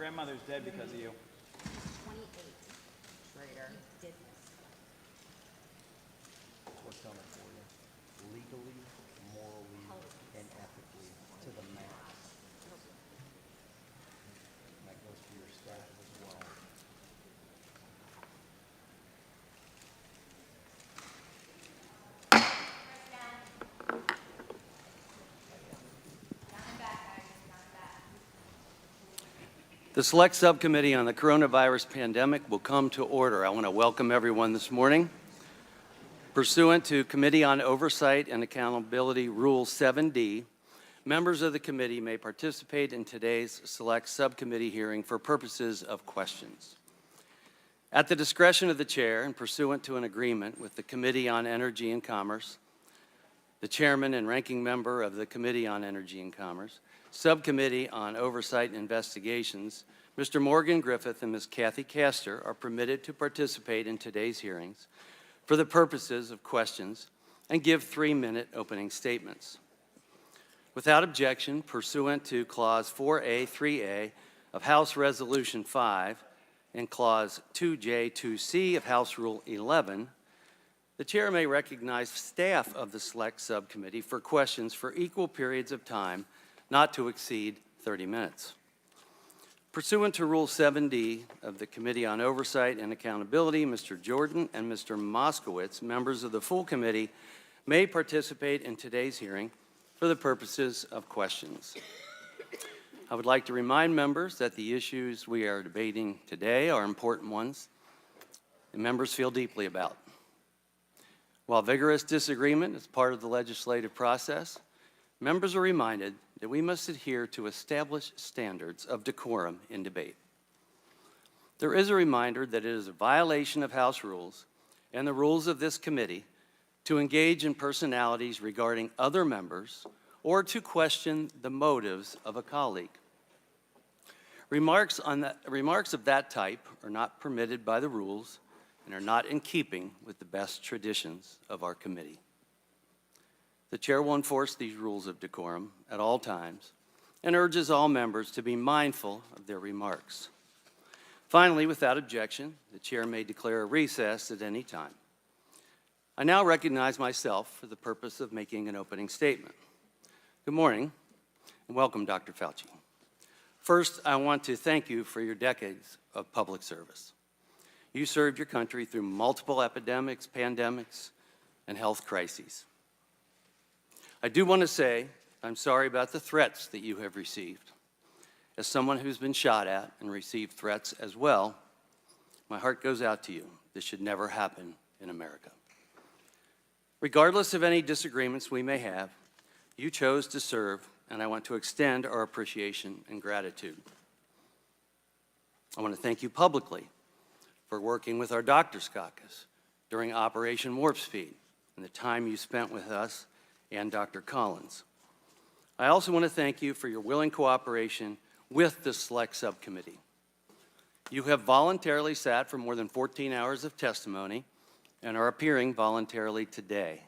grandmother's dead because of you. 28. Traitor. Did this. We're coming for you. Legally, morally, and ethically to the max. And that goes for your staff as well. The Select Subcommittee on the Coronavirus Pandemic will come to order. I want to welcome everyone this morning. Pursuant to Committee on Oversight and Accountability Rule 7D, members of the committee may participate in today's Select Subcommittee hearing for purposes of questions. At the discretion of the chair and pursuant to an agreement with the Committee on Energy and Commerce, the chairman and ranking member of the Committee on Energy and Commerce, Subcommittee on Oversight and Investigations, Mr. Morgan Griffith and Ms. Kathy Castor are permitted to participate in today's hearings for the purposes of questions and give 3-minute opening statements. Without objection, pursuant to Clause 4A, 3A of House Resolution 5 and Clause 2J, 2C of House Rule 11, the chair may recognize staff of the Select Subcommittee for questions for equal periods of time not to exceed 30 minutes. Pursuant to Rule 7D of the Committee on Oversight and Accountability, Mr. Jordan and Mr. Moskowitz, members of the full committee, may participate in today's hearing for the purposes of questions. I would like to remind members that the issues we are debating today are important ones and members feel deeply about. While vigorous disagreement is part of the legislative process, members are reminded that we must adhere to established standards of decorum in debate. There is a reminder that it is a violation of House rules and the rules of this committee to engage in personalities regarding other members or to question the motives of a colleague. Remarks of that type are not permitted by the rules and are not in keeping with the best traditions of our committee. The chair will enforce these rules of decorum at all times and urges all members to be mindful of their remarks. Finally, without objection, the chair may declare a recess at any time. I now recognize myself for the purpose of making an opening statement. Good morning and welcome, Dr. Fauci. First, I want to thank you for your decades of public service. You served your country through multiple epidemics, pandemics, and health crises. I do want to say I'm sorry about the threats that you have received. As someone who's been shot at and received threats as well, my heart goes out to you. This should never happen in America. Regardless of any disagreements we may have, you chose to serve, and I want to extend our appreciation and gratitude. I want to thank you publicly for working with our Doctors Caucus during Operation Warp Speed and the time you spent with us and Dr. Collins. I also want to thank you for your willing cooperation with the Select Subcommittee. You have voluntarily sat for more than 14 hours of testimony and are appearing voluntarily today.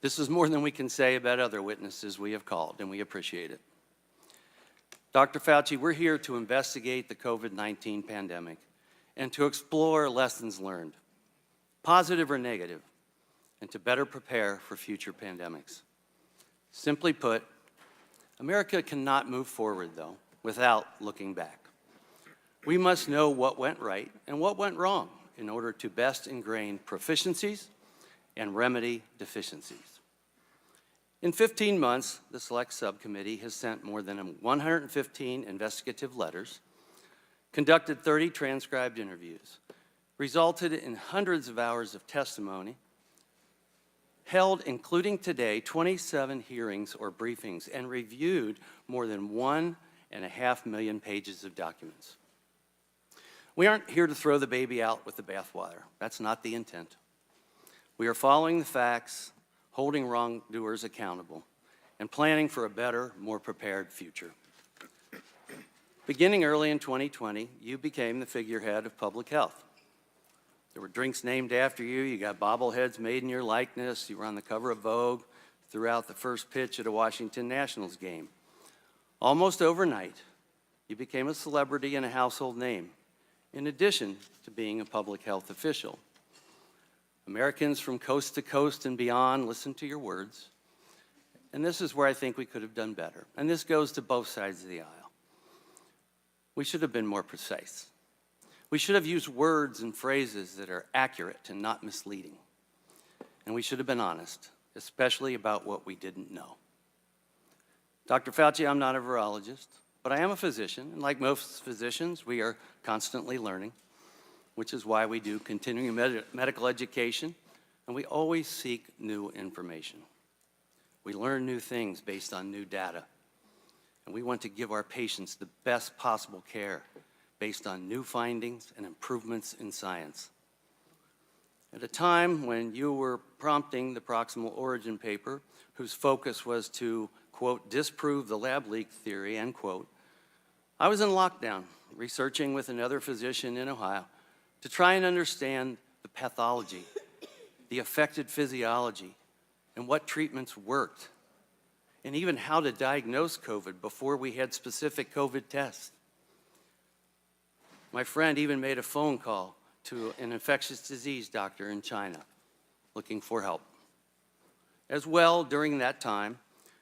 This is more than we can say about other witnesses we have called, and we appreciate it. Dr. Fauci, we're here to investigate the COVID-19 pandemic and to explore lessons learned, positive or negative, and to better prepare for future pandemics. Simply put, America cannot move forward, though, without looking back. We must know what went right and what went wrong in order to best ingrain proficiencies and remedy deficiencies. In 15 months, the Select Subcommittee has sent more than 115 investigative letters, conducted 30 transcribed interviews, resulted in hundreds of hours of testimony, held, including today, 27 hearings or briefings, and reviewed more than 1.5 million pages of documents. We aren't here to throw the baby out with the bathwater. That's not the intent. We are following the facts, holding wrongdoers accountable, and planning for a better, more prepared future. Beginning early in 2020, you became the figurehead of public health. There were drinks named after you, you got bobbleheads made in your likeness, you were on the cover of Vogue, threw out the first pitch at a Washington Nationals game. Almost overnight, You became a celebrity and a household name, in addition to being a public health official. Americans from coast to coast and beyond listened to your words, and this is where I think we could have done better. And this goes to both sides of the aisle. We should have been more precise. We should have used words and phrases that are accurate and not misleading. And we should have been honest, especially about what we didn't know. Dr. Fauci, I'm not a virologist, but I am a physician, and like most physicians, we are constantly learning, which is why we do continuing medical education, and we always seek new information. We learn new things based on new data, and we want to give our patients the best possible care based on new findings and improvements in science. At a time when you were prompting the proximal origin paper, whose focus was to, quote, disprove the lab leak theory, end quote, I was in lockdown, researching with another physician in Ohio to try and understand the pathology, the affected physiology, and what treatments worked, and even how to diagnose COVID before we had specific COVID tests. My friend even made a phone call to an infectious disease doctor in China looking for help. As well, during that time,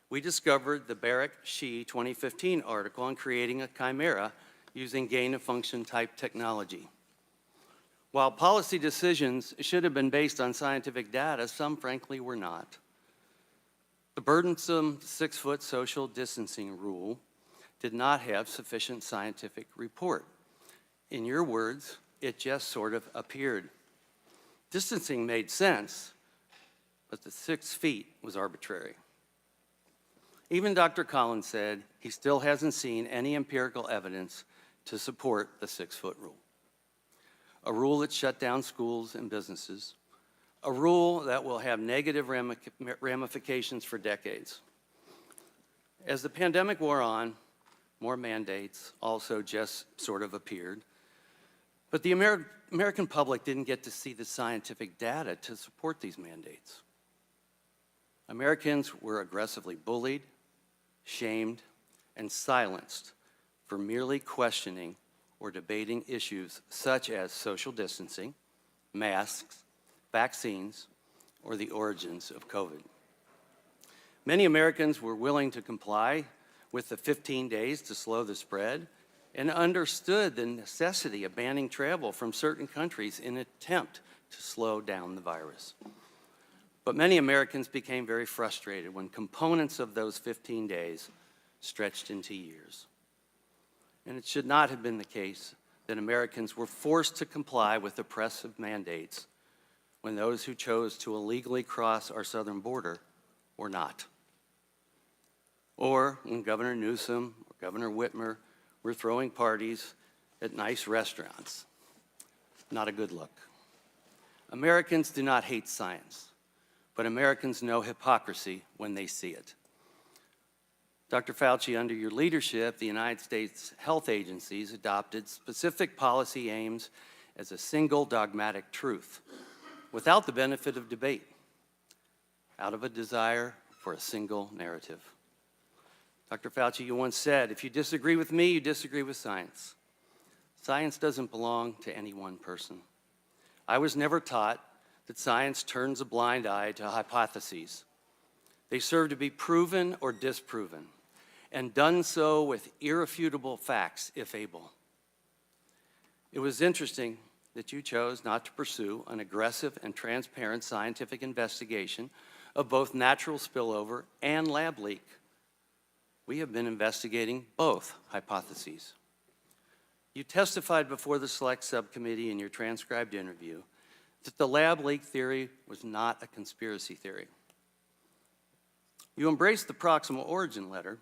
we discovered the Barrick-Shih 2015 article on creating a chimera using gain-of-function type technology. While policy decisions should have been based on scientific data, some frankly were not. The burdensome 6-foot social distancing rule did not have sufficient scientific report. In your words, it just sort of appeared. Distancing made sense, but the 6 feet was arbitrary. Even Dr. Collins said he still hasn't seen any empirical evidence to support the 6-foot rule. A rule that shut down schools and businesses, a rule that will have negative ramifications for decades. As the pandemic wore on, more mandates also just sort of appeared. But the American public didn't get to see the scientific data to support these mandates. Americans were aggressively bullied, shamed, and silenced for merely questioning or debating issues such as social distancing, masks, vaccines, or the origins of COVID. Many Americans were willing to comply with the 15 days to slow the spread and understood the necessity of banning travel from certain countries in an attempt to slow down the virus. But many Americans became very frustrated when components of those 15 days stretched into years. And it should not have been the case that Americans were forced to comply with oppressive mandates when those who chose to illegally cross our southern border were not. Or when Governor Newsom or Governor Whitmer were throwing parties at nice restaurants. Not a good look. Americans do not hate science, but Americans know hypocrisy when they see it. Dr. Fauci, under your leadership, the United States health agencies adopted specific policy aims as a single dogmatic truth, without the benefit of debate, out of a desire for a single narrative. Dr. Fauci, you once said, if you disagree with me, you disagree with science. Science doesn't belong to any one person. I was never taught that science turns a blind eye to hypotheses. They serve to be proven or disproven, and done so with irrefutable facts, if able. It was interesting that you chose not to pursue an aggressive and transparent scientific investigation of both natural spillover and lab leak. We have been investigating both hypotheses. You testified before the Select Subcommittee in your transcribed interview that the lab leak theory was not a conspiracy theory. You embraced the proximal origin letter.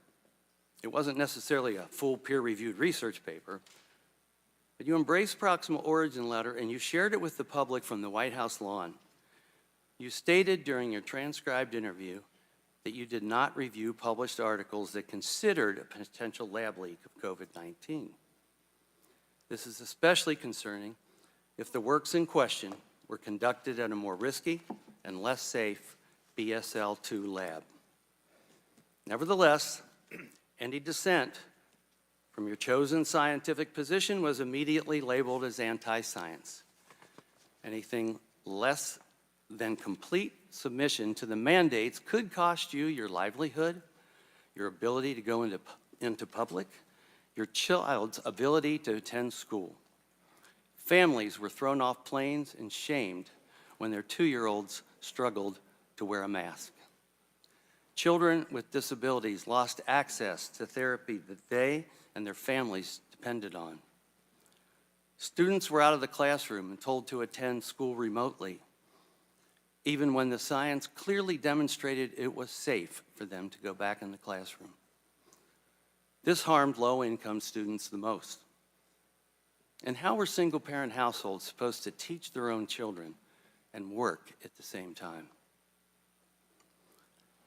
It wasn't necessarily a full peer-reviewed research paper, but you embraced proximal origin letter and you shared it with the public from the White House lawn. You stated during your transcribed interview that you did not review published articles that considered a potential lab leak of COVID-19. This is especially concerning if the works in question were conducted at a more risky and less safe BSL-2 lab. Nevertheless, any dissent from your chosen scientific position was immediately labeled as anti-science. Anything less than complete submission to the mandates could cost you your livelihood, your ability to go into public, your child's ability to attend school. Families were thrown off planes and shamed when their 2-year-olds struggled to wear a mask. Children with disabilities lost access to therapy that they and their families depended on. Students were out of the classroom and told to attend school remotely, even when the science clearly demonstrated it was safe for them to go back in the classroom. This harmed low-income students the most. And how were single-parent households supposed to teach their own children and work at the same time?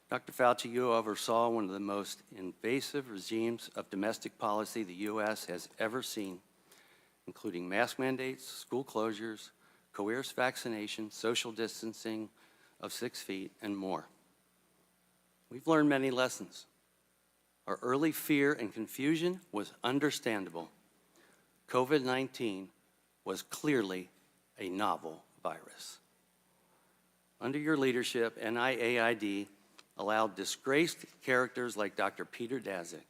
Dr. Fauci, you oversaw one of the most invasive regimes of domestic policy the U.S. has ever seen, including mask mandates, school closures, coerced vaccination, social distancing of 6 feet, and more. We've learned many lessons. Our early fear and confusion was understandable. COVID-19 was clearly a novel virus. Under your leadership, NIAID allowed disgraced characters like Dr. Peter Daszak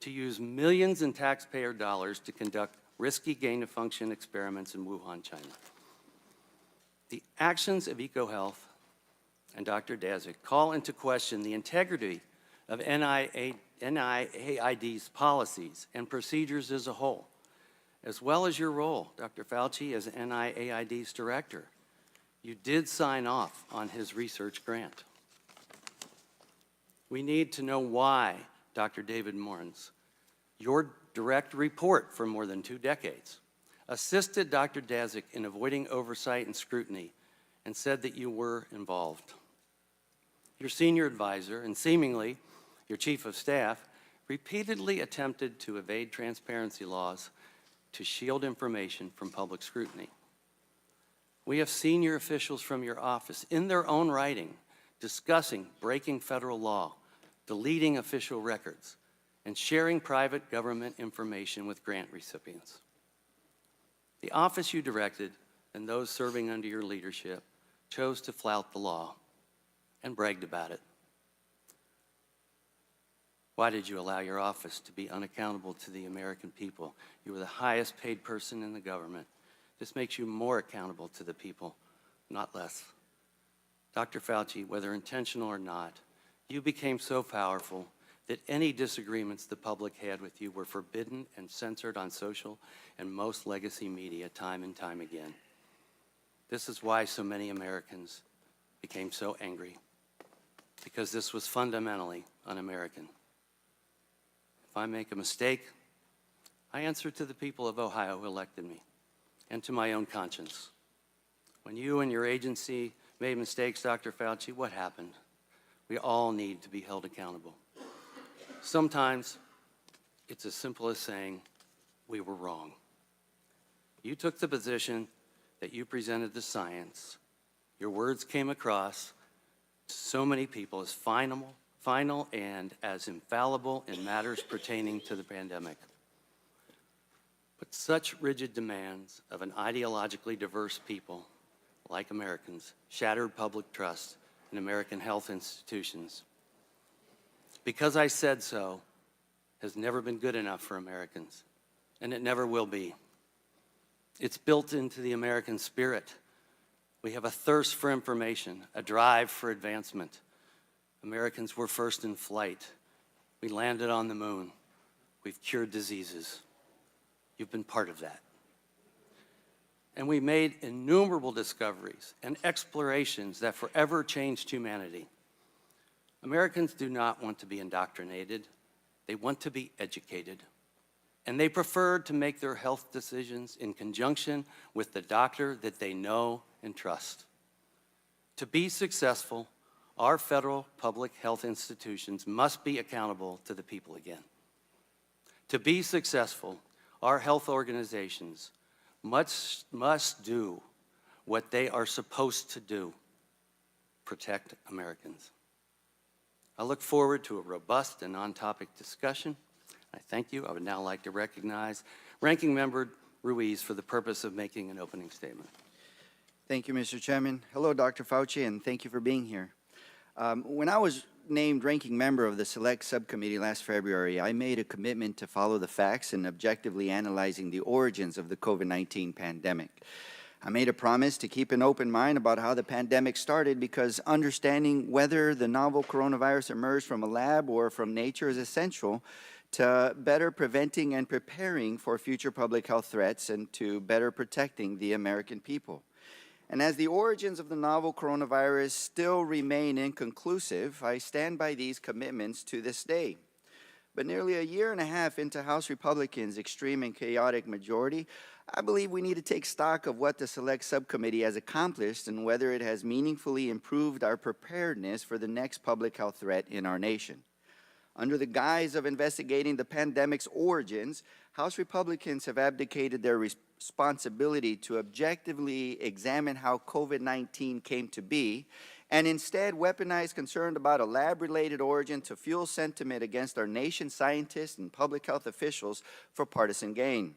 to use millions in taxpayer dollars to conduct risky gain-of-function experiments in Wuhan, China. The actions of EcoHealth and Dr. Daszak call into question the integrity of NIAID's policies and procedures as a whole, as well as your role, Dr. Fauci, as NIAID's director. You did sign off on his research grant. We need to know why Dr. David Morens, your direct report for more than 2 decades, assisted Dr. Daszak in avoiding oversight and scrutiny and said that you were involved. Your senior advisor and seemingly your chief of staff repeatedly attempted to evade transparency laws to shield information from public scrutiny. We have senior officials from your office in their own writing discussing breaking federal law, deleting official records, and sharing private government information with grant recipients. The office you directed and those serving under your leadership chose to flout the law and bragged about it. Why did you allow your office to be unaccountable to the American people? You were the highest paid person in the government. This makes you more accountable to the people, not less. Dr. Fauci, whether intentional or not, you became so powerful that any disagreements the public had with you were forbidden and censored on social and most legacy media time and time again. This is why so many Americans became so angry, because this was fundamentally un-American. If I make a mistake, I answer to the people of Ohio who elected me and to my own conscience. When you and your agency made mistakes, Dr. Fauci, what happened? We all need to be held accountable. Sometimes it's as simple as saying, we were wrong. You took the position that you presented the science. Your words came across to so many people as final and as infallible in matters pertaining to the pandemic. But such rigid demands of an ideologically diverse people, like Americans, shattered public trust in American health institutions. Because I said so has never been good enough for Americans, and it never will be. It's built into the American spirit. We have a thirst for information, a drive for advancement. Americans were first in flight. We landed on the moon. We've cured diseases. You've been part of that. And we made innumerable discoveries and explorations that forever changed humanity. Americans do not want to be indoctrinated. They want to be educated. And they prefer to make their health decisions in conjunction with the doctor that they know and trust. To be successful, our federal public health institutions must be accountable to the people again. To be successful, our health organizations must do what they are supposed to do: protect Americans. I look forward to a robust and on-topic discussion. I thank you. I would now like to recognize Ranking Member Ruiz for the purpose of making an opening statement. Thank you, Mr. Chairman. Hello, Dr. Fauci, and thank you for being here. When I was named ranking member of the Select Subcommittee last February, I made a commitment to follow the facts and objectively analyzing the origins of the COVID-19 pandemic. I made a promise to keep an open mind about how the pandemic started because understanding whether the novel coronavirus emerged from a lab or from nature is essential to better preventing and preparing for future public health threats and to better protecting the American people. And as the origins of the novel coronavirus still remain inconclusive, I stand by these commitments to this day. But nearly a year and a half into House Republicans' extreme and chaotic majority, I believe we need to take stock of what the Select Subcommittee has accomplished and whether it has meaningfully improved our preparedness for the next public health threat in our nation. Under the guise of investigating the pandemic's origins, House Republicans have abdicated their responsibility to objectively examine how COVID-19 came to be and instead weaponize concern about a lab-related origin to fuel sentiment against our nation's scientists and public health officials for partisan gain.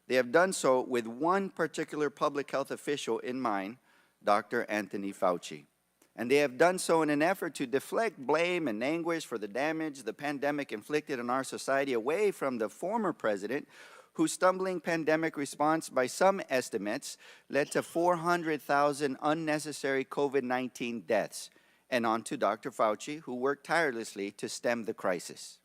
They have done so with one particular public health official in mind, Dr. Anthony Fauci. And they have done so in an effort to deflect blame and anguish for the damage the pandemic inflicted on our society away from the former president, whose stumbling pandemic response, by some estimates, led to 400,000 unnecessary COVID-19 deaths, and on to Dr. Fauci, who worked tirelessly to stem the crisis.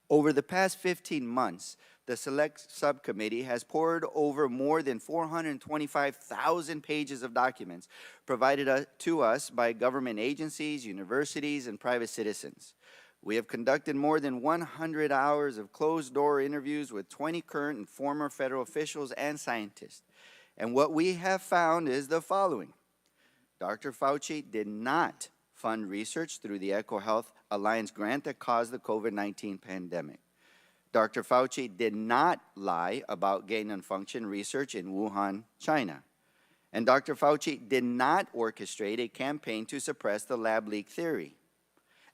Over the past 15 months, the Select Subcommittee has pored over more than 425,000 pages of documents provided to us by government agencies, universities, and private citizens. We have conducted more than 100 hours of closed-door interviews with 20 current and former federal officials and scientists. And what we have found is the following. Dr. Fauci did not fund research through the EcoHealth Alliance grant that caused the COVID-19 pandemic. Dr. Fauci did not lie about gain-of-function research in Wuhan, China. And Dr. Fauci did not orchestrate a campaign to suppress the lab leak theory.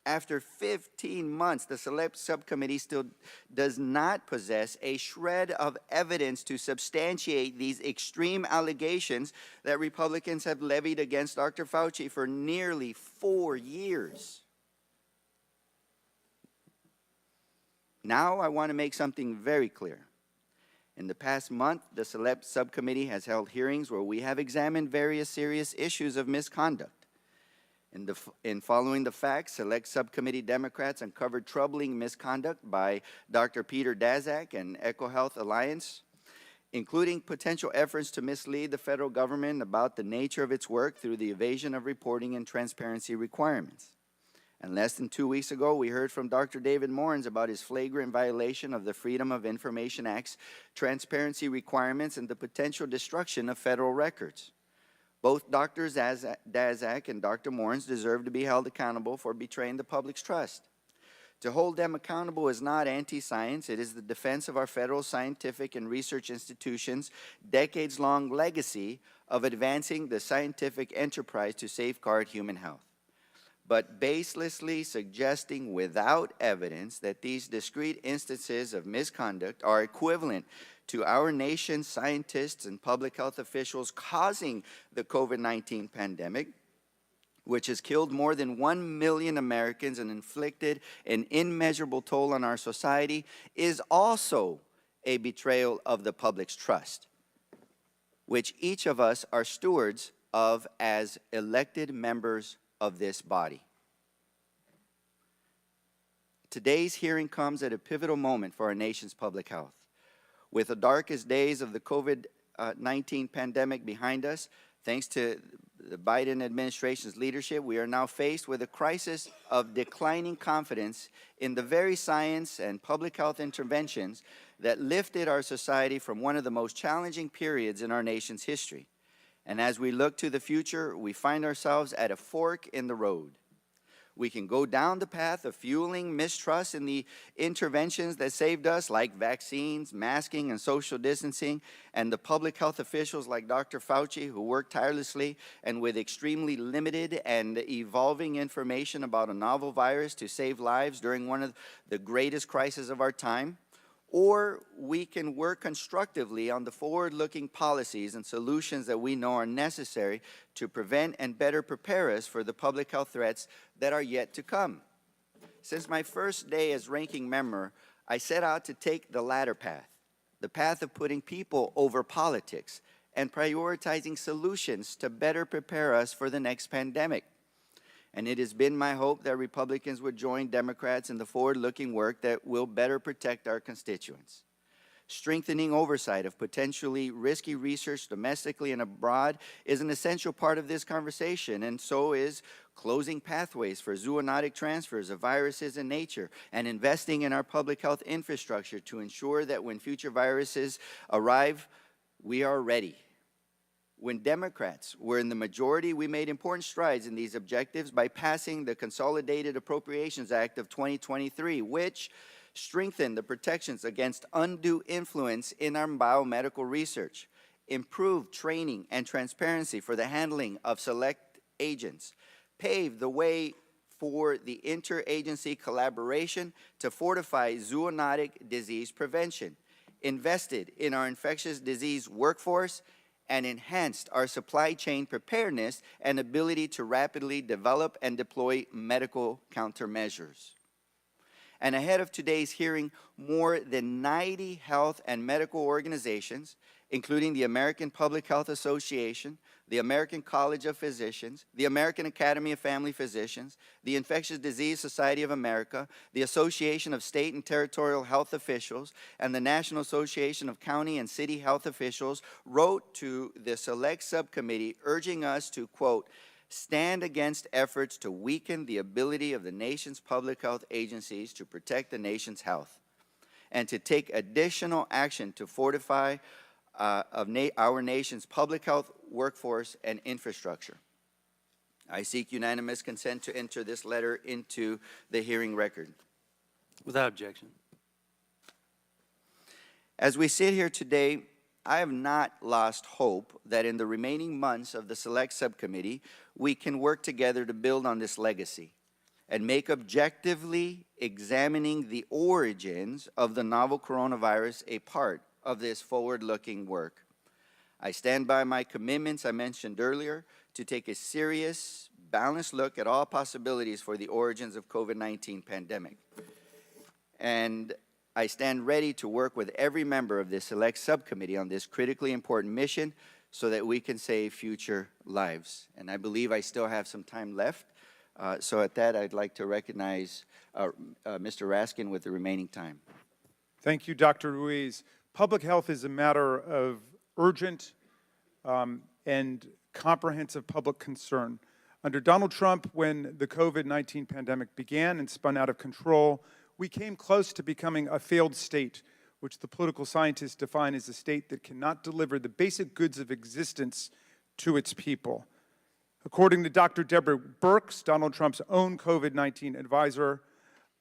After 15 months, the Select Subcommittee still does not possess a shred of evidence to substantiate these extreme allegations that Republicans have levied against Dr. Fauci for nearly 4 years. Now I want to make something very clear. In the past month, the Select Subcommittee has held hearings where we have examined various serious issues of misconduct. In following the facts, Select Subcommittee Democrats uncovered troubling misconduct by Dr. Peter Daszak and EcoHealth Alliance, including potential efforts to mislead the federal government about the nature of its work through the evasion of reporting and transparency requirements. And less than 2 weeks ago, we heard from Dr. David Morin's about his flagrant violation of the Freedom of Information Act's transparency requirements and the potential destruction of federal records. Both Dr. Daszak and Dr. Morin's deserve to be held accountable for betraying the public's trust. To hold them accountable is not anti-science. It is the defense of our federal scientific and research institutions' decades-long legacy of advancing the scientific enterprise to safeguard human health. But baselessly suggesting without evidence that these discrete instances of misconduct are equivalent to our nation's scientists and public health officials causing the COVID-19 pandemic, which has killed more than 1 million Americans and inflicted an immeasurable toll on our society, is also a betrayal of the public's trust, which each of us are stewards of as elected members of this body. Today's hearing comes at a pivotal moment for our nation's public health. With the darkest days of the COVID-19 pandemic behind us, thanks to the Biden administration's leadership, we are now faced with a crisis of declining confidence in the very science and public health interventions that lifted our society from one of the most challenging periods in our nation's history. And as we look to the future, we find ourselves at a fork in the road. We can go down the path of fueling mistrust in the interventions that saved us, like vaccines, masking, and social distancing, and the public health officials like Dr. Fauci, who worked tirelessly and with extremely limited and evolving information about a novel virus to save lives during one of the greatest crises of our time. Or we can work constructively on the forward-looking policies and solutions that we know are necessary to prevent and better prepare us for the public health threats that are yet to come. Since my first day as ranking member, I set out to take the latter path, the path of putting people over politics and prioritizing solutions to better prepare us for the next pandemic. And it has been my hope that Republicans would join Democrats in the forward-looking work that will better protect our constituents. Strengthening oversight of potentially risky research domestically and abroad is an essential part of this conversation, and so is closing pathways for zoonotic transfers of viruses in nature and investing in our public health infrastructure to ensure that when future viruses arrive, we are ready. When Democrats were in the majority, we made important strides in these objectives by passing the Consolidated Appropriations Act of 2023, which strengthened the protections against undue influence in our biomedical research, improved training and transparency for the handling of select agents, paved the way for the interagency collaboration to fortify zoonotic disease prevention, invested in our infectious disease workforce, and enhanced our supply chain preparedness and ability to rapidly develop and deploy medical countermeasures. And ahead of today's hearing, more than 90 health and medical organizations, including the American Public Health Association, the American College of Physicians, the American Academy of Family Physicians, the Infectious Disease Society of America, the Association of State and Territorial Health Officials, and the National Association of County and City Health Officials wrote to the Select Subcommittee urging us to, quote, stand against efforts to weaken the ability of the nation's public health agencies to protect the nation's health, and to take additional action to fortify our nation's public health workforce and infrastructure. I seek unanimous consent to enter this letter into the hearing record. Without objection. As we sit here today, I have not lost hope that in the remaining months of the Select Subcommittee, we can work together to build on this legacy and make objectively examining the origins of the novel coronavirus a part of this forward-looking work. I stand by my commitments I mentioned earlier to take a serious, balanced look at all possibilities for the origins of COVID-19 pandemic. And I stand ready to work with every member of this Select Subcommittee on this critically important mission so that we can save future lives. And I believe I still have some time left. So at that, I'd like to recognize Mr. Raskin with the remaining time. Thank you, Dr. Ruiz. Public health is a matter of urgent and comprehensive public concern. Under Donald Trump, when the COVID-19 pandemic began and spun out of control, we came close to becoming a failed state, which the political scientists define as a state that cannot deliver the basic goods of existence to its people. According to Dr. Deborah Birx, Donald Trump's own COVID-19 advisor,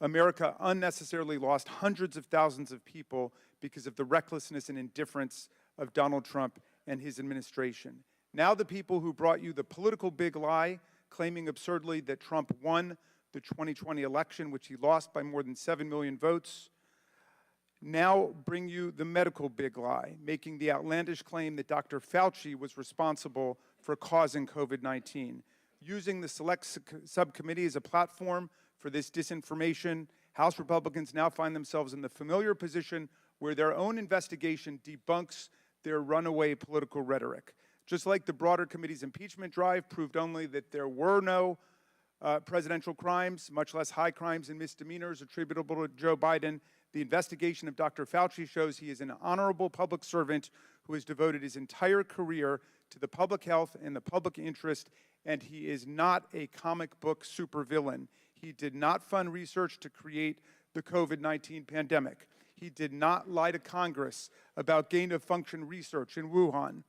America unnecessarily lost hundreds of thousands of people because of the recklessness and indifference of Donald Trump and his administration. Now the people who brought you the political big lie, claiming absurdly that Trump won the 2020 election, which he lost by more than 7 million votes, now bring you the medical big lie, making the outlandish claim that Dr. Fauci was responsible for causing COVID-19. Using the Select Subcommittee as a platform for this disinformation, House Republicans now find themselves in the familiar position where their own investigation debunks their runaway political rhetoric. Just like the broader committee's impeachment drive proved only that there were no presidential crimes, much less high crimes and misdemeanors attributable to Joe Biden, the investigation of Dr. Fauci shows he is an honorable public servant who has devoted his entire career to the public health and the public interest, and he is not a comic book supervillain. He did not fund research to create the COVID-19 pandemic. He did not lie to Congress about gain-of-function research in Wuhan.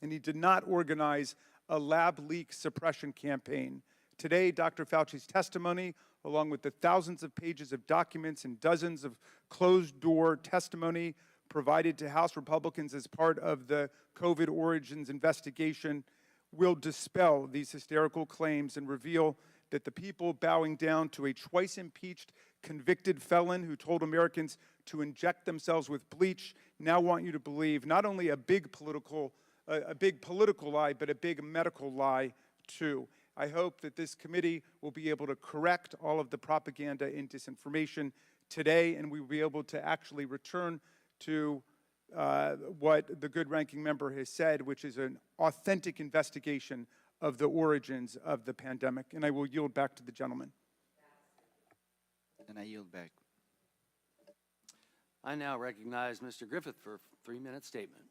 And he did not organize a lab leak suppression campaign Today, Dr. Fauci's testimony, along with the thousands of pages of documents and dozens of closed-door testimony provided to House Republicans as part of the COVID origins investigation, will dispel these hysterical claims and reveal that the people bowing down to a twice-impeached convicted felon who told Americans to inject themselves with bleach now want you to believe not only a big political lie, but a big medical lie, too. I hope that this committee will be able to correct all of the propaganda and disinformation today, and we will be able to actually return to what the good ranking member has said, which is an authentic investigation of the origins of the pandemic. And I will yield back to the gentleman. And I yield back. I now recognize Mr. Griffith for a 3-minute statement.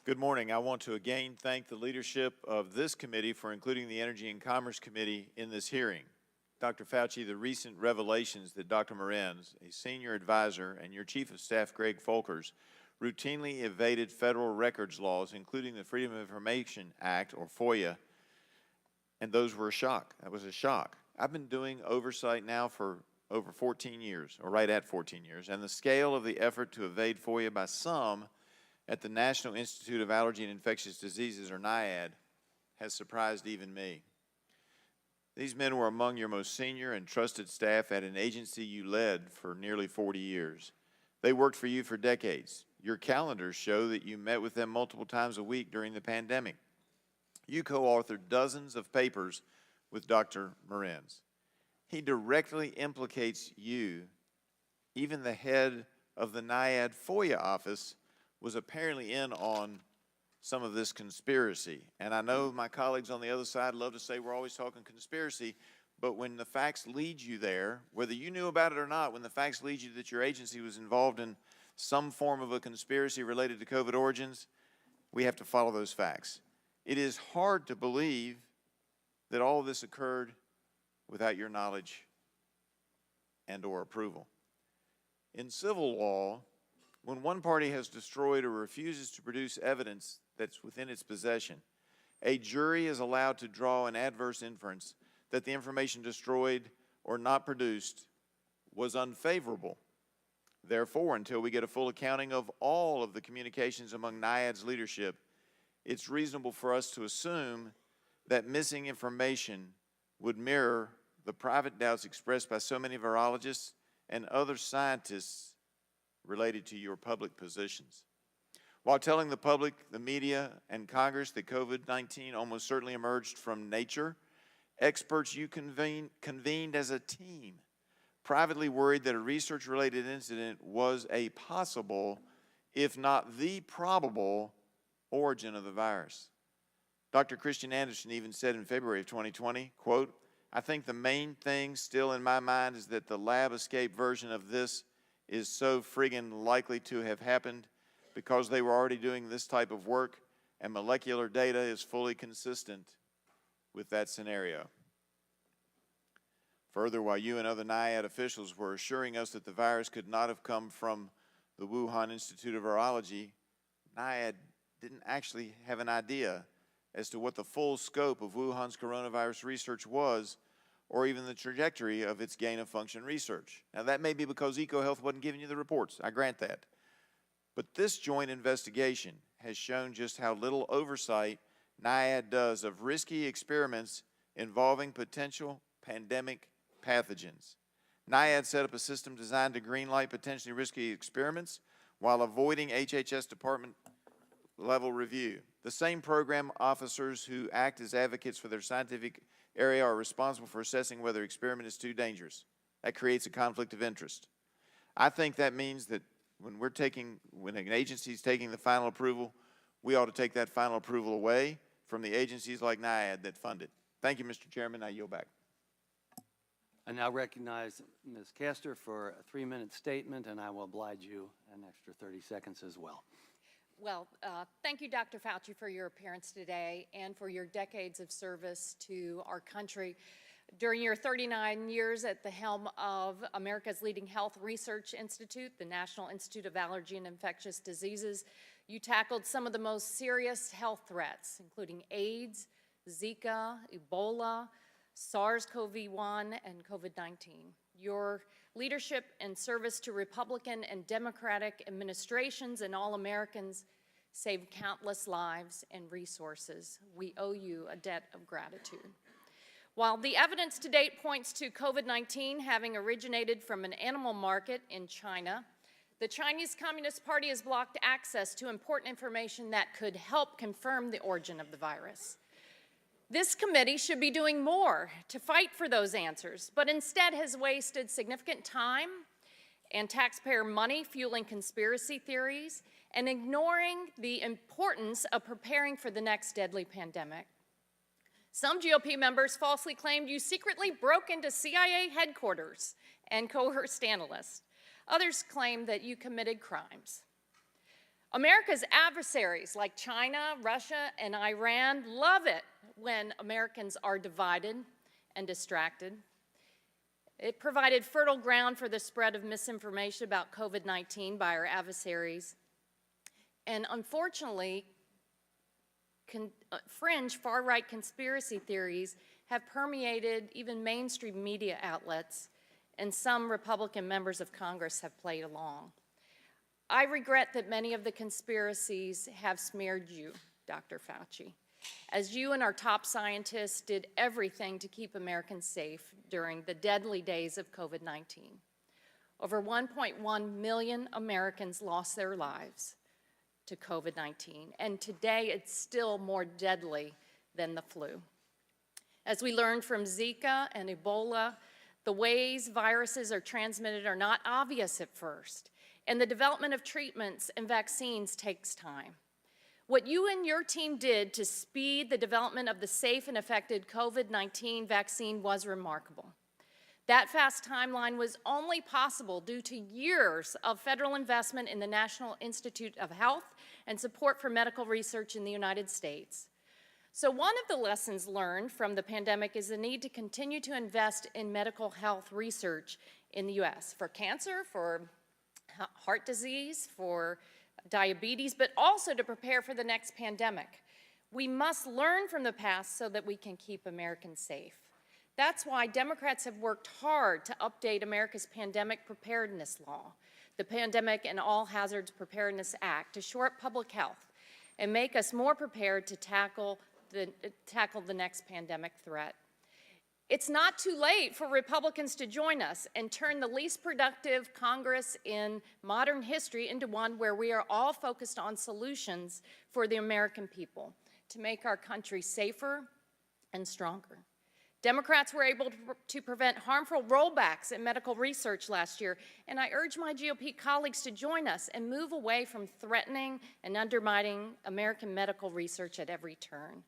Good morning. I want to again thank the leadership of this committee for including the Energy and Commerce Committee in this hearing. Dr. Fauci, the recent revelations that Dr. Morenz, a senior advisor, and your Chief of Staff, Greg Folkers, routinely evaded federal records laws, including the Freedom of Information Act, or FOIA, and those were a shock. That was a shock. I've been doing oversight now for over 14 years, or right at 14 years, and the scale of the effort to evade FOIA by some at the National Institute of Allergy and Infectious Diseases, or NIAID, has surprised even me. These men were among your most senior and trusted staff at an agency you led for nearly 40 years. They worked for you for decades. Your calendars show that you met with them multiple times a week during the pandemic. You co-authored dozens of papers with Dr. Morenz. He directly implicates you. Even the head of the NIAID FOIA office was apparently in on some of this conspiracy. And I know my colleagues on the other side love to say we're always talking conspiracy, but when the facts lead you there, whether you knew about it or not, when the facts lead you that your agency was involved in some form of a conspiracy related to COVID origins, we have to follow those facts. It is hard to believe that all of this occurred without your knowledge and or approval. In civil law, when one party has destroyed or refuses to produce evidence that's within its possession, a jury is allowed to draw an adverse inference that the information destroyed or not produced was unfavorable. Therefore, until we get a full accounting of all of the communications among NIAID's leadership, it's reasonable for us to assume that missing information would mirror the private doubts expressed by so many virologists and other scientists related to your public positions. While telling the public, the media, and Congress that COVID-19 almost certainly emerged from nature, experts you convened as a team privately worried that a research-related incident was a possible, if not the probable, origin of the virus. Dr. Christian Anderson even said in February of 2020, quote, "I think the main thing still in my mind is that the lab escape version of this is so friggin' likely to have happened because they were already doing this type of work and molecular data is fully consistent with that scenario." Further, while you and other NIAID officials were assuring us that the virus could not have come from the Wuhan Institute of Virology, NIAID didn't actually have an idea as to what the full scope of Wuhan's coronavirus research was, or even the trajectory of its gain-of-function research. Now, that may be because EcoHealth wasn't giving you the reports. I grant that. But this joint investigation has shown just how little oversight NIAID does of risky experiments involving potential pandemic pathogens. NIAID set up a system designed to greenlight potentially risky experiments while avoiding HHS department-level review. The same program officers who act as advocates for their scientific area are responsible for assessing whether an experiment is too dangerous. That creates a conflict of interest. I think that means that when an agency is taking the final approval, we ought to take that final approval away from the agencies like NIAID that fund it. Thank you, Mr. Chairman. I yield back. I now recognize Ms. Castor for a 3-minute statement, and I will oblige you an extra 30 seconds as well. Well, thank you, Dr. Fauci, for your appearance today and for your decades of service to our country. During your 39 years at the helm of America's leading health research institute, the National Institute of Allergy and Infectious Diseases, you tackled some of the most serious health threats, including AIDS, Zika, Ebola, SARS-CoV-1, and COVID-19. Your leadership and service to Republican and Democratic administrations and all Americans saved countless lives and resources. We owe you a debt of gratitude. While the evidence to date points to COVID-19 having originated from an animal market in China, the Chinese Communist Party has blocked access to important information that could help confirm the origin of the virus. This committee should be doing more to fight for those answers, but instead has wasted significant time and taxpayer money fueling conspiracy theories and ignoring the importance of preparing for the next deadly pandemic. Some GOP members falsely claimed you secretly broke into CIA headquarters and coerced analysts. Others claimed that you committed crimes. America's adversaries like China, Russia, and Iran love it when Americans are divided and distracted. It provided fertile ground for the spread of misinformation about COVID-19 by our adversaries. And unfortunately, fringe far-right conspiracy theories have permeated even mainstream media outlets, and some Republican members of Congress have played along. I regret that many of the conspiracies have smeared you, Dr. Fauci, as you and our top scientists did everything to keep Americans safe during the deadly days of COVID-19. Over 1.1 million Americans lost their lives to COVID-19, and today it's still more deadly than the flu. As we learned from Zika and Ebola, the ways viruses are transmitted are not obvious at first, and the development of treatments and vaccines takes time. What you and your team did to speed the development of the safe and effective COVID-19 vaccine was remarkable. That fast timeline was only possible due to years of federal investment in the National Institute of Health and support for medical research in the United States. So one of the lessons learned from the pandemic is the need to continue to invest in medical health research in the U.S. for cancer, for heart disease, for diabetes, but also to prepare for the next pandemic. We must learn from the past so that we can keep Americans safe. That's why Democrats have worked hard to update America's pandemic preparedness law, the Pandemic and All Hazards Preparedness Act, to shore up public health and make us more prepared to tackle the next pandemic threat. It's not too late for Republicans to join us and turn the least productive Congress in modern history into one where we are all focused on solutions for the American people to make our country safer and stronger. Democrats were able to prevent harmful rollbacks in medical research last year, and I urge my GOP colleagues to join us and move away from threatening and undermining American medical research at every turn.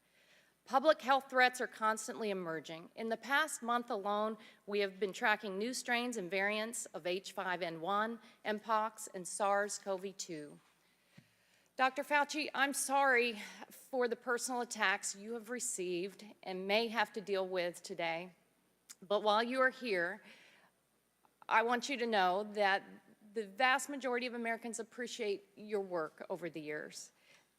Public health threats are constantly emerging. In the past month alone, we have been tracking new strains and variants of H5N1, Mpox, and SARS-CoV-2. Dr. Fauci, I'm sorry for the personal attacks you have received and may have to deal with today. But while you are here, I want you to know that the vast majority of Americans appreciate your work over the years.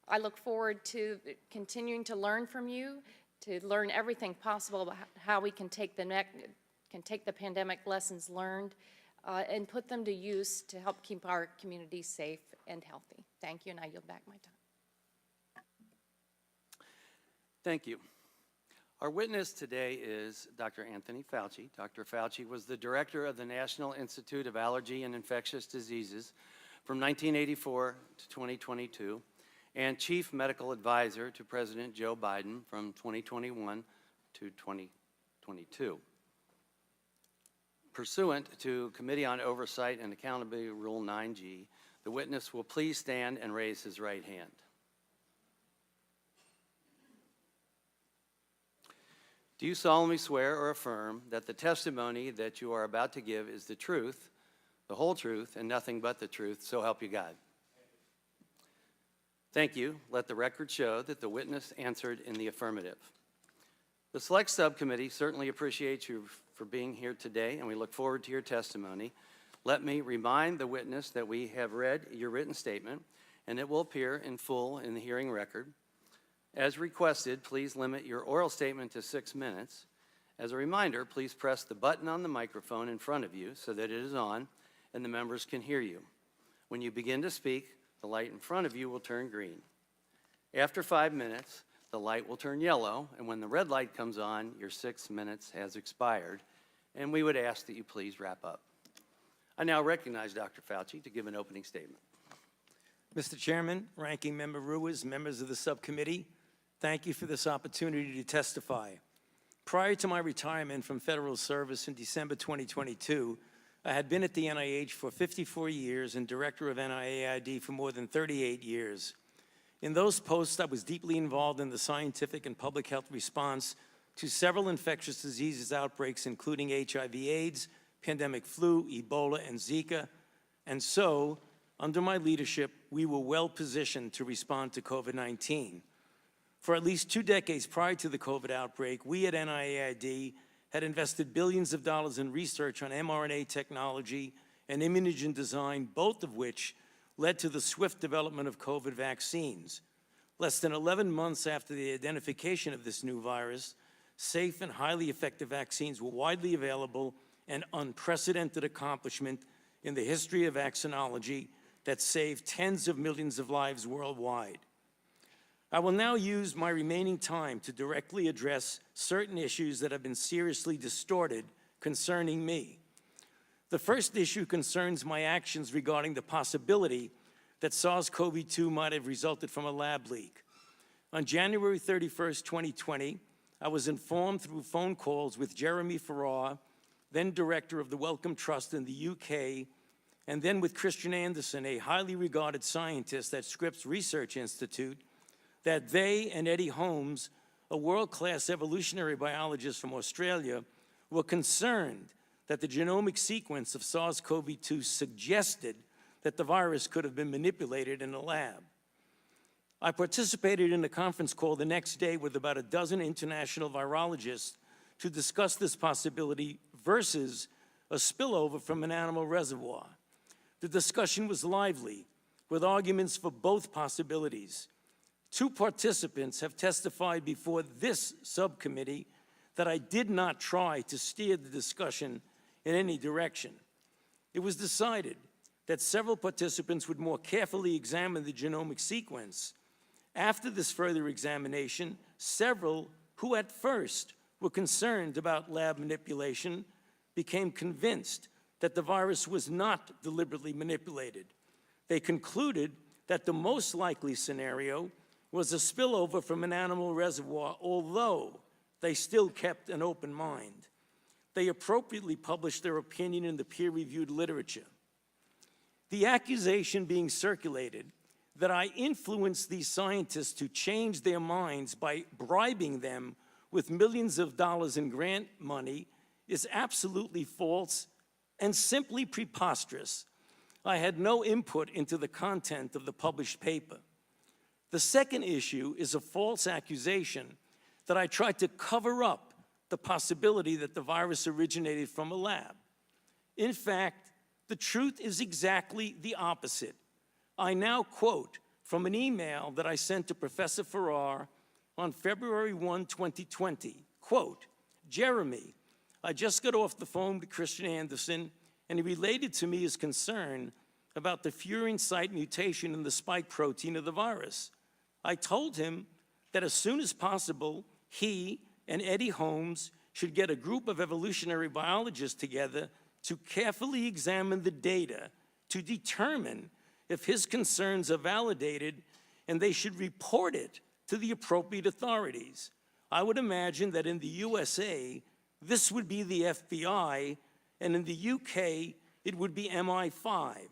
I look forward to continuing to learn from you, to learn everything possible about how we can take the pandemic lessons learned and put them to use to help keep our communities safe and healthy. Thank you, and I yield back my time. Thank you. Our witness today is Dr. Anthony Fauci. Dr. Fauci was the director of the National Institute of Allergy and Infectious Diseases from 1984 to 2022 and chief medical advisor to President Joe Biden from 2021 to 2022. Pursuant to Committee on Oversight and Accountability Rule 9G, the witness will please stand and raise his right hand. Do you solemnly swear or affirm that the testimony that you are about to give is the truth, the whole truth, and nothing but the truth, so help you God? Thank you. Let the record show that the witness answered in the affirmative. The Select Subcommittee certainly appreciates you for being here today, and we look forward to your testimony. Let me remind the witness that we have read your written statement, and it will appear in full in the hearing record. As requested, please limit your oral statement to 6 minutes, As a reminder, please press the button on the microphone in front of you so that it is on and the members can hear you. When you begin to speak, the light in front of you will turn green. After 5 minutes, the light will turn yellow, and when the red light comes on, your 6 minutes has expired, and we would ask that you please wrap up. I now recognize Dr. Fauci to give an opening statement. Mr. Chairman, Ranking Member Ruiz, members of the subcommittee, thank you for this opportunity to testify. Prior to my retirement from federal service in December 2022, I had been at the NIH for 54 years and director of NIAID for more than 38 years. In those posts, I was deeply involved in the scientific and public health response to several infectious diseases outbreaks, including HIV/AIDS, pandemic flu, Ebola, and Zika. And so, under my leadership, we were well positioned to respond to COVID-19. For at least 2 decades prior to the COVID outbreak, we at NIAID had invested billions of dollars in research on mRNA technology and immunogen design, both of which led to the swift development of COVID vaccines. Less than 11 months after the identification of this new virus, safe and highly effective vaccines were widely available, an unprecedented accomplishment in the history of vaccinology that saved tens of millions of lives worldwide. I will now use my remaining time to directly address certain issues that have been seriously distorted concerning me. The first issue concerns my actions regarding the possibility that SARS-CoV-2 might have resulted from a lab leak. On January 31st, 2020, I was informed through phone calls with Jeremy Farrar, then director of the Wellcome Trust in the UK, and then with Christian Anderson, a highly regarded scientist at Scripps Research Institute, that they and Eddie Holmes, a world-class evolutionary biologist from Australia, were concerned that the genomic sequence of SARS-CoV-2 suggested that the virus could have been manipulated in a lab. I participated in a conference call the next day with about a dozen international virologists to discuss this possibility versus a spillover from an animal reservoir. The discussion was lively, with arguments for both possibilities. 2 participants have testified before this subcommittee that I did not try to steer the discussion in any direction. It was decided that several participants would more carefully examine the genomic sequence. After this further examination, several who at first were concerned about lab manipulation became convinced that the virus was not deliberately manipulated. They concluded that the most likely scenario was a spillover from an animal reservoir, although they still kept an open mind. They appropriately published their opinion in the peer-reviewed literature. The accusation being circulated that I influenced these scientists to change their minds by bribing them with millions of dollars in grant money is absolutely false and simply preposterous. I had no input into the content of the published paper. The second issue is a false accusation that I tried to cover up the possibility that the virus originated from a lab. In fact, the truth is exactly the opposite. I now quote from an email that I sent to Professor Farrar on February 1, 2020, quote, "Jeremy, I just got off the phone with Christian Anderson, and he related to me his concern about the furin site mutation in the spike protein of the virus. I told him that as soon as possible, he and Eddie Holmes should get a group of evolutionary biologists together to carefully examine the data to determine if his concerns are validated, and they should report it to the appropriate authorities. I would imagine that in the USA, this would be the FBI, and in the UK, it would be MI5.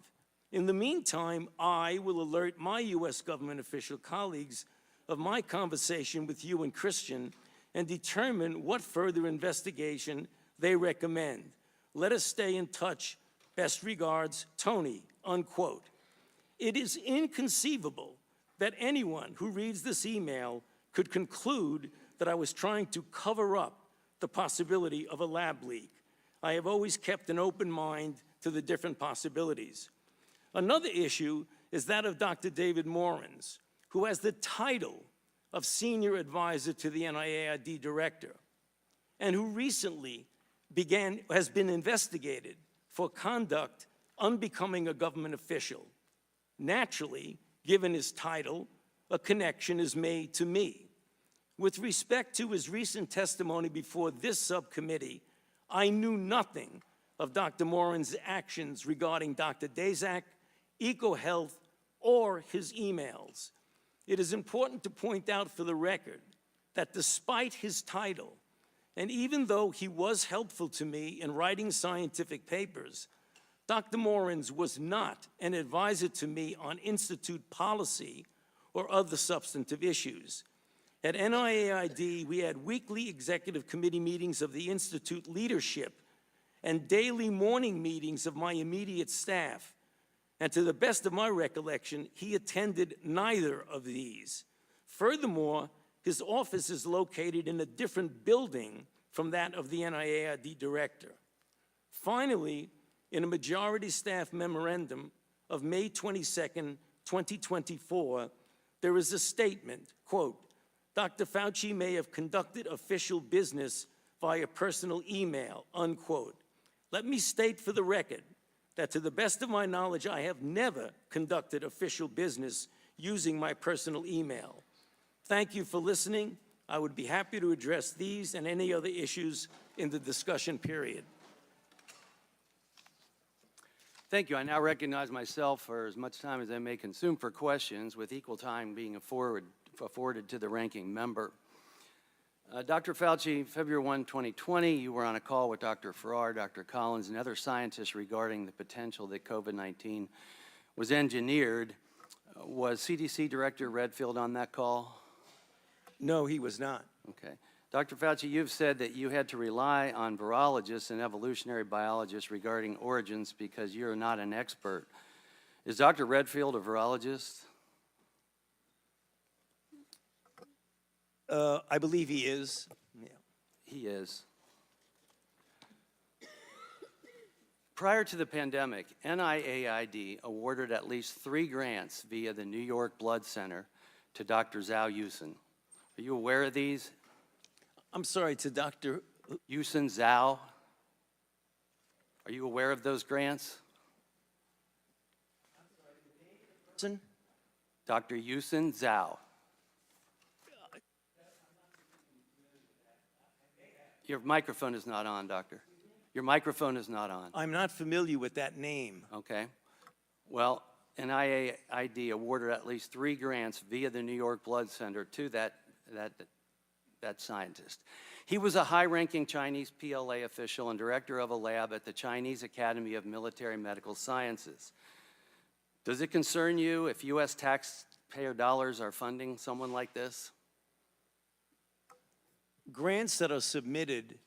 In the meantime, I will alert my US government official colleagues of my conversation with you and Christian and determine what further investigation they recommend. Let us stay in touch. Best regards, Tony," unquote. It is inconceivable that anyone who reads this email could conclude that I was trying to cover up the possibility of a lab leak. I have always kept an open mind to the different possibilities. Another issue is that of Dr. David Morans, who has the title of Senior Advisor to the NIAID Director. and who recently has been investigated for conduct unbecoming a government official. Naturally, given his title, a connection is made to me. With respect to his recent testimony before this subcommittee, I knew nothing of Dr. Morin's actions regarding Dr. Daszak, EcoHealth, or his emails. It is important to point out for the record that despite his title, and even though he was helpful to me in writing scientific papers, Dr. Morins was not an advisor to me on institute policy or other substantive issues. At NIAID, we had weekly executive committee meetings of the institute leadership and daily morning meetings of my immediate staff. And to the best of my recollection, he attended neither of these. Furthermore, his office is located in a different building from that of the NIAID director. Finally, in a majority staff memorandum of May 22nd, 2024, there is a statement, quote, Dr. Fauci may have conducted official business via personal email, unquote. Let me state for the record that to the best of my knowledge, I have never conducted official business using my personal email. Thank you for listening. I would be happy to address these and any other issues in the discussion period. Thank you. I now recognize myself for as much time as I may consume for questions, with equal time being afforded to the ranking member. Dr. Fauci, February 1, 2020, you were on a call with Dr. Farrar, Dr. Collins, and other scientists regarding the potential that COVID-19 was engineered. Was CDC Director Redfield on that call? No, he was not. Okay. Dr. Fauci, you've said that you had to rely on virologists and evolutionary biologists regarding origins because you're not an expert. Is Dr. Redfield a virologist? I believe he is. Yeah. He is. Prior to the pandemic, NIAID awarded at least 3 grants via the New York Blood Center to Dr. Zhao Yusen. Are you aware of these? I'm sorry, to Dr. Yusen Zhao. Are you aware of those grants? Hudson? Dr. Yusen Zhao. Your microphone is not on, doctor. Your microphone is not on. I'm not familiar with that name. Okay. Well, NIAID awarded at least 3 grants via the New York Blood Center to that scientist. He was a high-ranking Chinese PLA official and director of a lab at the Chinese Academy of Military Medical Sciences. Does it concern you if U.S. taxpayer dollars are funding someone like this? Grants that are submitted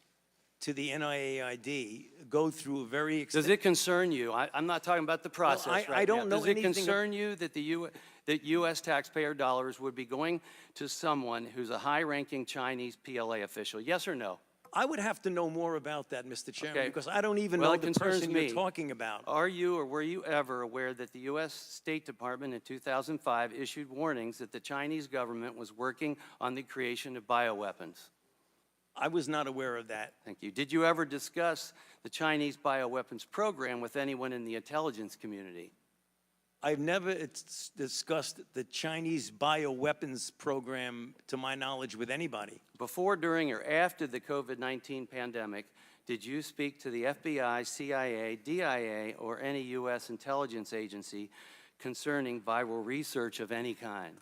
to the NIAID go through a very extensive... Does it concern you? I'm not talking about the process Well, right I don't now. know Does it anything concern you that that U.S. taxpayer dollars would be going to someone who's a high-ranking Chinese PLA official? Yes or no? I would have to know more about that, Mr. Chairman, Okay. because I don't even Well, know it the concerns person me. you're talking about. Are you or were you ever aware that the U.S. State Department in 2005 issued warnings that the Chinese government was working on the creation of bioweapons? I was not aware of that. Thank you. Did you ever discuss the Chinese bioweapons program with anyone in the intelligence community? I've never discussed the Chinese bioweapons program, to my knowledge, with anybody. Before, during, or after the COVID-19 pandemic, did you speak to the FBI, CIA, DIA, or any U.S. intelligence agency concerning viral research of any kind?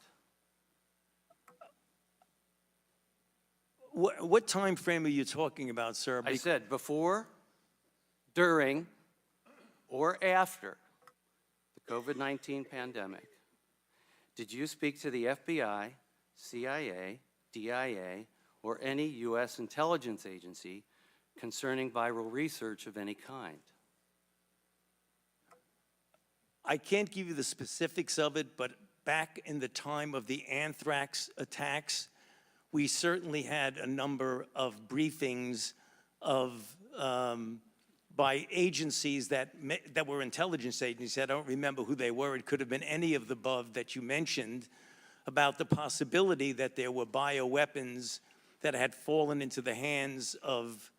What time frame are you talking about, sir? I said before, during, or after the COVID-19 pandemic. Did you speak to the FBI, CIA, DIA, or any U.S. intelligence agency concerning viral research of any kind? I can't give you the specifics of it, but back in the time of the anthrax attacks, we certainly had a number of briefings by agencies that were intelligence agencies. I don't remember who they were. It could have been any of the above that you mentioned, about the possibility that there were bioweapons that had fallen into the hands of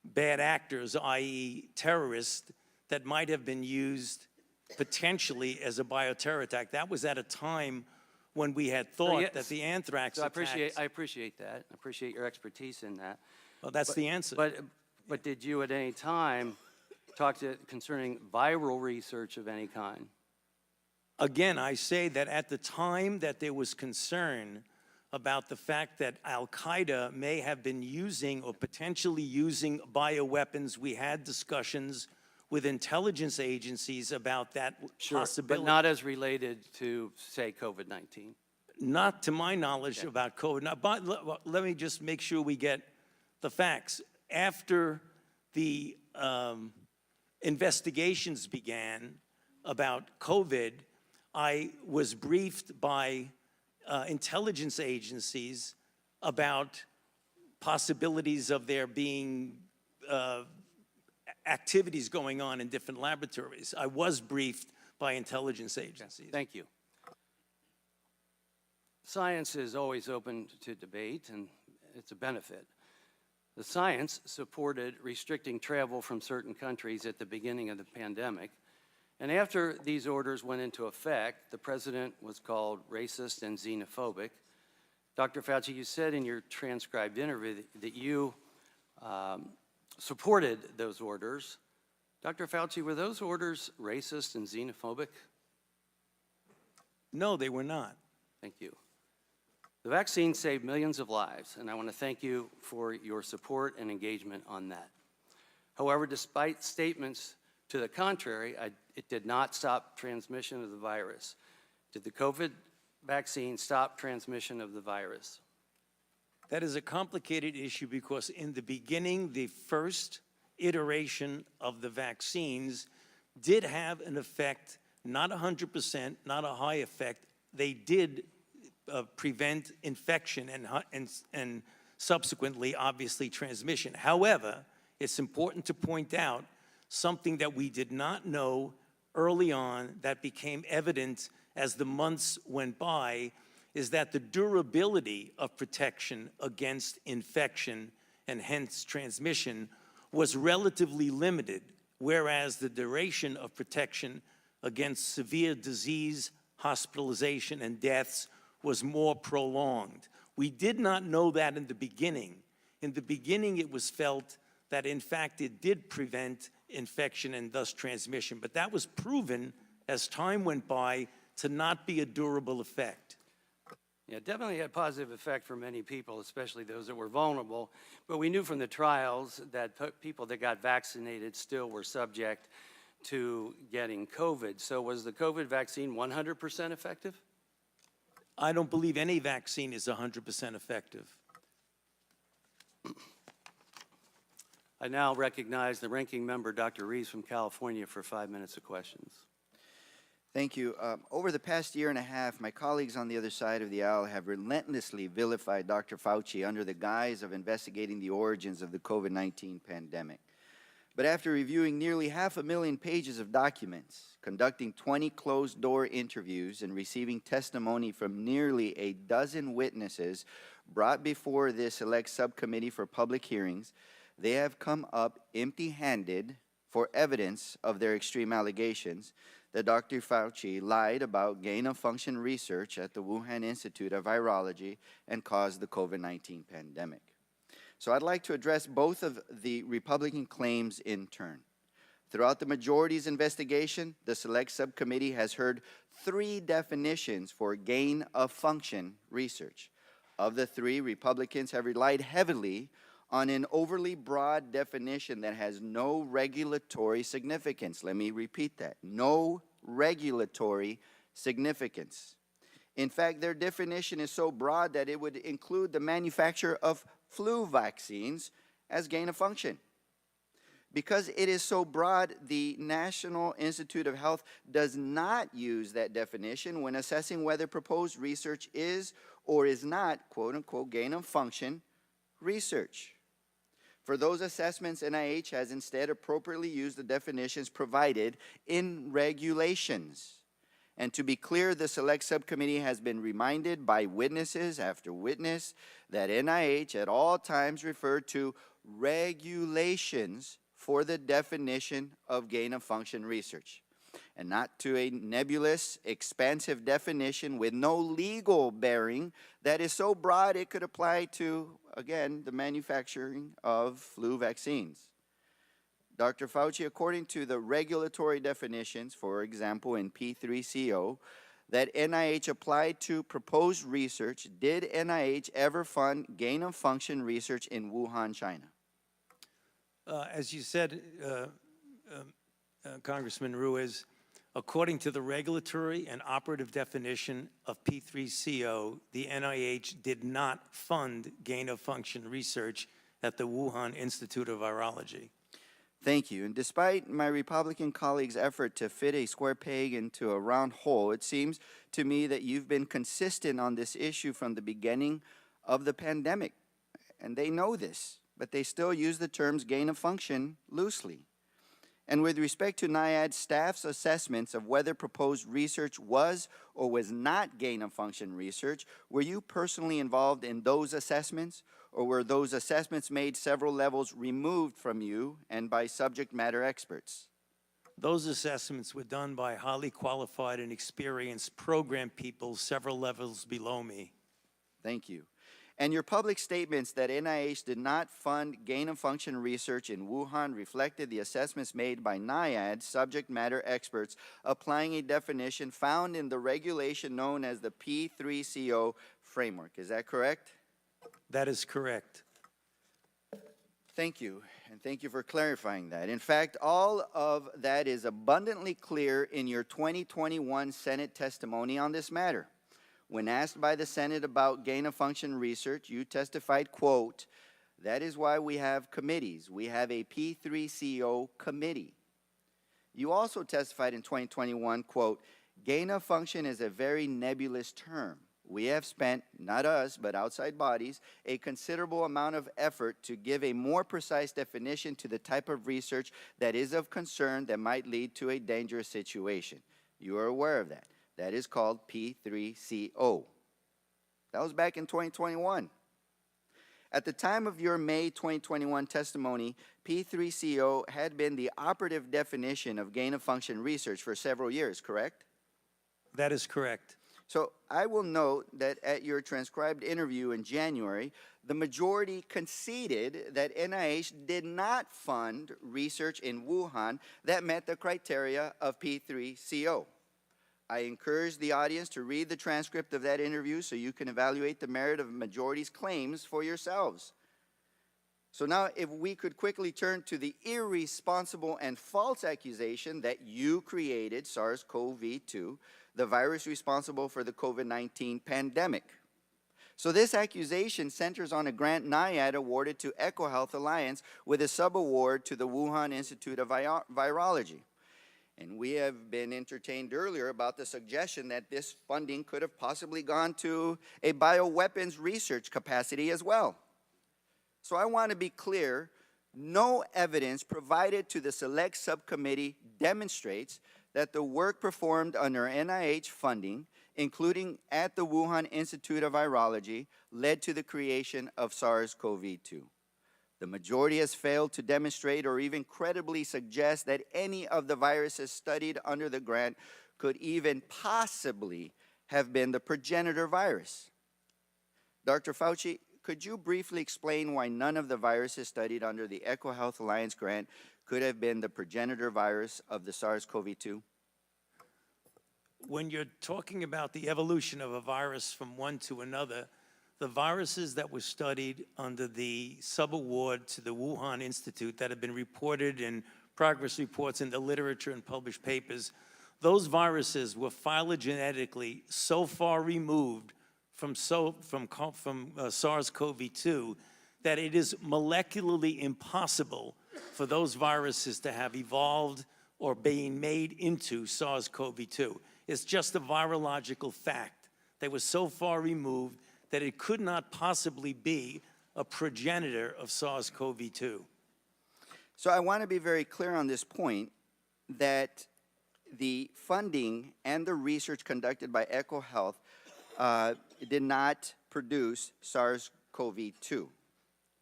bad actors, i.e. terrorists, that might have been used potentially as a bioterror attack. That was at a time when we had thought yes. that the anthrax So I attacks. appreciate that. I appreciate your expertise in that. Well, that's the answer. But did you at any time talk concerning viral research of any kind? Again, I say that at the time that there was concern about the fact that Al-Qaeda may have been using or potentially using bioweapons, we had discussions with intelligence agencies about that possibility. But not as related to, say, COVID-19. Not to my knowledge about COVID. Now, but let me just make sure we get the facts. After the investigations began about COVID, I was briefed by intelligence agencies about possibilities of there being activities going on in different laboratories. I was briefed by intelligence agencies. Thank you. Science is always open to debate, and it's a benefit. The science supported restricting travel from certain countries at the beginning of the pandemic. And after these orders went into effect, the president was called racist and xenophobic. Dr. Fauci, you said in your transcribed interview that you supported those orders. Dr. Fauci, were those orders racist and xenophobic? No, they were not. Thank you. The vaccine saved millions of lives, and I want to thank you for your support and engagement on that. However, despite statements to the contrary, it did not stop transmission of the virus. Did the COVID vaccine stop transmission of the virus? That is a complicated issue because in the beginning, the first iteration of the vaccines did have an effect, not 100%, not a high effect. They did prevent infection and subsequently, obviously, transmission. However, it's important to point out something that we did not know early on that became evident as the months went by, is that the durability of protection against infection and hence transmission was relatively limited, whereas the duration of protection against severe disease, hospitalization, and deaths was more prolonged. We did not know that in the beginning. In the beginning, it was felt that, in fact, it did prevent infection and thus transmission, but that was proven as time went by to not be a durable effect. Yeah, it definitely had a positive effect for many people, especially those that were vulnerable. But we knew from the trials that people that got vaccinated still were subject to getting COVID. So was the COVID vaccine 100% effective? I don't believe any vaccine is 100% effective. I now recognize the ranking member, Dr. Reeves from California, for 5 minutes of questions. Thank you. Over the past year and a half, my colleagues on the other side of the aisle have relentlessly vilified Dr. Fauci under the guise of investigating the origins of the COVID-19 pandemic. But after reviewing nearly 500,000 pages of documents, conducting 20 closed-door interviews, and receiving testimony from nearly a dozen witnesses brought before this select subcommittee for public hearings, they have come up empty-handed for evidence of their extreme allegations that Dr. Fauci lied about gain-of-function research at the Wuhan Institute of Virology and caused the COVID-19 pandemic. So I'd like to address both of the Republican claims in turn. Throughout the majority's investigation, the Select Subcommittee has heard 3 definitions for gain-of-function research. Of the 3, Republicans have relied heavily on an overly broad definition that has no regulatory significance. Let me repeat that. No regulatory significance. In fact, their definition is so broad that it would include the manufacture of flu vaccines as gain of function. Because it is so broad, the National Institute of Health does not use that definition when assessing whether proposed research is or is not, quote unquote, gain of function research. For those assessments, NIH has instead appropriately used the definitions provided in regulations. And to be clear, the Select Subcommittee has been reminded by witnesses after witness that NIH at all times referred to regulations for the definition of gain-of-function research, and not to a nebulous, expansive definition with no legal bearing that is so broad it could apply to, again, the manufacturing of flu vaccines. Dr. Fauci, according to the regulatory definitions, for example, in P3CO, that NIH applied to proposed research, did NIH ever fund gain-of-function research in Wuhan, China? As you said, Congressman Ruiz, according to the regulatory and operative definition of P3CO, the NIH did not fund gain-of-function research at the Wuhan Institute of Virology. Thank you. And despite my Republican colleagues' effort to fit a square peg into a round hole, it seems to me that you've been consistent on this issue from the beginning of the pandemic. And they know this, but they still use the terms gain of function loosely. And with respect to NIAID staff's assessments of whether proposed research was or was not gain of function research, were you personally involved in those assessments, or were those assessments made several levels removed from you and by subject matter experts? Those assessments were done by highly qualified and experienced program people several levels below me. Thank you. And your public statements that NIH did not fund gain-of-function research in Wuhan reflected the assessments made by NIAID subject matter experts applying a definition found in the regulation known as the P3CO framework. Is that correct? That is correct. Thank you, and thank you for clarifying that. In fact, all of that is abundantly clear in your 2021 Senate testimony on this matter. When asked by the Senate about gain-of-function research, you testified, quote, "That is why we have committees. We have a P3CO committee." You also testified in 2021, quote, "Gain-of-function is a very nebulous term. We have spent, not us, but outside bodies, a considerable amount of effort to give a more precise definition to the type of research that is of concern that might lead to a dangerous situation." You are aware of that. That is called P3CO. That was back in 2021. At the time of your May 2021 testimony, P3CO had been the operative definition of gain-of-function research for several years, correct? That is correct. So I will note that at your transcribed interview in January, the majority conceded that NIH did not fund research in Wuhan that met the criteria of P3CO. I encourage the audience to read the transcript of that interview so you can evaluate the merit of the majority's claims for yourselves. So now, if we could quickly turn to the irresponsible and false accusation that you created SARS-CoV-2, the virus responsible for the COVID-19 pandemic. So this accusation centers on a grant NIAID awarded to EcoHealth Alliance with a subaward to the Wuhan Institute of Virology. And we have been entertained earlier about the suggestion that this funding could have possibly gone to a bioweapons research capacity as well. So I want to be clear, no evidence provided to the Select Subcommittee demonstrates that the work performed under NIH funding, including at the Wuhan Institute of Virology, led to the creation of SARS-CoV-2. The majority has failed to demonstrate or even credibly suggest that any of the viruses studied under the grant could even possibly have been the progenitor virus. Dr. Fauci, could you briefly explain why none of the viruses studied under the EcoHealth Alliance grant could have been the progenitor virus of the SARS-CoV-2? When you're talking about the evolution of a virus from one to another, the viruses that were studied under the subaward to the Wuhan Institute that have been reported in progress reports in the literature and published papers, those viruses were phylogenetically so far removed from SARS-CoV-2 that it is molecularly impossible for those viruses to have evolved or being made into SARS-CoV-2. It's just a virological fact. They were so far removed that it could not possibly be a progenitor of SARS-CoV-2. So I want to be very clear on this point that the funding and the research conducted by EcoHealth did not produce SARS-CoV-2.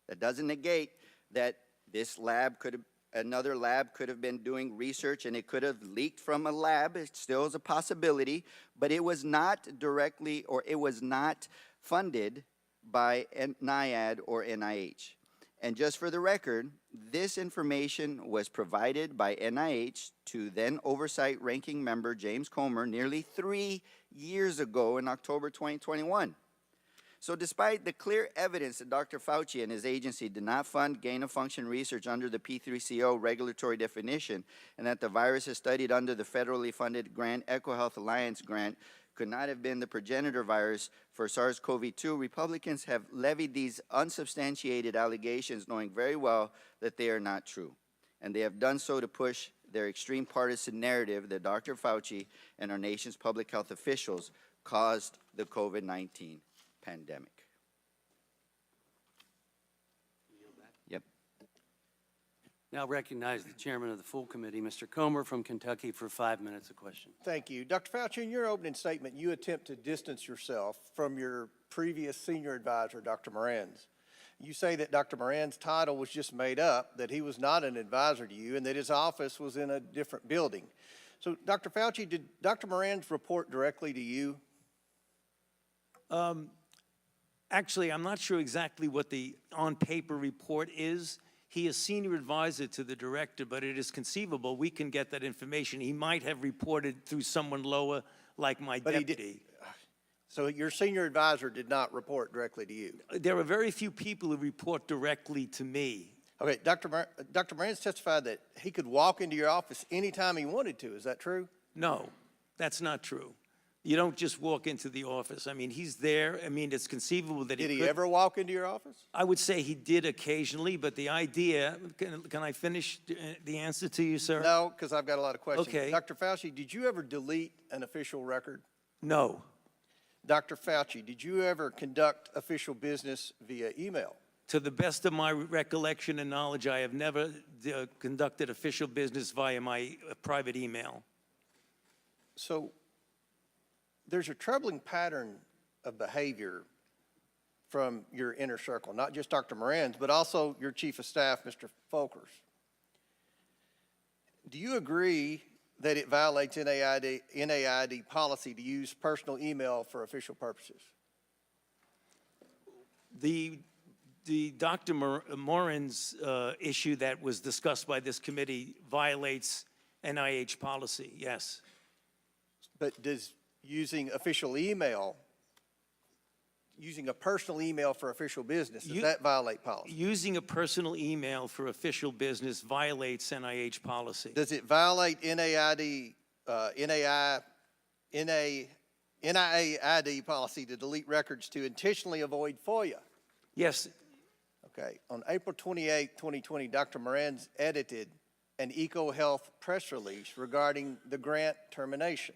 That doesn't negate that another lab could have been doing research and it could have leaked from a lab. It still is a possibility, but it was not directly, or it was not funded by NIAID or NIH. And just for the record, this information was provided by NIH to then Oversight Ranking Member James Comer nearly 3 years ago in October 2021. So despite the clear evidence that Dr. Fauci and his agency did not fund gain-of-function research under the P3CO regulatory definition, and that the virus is studied under the federally funded grant EcoHealth Alliance grant could not have been the progenitor virus for SARS-CoV-2, Republicans have levied these unsubstantiated allegations knowing very well that they are not true. And they have done so to push their extreme partisan narrative that Dr. Fauci and our nation's public health officials caused the COVID-19 pandemic. Yep. Now recognize the chairman of the full committee, Mr. Comer from Kentucky, for 5 minutes of question. Thank you. Dr. Fauci, in your opening statement, you attempt to distance yourself from your previous senior advisor, Dr. Moran's. You say that Dr. Moran's title was just made up, that he was not an advisor to you, and that his office was in a different building. So, Dr. Fauci, did Dr. Moran's report directly to you? Actually, I'm not sure exactly what the on-paper report is. He is senior advisor to the director, but it is conceivable we can get that information. He might have reported through someone lower, like my deputy. So your senior advisor did not report directly to you? There are very few people who report directly to me. Okay, Dr. Moran's testified that he could walk into your office anytime he wanted to. Is that true? No, that's not true. You don't just walk into the office. I mean, he's there. I mean, it's conceivable that he Did could. he ever walk into your office? I would say he did occasionally, but the idea, can I finish the answer to you, sir? No, because I've got a lot of questions. Okay. Dr. Fauci, did you ever delete an official record? No. Dr. Fauci, did you ever conduct official business via email? To the best of my recollection and knowledge, I have never conducted official business via my private email. So there's a troubling pattern of behavior from your inner circle, not just Dr. Moran's, but also your chief of staff, Mr. Folkers. Do you agree that it violates NIAID policy to use personal email for official purposes? The Dr. Moran's issue that was discussed by this committee violates NIH policy, yes. But does using official email, using a personal email for official business, does that violate policy? Using a personal email for official business violates NIH policy. Does it violate NIAID policy to delete records to intentionally avoid FOIA? Yes, Okay, on April 28, 2020, Dr. Moran's edited an EcoHealth press release regarding the grant termination.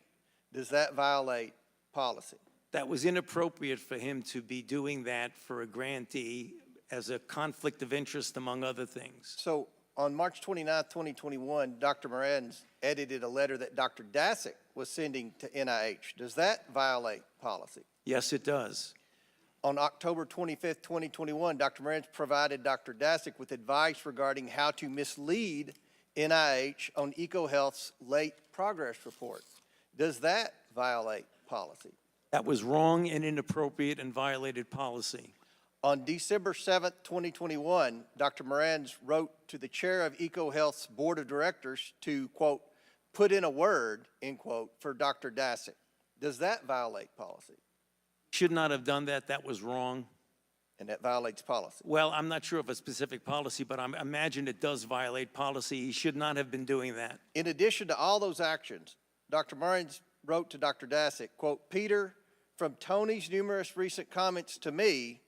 Does that violate policy? that was inappropriate for him to be doing that for a grantee as a conflict of interest, among other things. So on March 29, 2021, Dr. Moran's edited a letter that Dr. Dasick was sending to NIH. Does that violate policy? Yes, it does. On October 25, 2021, Dr. Moran's provided Dr. Dasick with advice regarding how to mislead NIH on EcoHealth's late progress report. Does that violate policy? That was wrong and inappropriate and violated policy. On December 7, 2021, Dr. Moran's wrote to the chair of EcoHealth's board of directors to, quote, put in a word, end quote, for Dr. Dasick. Does that violate policy? Should not have done that. That was wrong. And that violates policy. Well, I'm not sure of a specific policy, but I imagine it does violate policy. He should not have been doing that. In addition to all those actions, Dr. Moran's wrote to Dr. Dasick, quote, Peter, from Tony's numerous recent comments to me,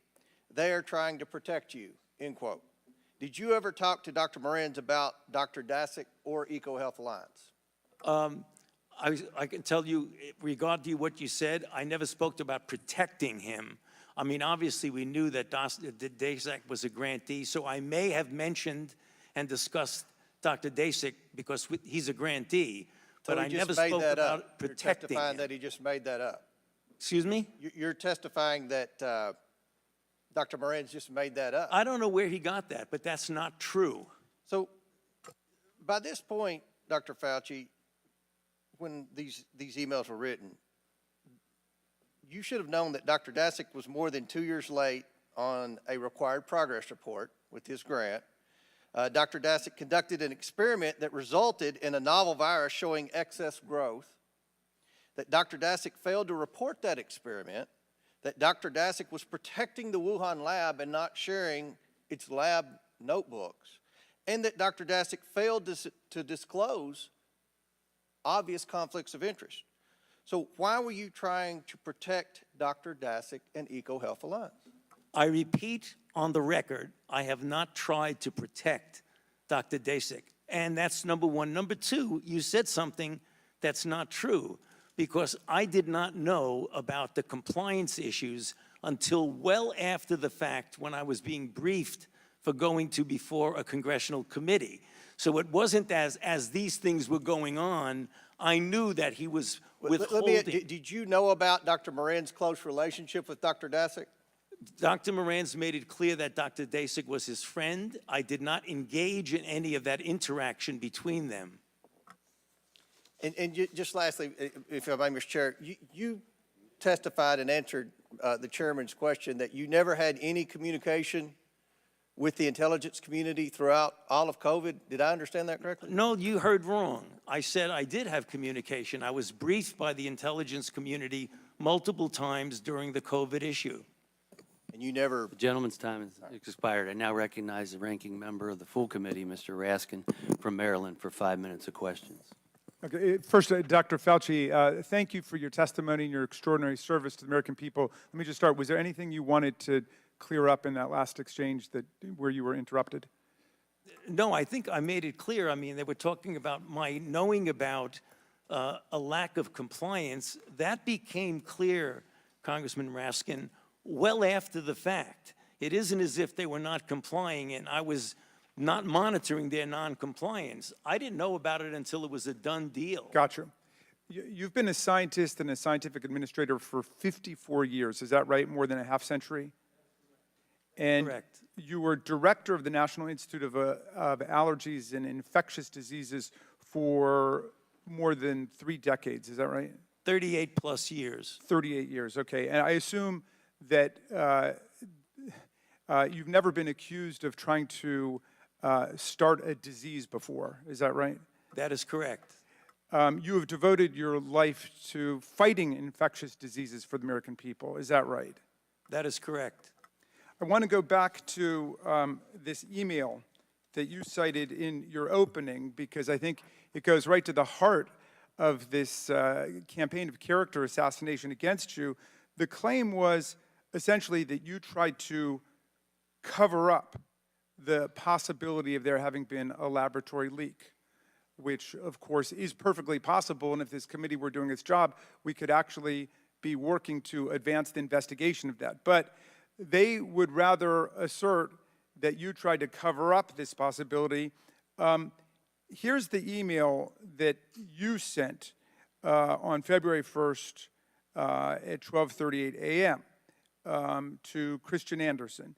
they are trying to protect you, end quote. Did you ever talk to Dr. Moran's about Dr. Dasick or EcoHealth Alliance? I can tell you, regarding what you said, I never spoke about protecting him. I mean, obviously, we knew that Dasick was a grantee, so I may have mentioned and discussed Dr. Dasick because he's a grantee, but So I he never just made spoke that about up. You're protecting testifying him. that he just made that up. Excuse me? You're testifying that Dr. Moran's just made that up. I don't know where he got that, but that's not true. So by this point, Dr. Fauci, when these emails were written, you should have known that Dr. Daszak was more than 2 years late on a required progress report with his grant. Dr. Daszak conducted an experiment that resulted in a novel virus showing excess growth, that Dr. Daszak failed to report that experiment, that Dr. Daszak was protecting the Wuhan lab and not sharing its lab notebooks, and that Dr. Daszak failed to disclose obvious conflicts of interest. So why were you trying to protect Dr. Daszak and EcoHealth Alliance? I repeat on the record, I have not tried to protect Dr. Daszak. And that's number one. Number two, you said something that's not true, because I did not know about the compliance issues until well after the fact, when I was being briefed for going to before a congressional committee. So it wasn't as these things were going on, I knew that he was withholding. Did you know about Dr. Moran's close relationship with Dr. Daszak? Dr. Moran's made it clear that Dr. Daszak was his friend. I did not engage in any of that interaction between them. And just lastly, if I may, Mr. Chair, you testified and answered the chairman's question that you never had any communication with the intelligence community throughout all of COVID. Did I understand that correctly? No, you heard wrong. I said I did have communication. I was briefed by the intelligence community multiple times during the COVID issue. And you never... The gentleman's time has expired. I now recognize the ranking member of the full committee, Mr. Raskin from Maryland, for 5 minutes of questions. Okay, first, Dr. Fauci, thank you for your testimony and your extraordinary service to the American people. Let me just start. Was there anything you wanted to clear up in that last exchange where you were interrupted? No, I think I made it clear. I mean, they were talking about my knowing about a lack of compliance. That became clear, Congressman Raskin, well after the fact. It isn't as if they were not complying and I was not monitoring their non-compliance. I didn't know about it until it was a done deal. Gotcha. You've been a scientist and a scientific administrator for 54 years. Is that right? More than a half century? And Correct. you were director of the National Institute of Allergies and Infectious Diseases for more than 3 decades. Is that right? 38 plus years. 38 years, okay. And I assume that you've never been accused of trying to start a disease before. Is that right? That is correct. You have devoted your life to fighting infectious diseases for the American people. Is that right? That is correct. I want to go back to this email that you cited in your opening, because I think it goes right to the heart of this campaign of character assassination against you. The claim was essentially that you tried to cover up the possibility of there having been a laboratory leak, which of course is perfectly possible, and if this committee were doing its job, we could actually be working to advance the investigation of that. But they would rather assert that you tried to cover up this possibility. Here's the email that you sent on February 1st at 12:38 a.m. To Christian Anderson,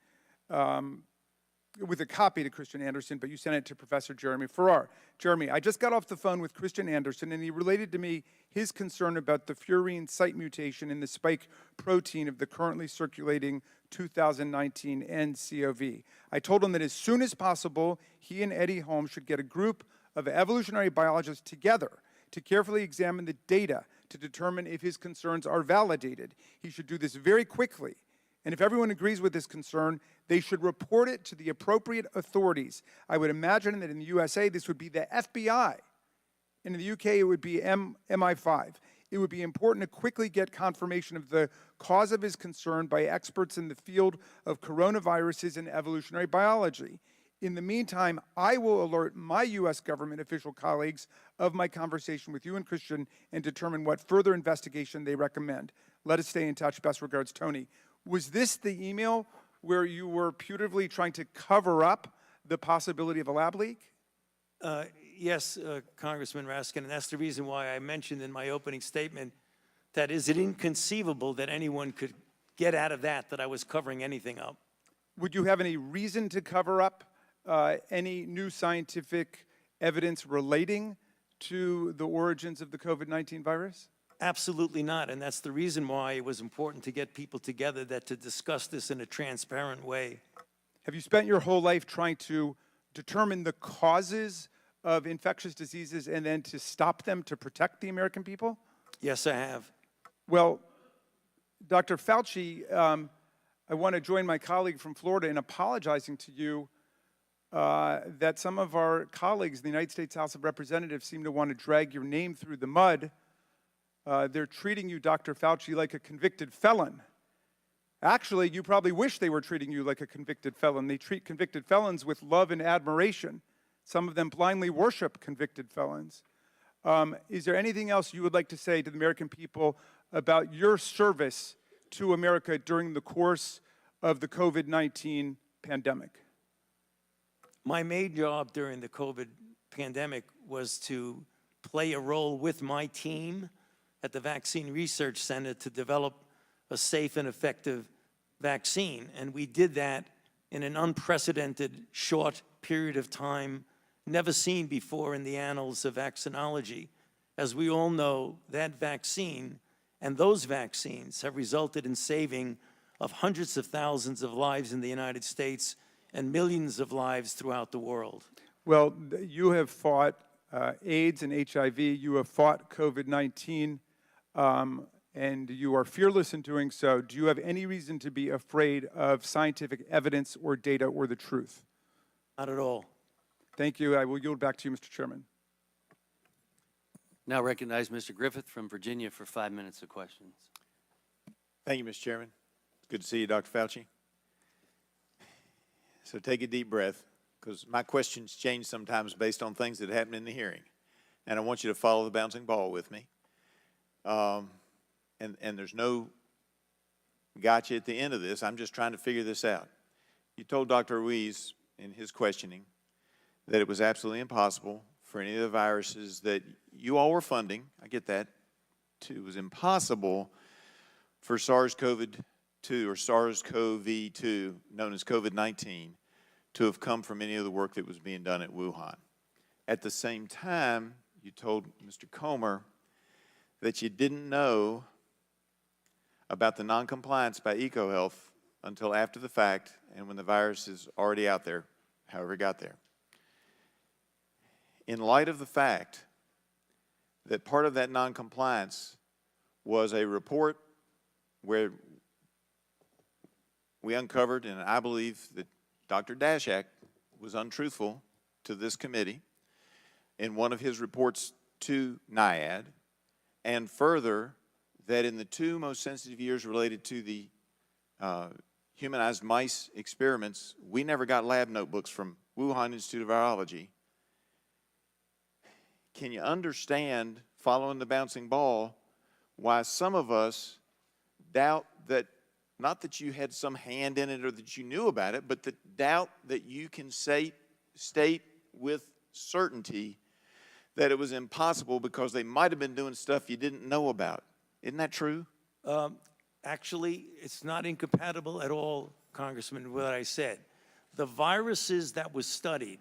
with a copy to Christian Anderson, but you sent it to Professor Jeremy Farrar. Jeremy, I just got off the phone with Christian Anderson, and he related to me his concern about the furin site mutation in the spike protein of the currently circulating 2019 nCoV. I told him that as soon as possible, he and Eddie Holmes should get a group of evolutionary biologists together to carefully examine the data to determine if his concerns are validated. He should do this very quickly. And if everyone agrees with this concern, they should report it to the appropriate authorities. I would imagine that in the USA, this would be the FBI. And in the UK, it would be MI5. It would be important to quickly get confirmation of the cause of his concern by experts in the field of coronaviruses and evolutionary biology. In the meantime, I will alert my U.S. government official colleagues of my conversation with you and Christian and determine what further investigation they recommend. Let us stay in touch. Best regards, Tony. Was this the email where you were putatively trying to cover up the possibility of a lab leak? Yes, Congressman Raskin, and that's the reason why I mentioned in my opening statement that is it inconceivable that anyone could get out of that I was covering anything up. Would you have any reason to cover up any new scientific evidence relating to the origins of the COVID-19 virus? Absolutely not, and that's the reason why it was important to get people together to discuss this in a transparent way. Have you spent your whole life trying to determine the causes of infectious diseases and then to stop them to protect the American people? Yes, I have. Well, Dr. Fauci, I want to join my colleague from Florida in apologizing to you that some of our colleagues in the United States House of Representatives seem to want to drag your name through the mud. They're treating you, Dr. Fauci, like a convicted felon. Actually, you probably wish they were treating you like a convicted felon. They treat convicted felons with love and admiration. Some of them blindly worship convicted felons. Is there anything else you would like to say to the American people about your service to America during the course of the COVID-19 pandemic? My main job during the COVID pandemic was to play a role with my team at the Vaccine Research Center to develop a safe and effective vaccine. And we did that in an unprecedented short period of time, never seen before in the annals of vaccinology. As we all know, that vaccine and those vaccines have resulted in saving of hundreds of thousands of lives in the United States and millions of lives throughout the world. Well, you have fought AIDS and HIV. You have fought COVID-19. And you are fearless in doing so. Do you have any reason to be afraid of scientific evidence or data or the truth? Not at all. Thank you. I will yield back to you, Mr. Chairman. Now recognize Mr. Griffith from Virginia for 5 minutes of questions. Thank you, Mr. Chairman. Good to see you, Dr. Fauci. So take a deep breath, because my questions change sometimes based on things that happen in the hearing. And I want you to follow the bouncing ball with me. And there's no gotcha at the end of this. I'm just trying to figure this out. You told Dr. Ruiz in his questioning that it was absolutely impossible for any of the viruses that you all were funding, I get that, it was impossible for SARS-CoV-2 or SARS-CoV-2, known as COVID-19, to have come from any of the work that was being done at Wuhan. At the same time, you told Mr. Comer that you didn't know about the noncompliance by EcoHealth until after the fact and when the virus is already out there, however it got there. In light of the fact that part of that noncompliance was a report where we uncovered, and I believe that Dr. Dashak was untruthful to this committee in one of his reports to NIAID, and further, that in the 2 most sensitive years related to the humanized mice experiments, we never got lab notebooks from Wuhan Institute of Virology. Can you understand, following the bouncing ball, why some of us doubt that, not that you had some hand in it or that you knew about it, but that doubt that you can state with certainty that it was impossible because they might have been doing stuff you didn't know about? Isn't that true? Actually, it's not incompatible at all, Congressman, with what I said. The viruses that were studied,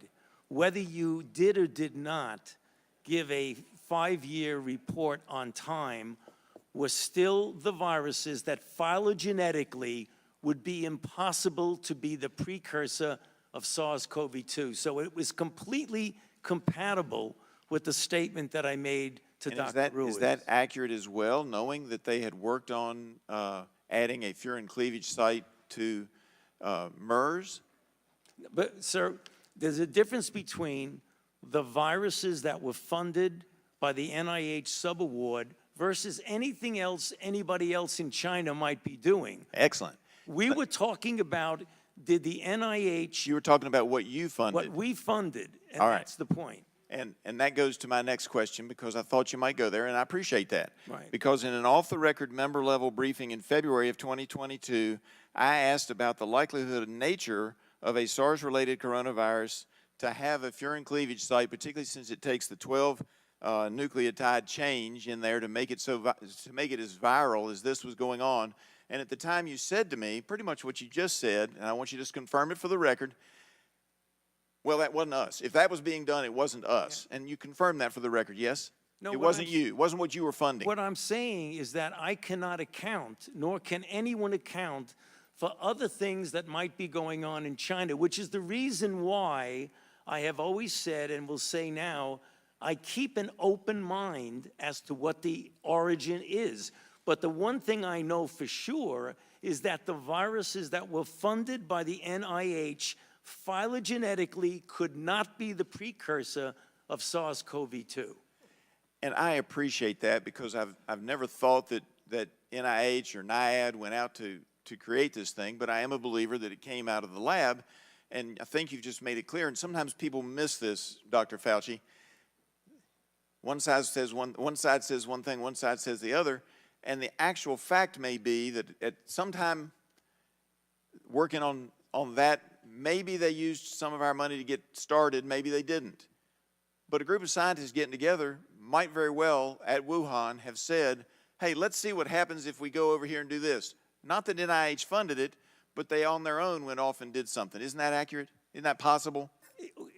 whether you did or did not give a 5-year report on time, were still the viruses that phylogenetically would be impossible to be the precursor of SARS-CoV-2. So it was completely compatible with the statement that I made to Dr. Ruiz. Is that accurate as well, knowing that they had worked on adding a furin cleavage site to MERS? But, sir, there's a difference between the viruses that were funded by the NIH subaward versus anything else anybody else in China might be doing. Excellent. We were talking about, did the NIH... You were talking about what you funded. What we funded, and All right. that's the point. And that goes to my next question, because I thought you might go there, and I appreciate that. Right. Because in an off-the-record member-level briefing in February of 2022, I asked about the likelihood and nature of a SARS-related coronavirus to have a furin cleavage site, particularly since it takes the 12 nucleotide change in there to make it to make it as viral as this was going on. And at the time you said to me pretty much what you just said, and I want you to just confirm it for the record. Well, that wasn't us. If that was being done, it wasn't us. And you confirmed that for the record, yes? No, it what wasn't I'm- you. It wasn't what you were funding. What I'm saying is that I cannot account, nor can anyone account, for other things that might be going on in China, which is the reason why I have always said and will say now, I keep an open mind as to what the origin is. But the one thing I know for sure is that the viruses that were funded by the NIH phylogenetically could not be the precursor of SARS-CoV-2. And I appreciate that because I've never thought that NIH or NIAID went out to create this thing, but I am a believer that it came out of the lab, and I think you've just made it clear, and sometimes people miss this, Dr. Fauci. One side says one thing, one side says the other, and the actual fact may be that at some time working on that, maybe they used some of our money to get started, maybe they didn't. But a group of scientists getting together might very well, at Wuhan, have said, hey, let's see what happens if we go over here and do this. Not that NIH funded it, but they on their own went off and did something. Isn't that accurate? Isn't that possible?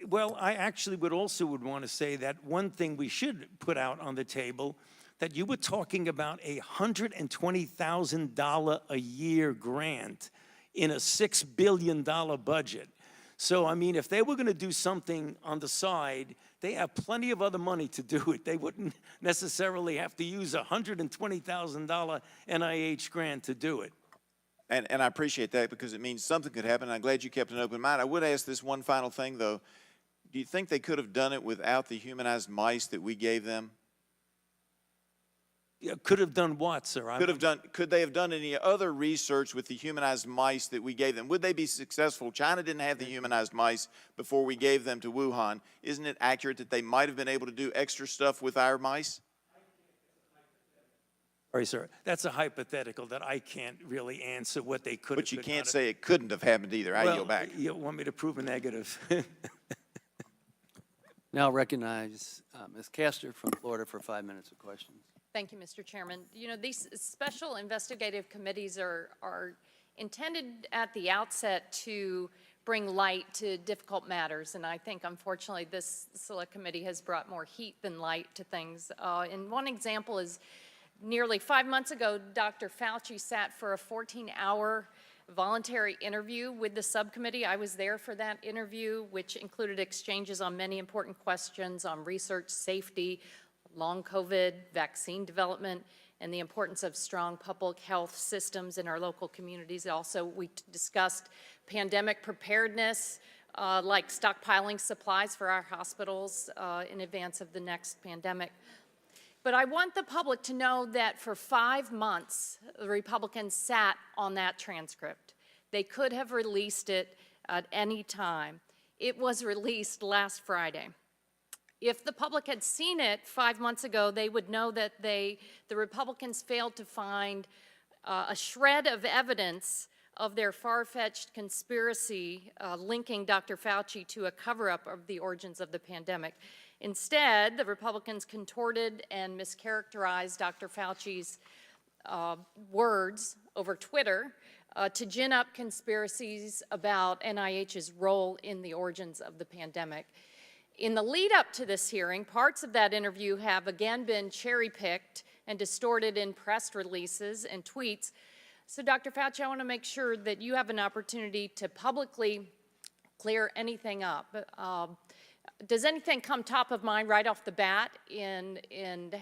Well, I actually would want to say that one thing we should put out on the table, that you were talking about a $120,000 a year grant in a $6 billion budget. So, I mean, if they were going to do something on the side, they have plenty of other money to do it. They wouldn't necessarily have to use a $120,000 NIH grant to do it. And I appreciate that because it means something could happen. I'm glad you kept an open mind. I would ask this one final thing, though. Do you think they could have done it without the humanized mice that we gave them? Yeah, could have done what, sir? Could they have done any other research with the humanized mice that we gave them? Would they be successful? China didn't have the humanized mice before we gave them to Wuhan. Isn't it accurate that they might have been able to do extra stuff with our mice? Sorry, sir. That's a hypothetical that I can't really answer what they could have. But you can't say it couldn't have happened either. I yield back. You want me to prove a negative? Now recognize Ms. Castor from Florida for 5 minutes of questions. Thank you, Mr. Chairman. You know, these special investigative committees are intended at the outset to bring light to difficult matters, and I think, unfortunately, this select committee has brought more heat than light to things. And one example is nearly 5 months ago, Dr. Fauci sat for a 14-hour voluntary interview with the subcommittee. I was there for that interview, which included exchanges on many important questions on research, safety, long COVID, vaccine development, and the importance of strong public health systems in our local communities. Also, we discussed pandemic preparedness, like stockpiling supplies for our hospitals in advance of the next pandemic. But I want the public to know that for 5 months, the Republicans sat on that transcript. They could have released it at any time. It was released last Friday. If the public had seen it 5 months ago, they would know that the Republicans failed to find a shred of evidence of their far-fetched conspiracy linking Dr. Fauci to a cover-up of the origins of the pandemic. Instead, the Republicans contorted and mischaracterized Dr. Fauci's words over Twitter to gin up conspiracies about NIH's role in the origins of the pandemic. In the lead up to this hearing, parts of that interview have again been cherry-picked and distorted in press releases and tweets. So, Dr. Fauci, I want to make sure that you have an opportunity to publicly clear anything up. Does anything come top of mind right off the bat in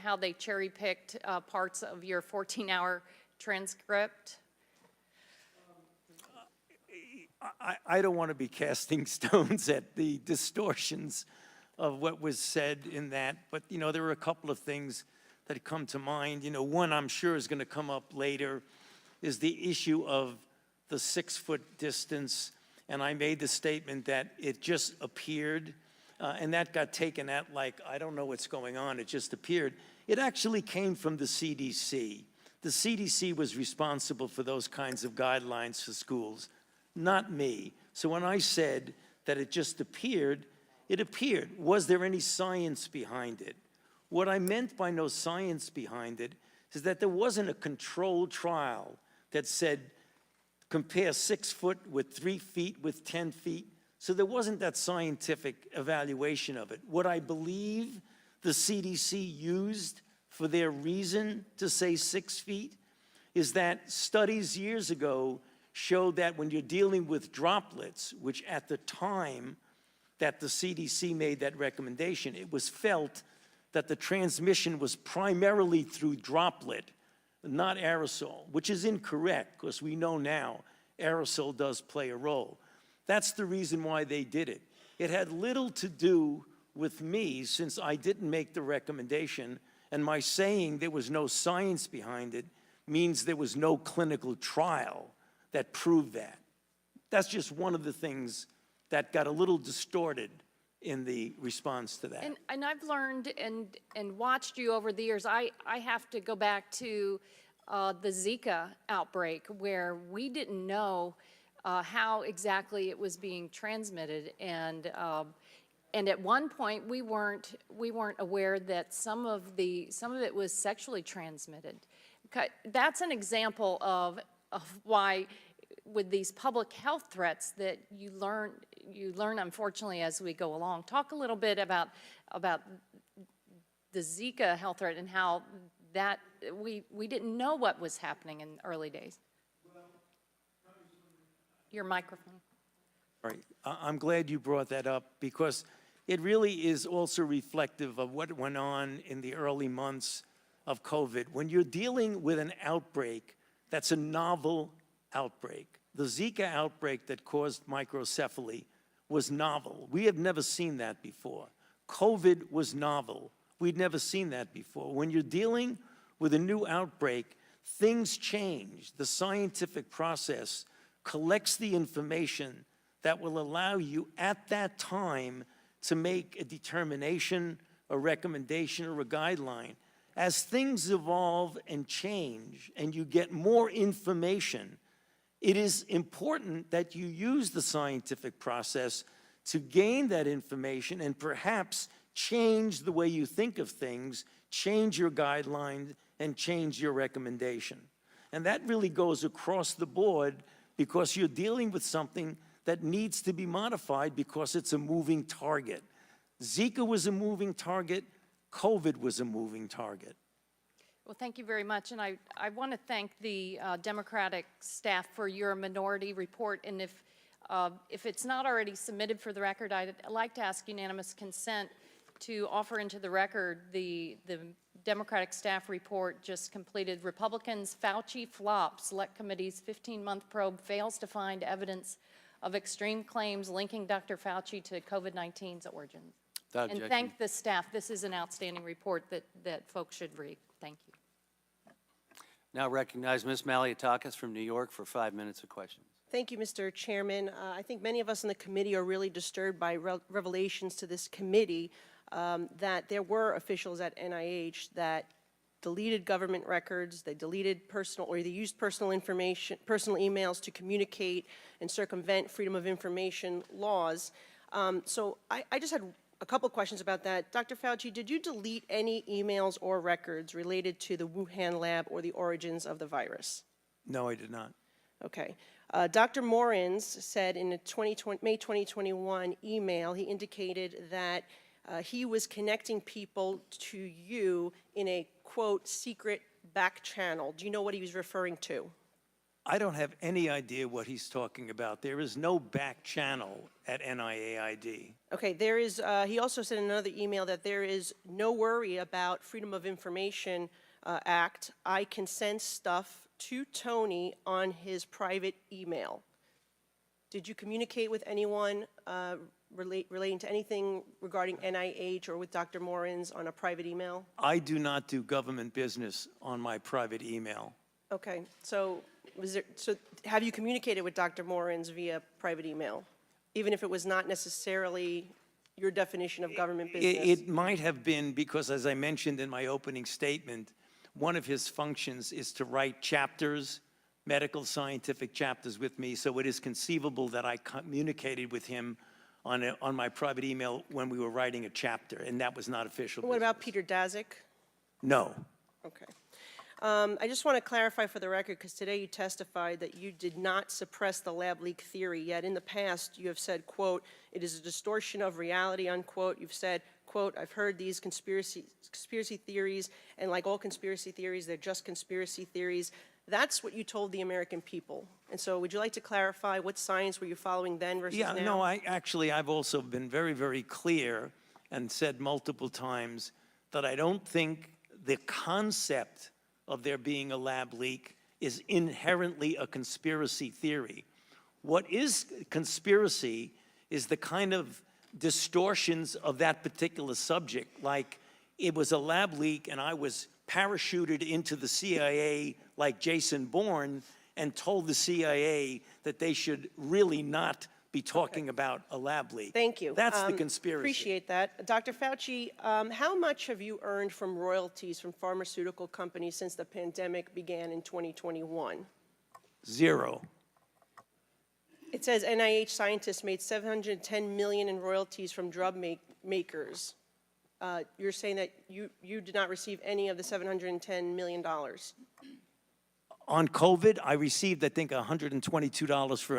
how they cherry-picked parts of your 14-hour transcript? I don't want to be casting stones at the distortions of what was said in that, but, you know, there are a couple of things that come to mind. You know, one I'm sure is going to come up later is the issue of the 6-foot distance, and I made the statement that it just appeared, and that got taken at like, I don't know what's going on, it just appeared. It actually came from the CDC. The CDC was responsible for those kinds of guidelines for schools, not me. So when I said that it just appeared, it appeared. Was there any science behind it? What I meant by no science behind it is that there wasn't a controlled trial that said compare 6 foot with 3 feet with 10 feet. So there wasn't that scientific evaluation of it. What I believe the CDC used for their reason to say 6 feet is that studies years ago showed that when you're dealing with droplets, which at the time that the CDC made that recommendation, it was felt that the transmission was primarily through droplet, not aerosol, which is incorrect because we know now aerosol does play a role. That's the reason why they did it. It had little to do with me since I didn't make the recommendation, and my saying there was no science behind it means there was no clinical trial that proved that. That's just one of the things that got a little distorted in the response to that. And I've learned and watched you over the years. I have to go back to the Zika outbreak where we didn't know how exactly it was being transmitted, and at one point we weren't aware that some of it was sexually transmitted. That's an example of why, with these public health threats, that you learn unfortunately as we go along. Talk a little bit about the Zika health threat and how that we didn't know what was happening in the early days. Your microphone. All right. I'm glad you brought that up because it really is also reflective of what went on in the early months of COVID. When you're dealing with an outbreak that's a novel outbreak, the Zika outbreak that caused microcephaly was novel. We have never seen that before. COVID was novel. We'd never seen that before. When you're dealing with a new outbreak, things change. The scientific process collects the information that will allow you at that time to make a determination, a recommendation, or a guideline. As things evolve and change and you get more information, it is important that you use the scientific process to gain that information and perhaps change the way you think of things, change your guidelines, and change your recommendation. And that really goes across the board because you're dealing with something that needs to be modified because it's a moving target. Zika was a moving target. COVID was a moving target. Well, thank you very much, and I want to thank the Democratic staff for your minority report, and if it's not already submitted for the record, I'd like to ask unanimous consent to offer into the record the Democratic staff report just completed. Republicans, Fauci flop. Select Committee's 15-month probe fails to find evidence of extreme claims linking Dr. Fauci to COVID-19's origins. And thank the staff. This is an outstanding report that folks should read. Thank you. Now recognize Ms. Maliotakis from New York for 5 minutes of questions. Thank you, Mr. Chairman. I think many of us in the committee are really disturbed by revelations to this committee that there were officials at NIH that deleted government records, they deleted personal, or they used personal information, personal emails to communicate and circumvent freedom of information laws. So I just had a couple questions about that. Dr. Fauci, did you delete any emails or records related to the Wuhan lab or the origins of the virus? No, I did not. Okay. Dr. Morins said in a May 2021 email, he indicated that he was connecting people to you in a, quote, secret back channel. Do you know what he was referring to? I don't have any idea what he's talking about. There is no back channel at NIAID. Okay, there is, he also said in another email that there is no worry about Freedom of Information Act. I can send stuff to Tony on his private email. Did you communicate with anyone relating to anything regarding NIH or with Dr. Morins on a private email? I do not do government business on my private email. Okay, so have you communicated with Dr. Morins via private email, even if it was not necessarily your definition of government business? It might have been because, as I mentioned in my opening statement, one of his functions is to write chapters, medical scientific chapters with me, so it is conceivable that I communicated with him on my private email when we were writing a chapter, and that was not official What about business. Peter Daszak? No. Okay. I just want to clarify for the record, because today you testified that you did not suppress the lab leak theory, yet in the past you have said, quote, "It is a distortion of reality," unquote. You've said, quote, "I've heard these conspiracy theories, and like all conspiracy theories, they're just conspiracy theories." That's what you told the American people. And so would you like to clarify what science were you following then versus now? Yeah, no, I've also been very, very clear and said multiple times that I don't think the concept of there being a lab leak is inherently a conspiracy theory. What is conspiracy is the kind of distortions of that particular subject, like it was a lab leak and I was parachuted into the CIA like Jason Bourne and told the CIA that they should really not be talking about a lab leak. Thank you. That's the conspiracy. Appreciate that. Dr. Fauci, how much have you earned from royalties from pharmaceutical companies since the pandemic began in 2021? Zero. It says NIH scientists made $710 million in royalties from drug makers. You're saying that you did not receive any of the $710 million? On COVID, I received, I think, $122 for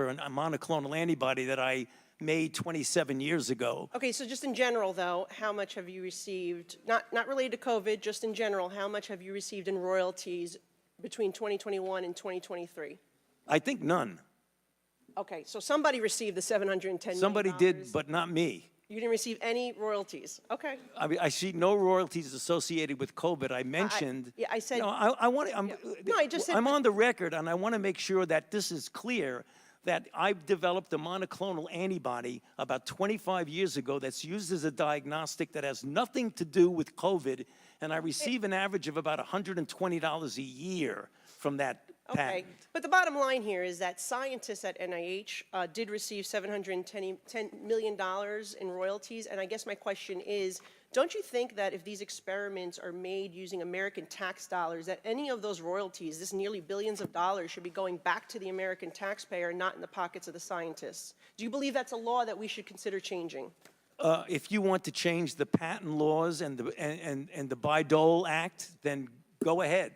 a monoclonal antibody that I made 27 years ago. Okay, so just in general, though, how much have you received, not related to COVID, just in general, how much have you received in royalties between 2021 and 2023? I think none. Okay, so somebody received the $710 million. Somebody did, but not me. You didn't receive any royalties? Okay. I mean, I see no royalties associated with COVID. I mentioned. yeah, I said- No, I want to. No, I just said- I'm on the record, and I want to make sure that this is clear. That I've developed a monoclonal antibody about 25 years ago that's used as a diagnostic that has nothing to do with COVID, and I receive an average of about $120 a year from that Okay, patent. but the bottom line here is that scientists at NIH did receive $710 million in royalties, and I guess my question is, don't you think that if these experiments are made using American tax dollars, that any of those royalties, this nearly billions of dollars, should be going back to the American taxpayer, not in the pockets of the scientists? Do you believe that's a law that we should consider changing? If you want to change the patent laws and the Bayh-Dole Act, then go ahead.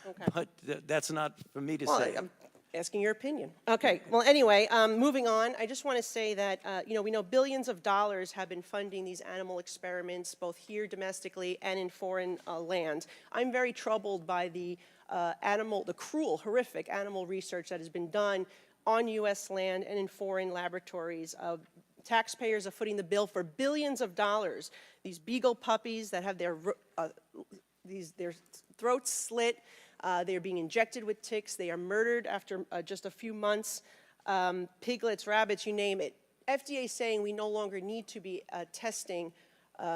Okay. But that's not for me to Well, say. I'm asking your opinion. Okay, well, anyway, moving on, I just want to say that, we know billions of dollars have been funding these animal experiments, both here domestically and in foreign lands. I'm very troubled by the cruel, horrific animal research that has been done on U.S. land and in foreign laboratories. Taxpayers are footing the bill for billions of dollars. These beagle puppies that have their throats slit, they're being injected with ticks, they are murdered after just a few months, piglets, rabbits, you name it. FDA is saying we no longer need to be testing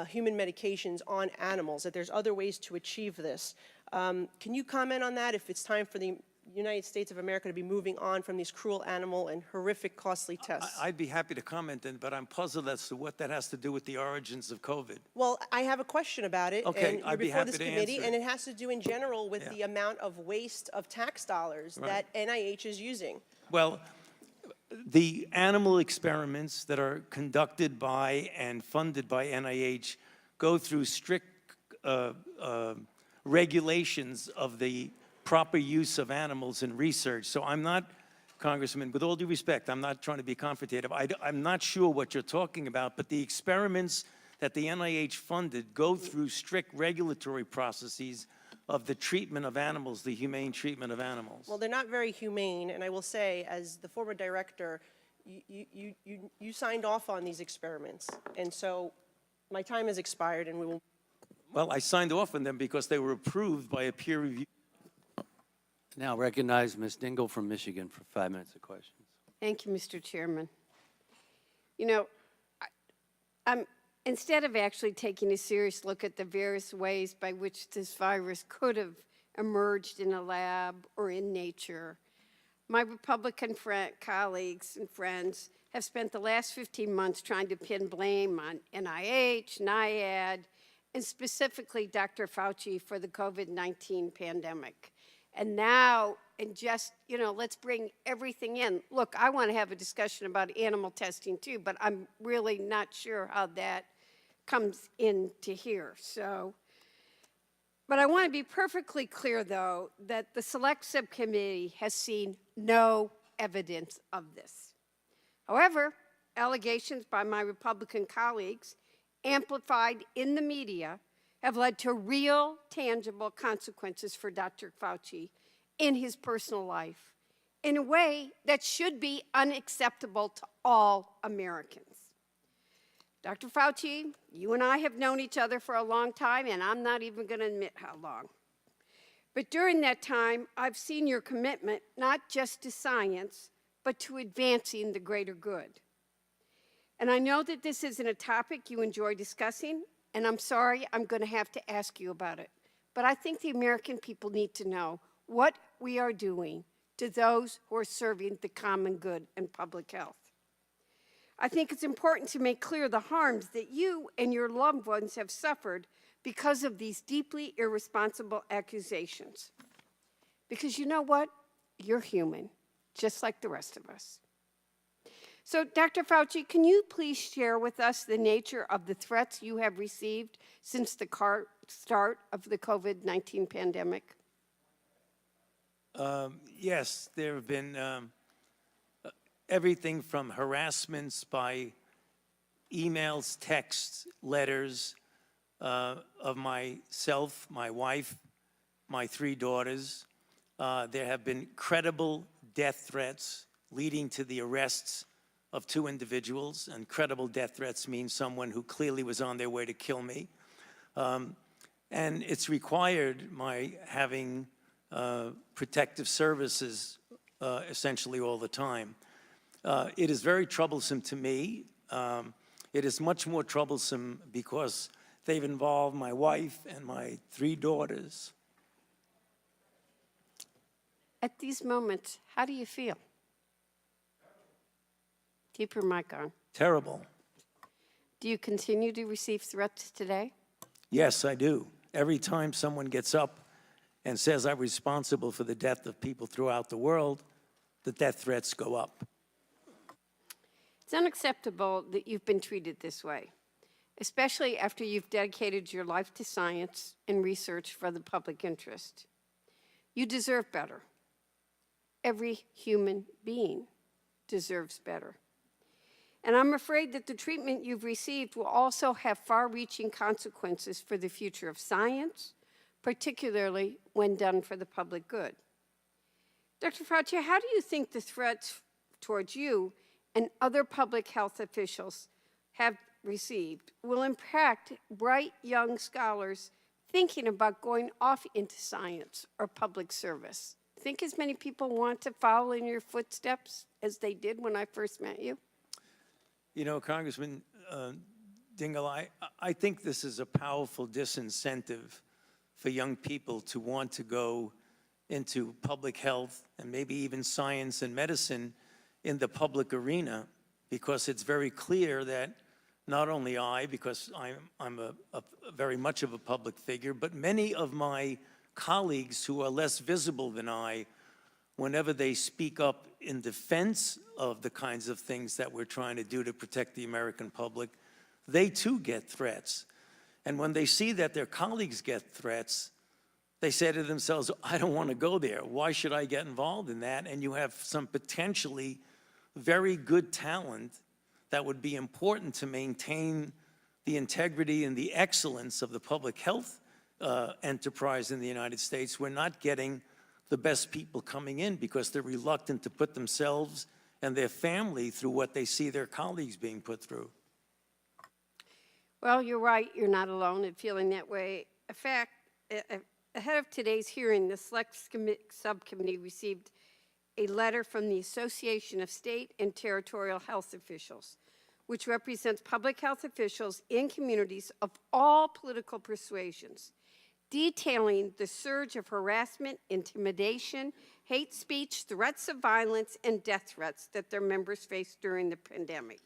human medications on animals, that there's other ways to achieve this. Can you comment on that, if it's time for the United States of America to be moving on from these cruel animal and horrific costly tests? I'd be happy to comment, but I'm puzzled as to what that has to do with the origins of COVID. Well, I have a question about it, Okay, and you're I'd be before happy this to committee, answer and it. it has to do in general with the amount of waste of tax dollars that NIH is using. Well, the animal experiments that are conducted by and funded by NIH go through strict regulations of the proper use of animals in research. So I'm not, Congressman, with all due respect, I'm not trying to be confrontative. I'm not sure what you're talking about, but the experiments that the NIH funded go through strict regulatory processes of the treatment of animals, the humane treatment of animals. Well, they're not very humane, and I will say, as the former director, you signed off on these experiments, and so my time has expired, and we will. Well, I signed off on them because they were approved by a peer review. Now recognize Ms. Dingle from Michigan for 5 minutes of questions. Thank you, Mr. Chairman. You know, instead of actually taking a serious look at the various ways by which this virus could have emerged in a lab or in nature, my Republican colleagues and friends have spent the last 15 months trying to pin blame on NIH, NIAID, and specifically Dr. Fauci for the COVID-19 pandemic. And now, and just, let's bring everything in. Look, I want to have a discussion about animal testing too, but I'm really not sure how that comes into here. But I want to be perfectly clear, though, that the Select Subcommittee has seen no evidence of this. However, allegations by my Republican colleagues, amplified in the media, have led to real, tangible consequences for Dr. Fauci in his personal life in a way that should be unacceptable to all Americans. Dr. Fauci, you and I have known each other for a long time, and I'm not even going to admit how long. But during that time, I've seen your commitment not just to science, but to advancing the greater good. And I know that this isn't a topic you enjoy discussing, and I'm sorry I'm going to have to ask you about it. But I think the American people need to know what we are doing to those who are serving the common good and public health. I think it's important to make clear the harms that you and your loved ones have suffered because of these deeply irresponsible accusations. Because you know what? You're human, just like the rest of us. So, Dr. Fauci, can you please share with us the nature of the threats you have received since the start of the COVID-19 pandemic? Yes, there have been everything from harassments by emails, texts, letters of myself, my wife, my 3 daughters. There have been credible death threats leading to the arrests of 2 individuals, and credible death threats mean someone who clearly was on their way to kill me. And it's required my having protective services essentially all the time. It is very troublesome to me. It is much more troublesome because they've involved my wife and my 3 daughters. At these moments, how do you feel? Keep your mic on. Terrible. Do you continue to receive threats today? Yes, I do. Every time someone gets up and says I'm responsible for the death of people throughout the world, the death threats go up. It's unacceptable that you've been treated this way, especially after you've dedicated your life to science and research for the public interest. You deserve better. Every human being deserves better. And I'm afraid that the treatment you've received will also have far-reaching consequences for the future of science, particularly when done for the public good. Dr. Fauci, how do you think the threats towards you and other public health officials have received will impact bright young scholars thinking about going off into science or public service? Think as many people want to follow in your footsteps as they did when I first met you? You know, Congressman Dingell, I think this is a powerful disincentive for young people to want to go into public health and maybe even science and medicine in the public arena, because it's very clear that not only I, because I'm a very much of a public figure, but many of my colleagues who are less visible than I, whenever they speak up in defense of the kinds of things that we're trying to do to protect the American public, they too get threats. And when they see that their colleagues get threats, they say to themselves, I don't want to go there. Why should I get involved in that? And you have some potentially very good talent that would be important to maintain the integrity and the excellence of the public health enterprise in the United States. We're not getting the best people coming in because they're reluctant to put themselves and their family through what they see their colleagues being put through. Well, you're right. You're not alone in feeling that way. In fact, ahead of today's hearing, the Select Subcommittee received a letter from the Association of State and Territorial Health Officials, which represents public health officials in communities of all political persuasions, detailing the surge of harassment, intimidation, hate speech, threats of violence, and death threats that their members faced during the pandemic.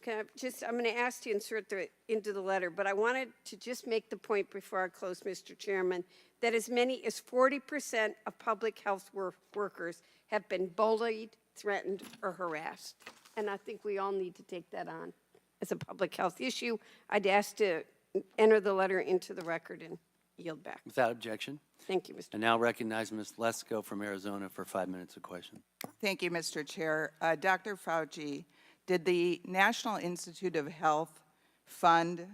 I'm going to ask to insert into the letter, but I wanted to just make the point before I close, Mr. Chairman, that as many as 40% of public health workers have been bullied, threatened, or harassed. And I think we all need to take that on as a public health issue. I'd ask to enter the letter into the record and yield back. Without objection. Thank you, Mr. I now recognize Ms. Lesko from Arizona for 5 minutes of question. Thank you, Mr. Chair. Dr. Fauci, did the National Institute of Health fund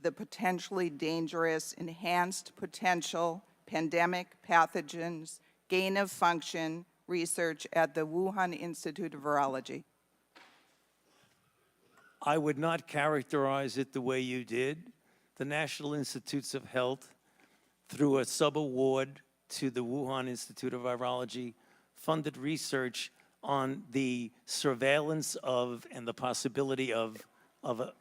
the potentially dangerous enhanced potential pandemic pathogens gain of function research at the Wuhan Institute of Virology? I would not characterize it the way you did. The National Institutes of Health, through a subaward to the Wuhan Institute of Virology, funded research on the surveillance of and the possibility of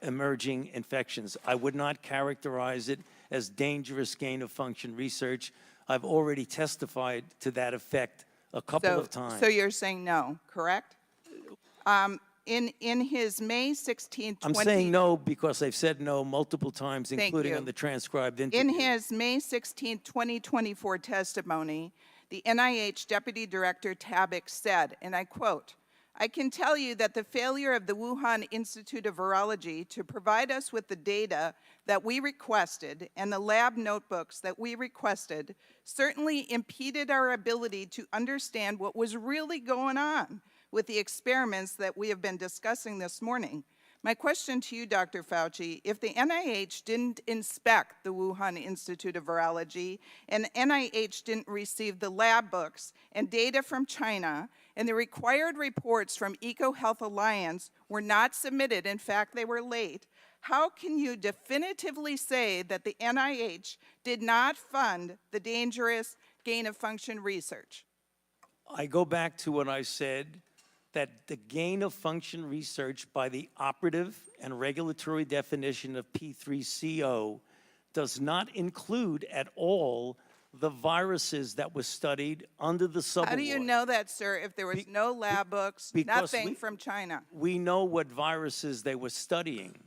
emerging infections. I would not characterize it as dangerous gain-of-function research. I've already testified to that effect a couple of times. So you're saying no, correct? In his May 16, I'm saying no because I've said no multiple times, Thank including you. on the transcribed interview. In his May 16, 2024 testimony, the NIH Deputy Director Tabak said, and I quote, "I can tell you that the failure of the Wuhan Institute of Virology to provide us with the data that we requested and the lab notebooks that we requested certainly impeded our ability to understand what was really going on with the experiments that we have been discussing this morning." My question to you, Dr. Fauci, if the NIH didn't inspect the Wuhan Institute of Virology and NIH didn't receive the lab books and data from China, and the required reports from EcoHealth Alliance were not submitted, in fact, they were late, how can you definitively say that the NIH did not fund the dangerous gain-of-function research? I go back to what I said, that the gain-of-function research by the operative and regulatory definition of P3CO does not include at all the viruses that were studied under the subaward. How do you know that, sir, if there was no lab books, nothing from China? We know what viruses they were studying.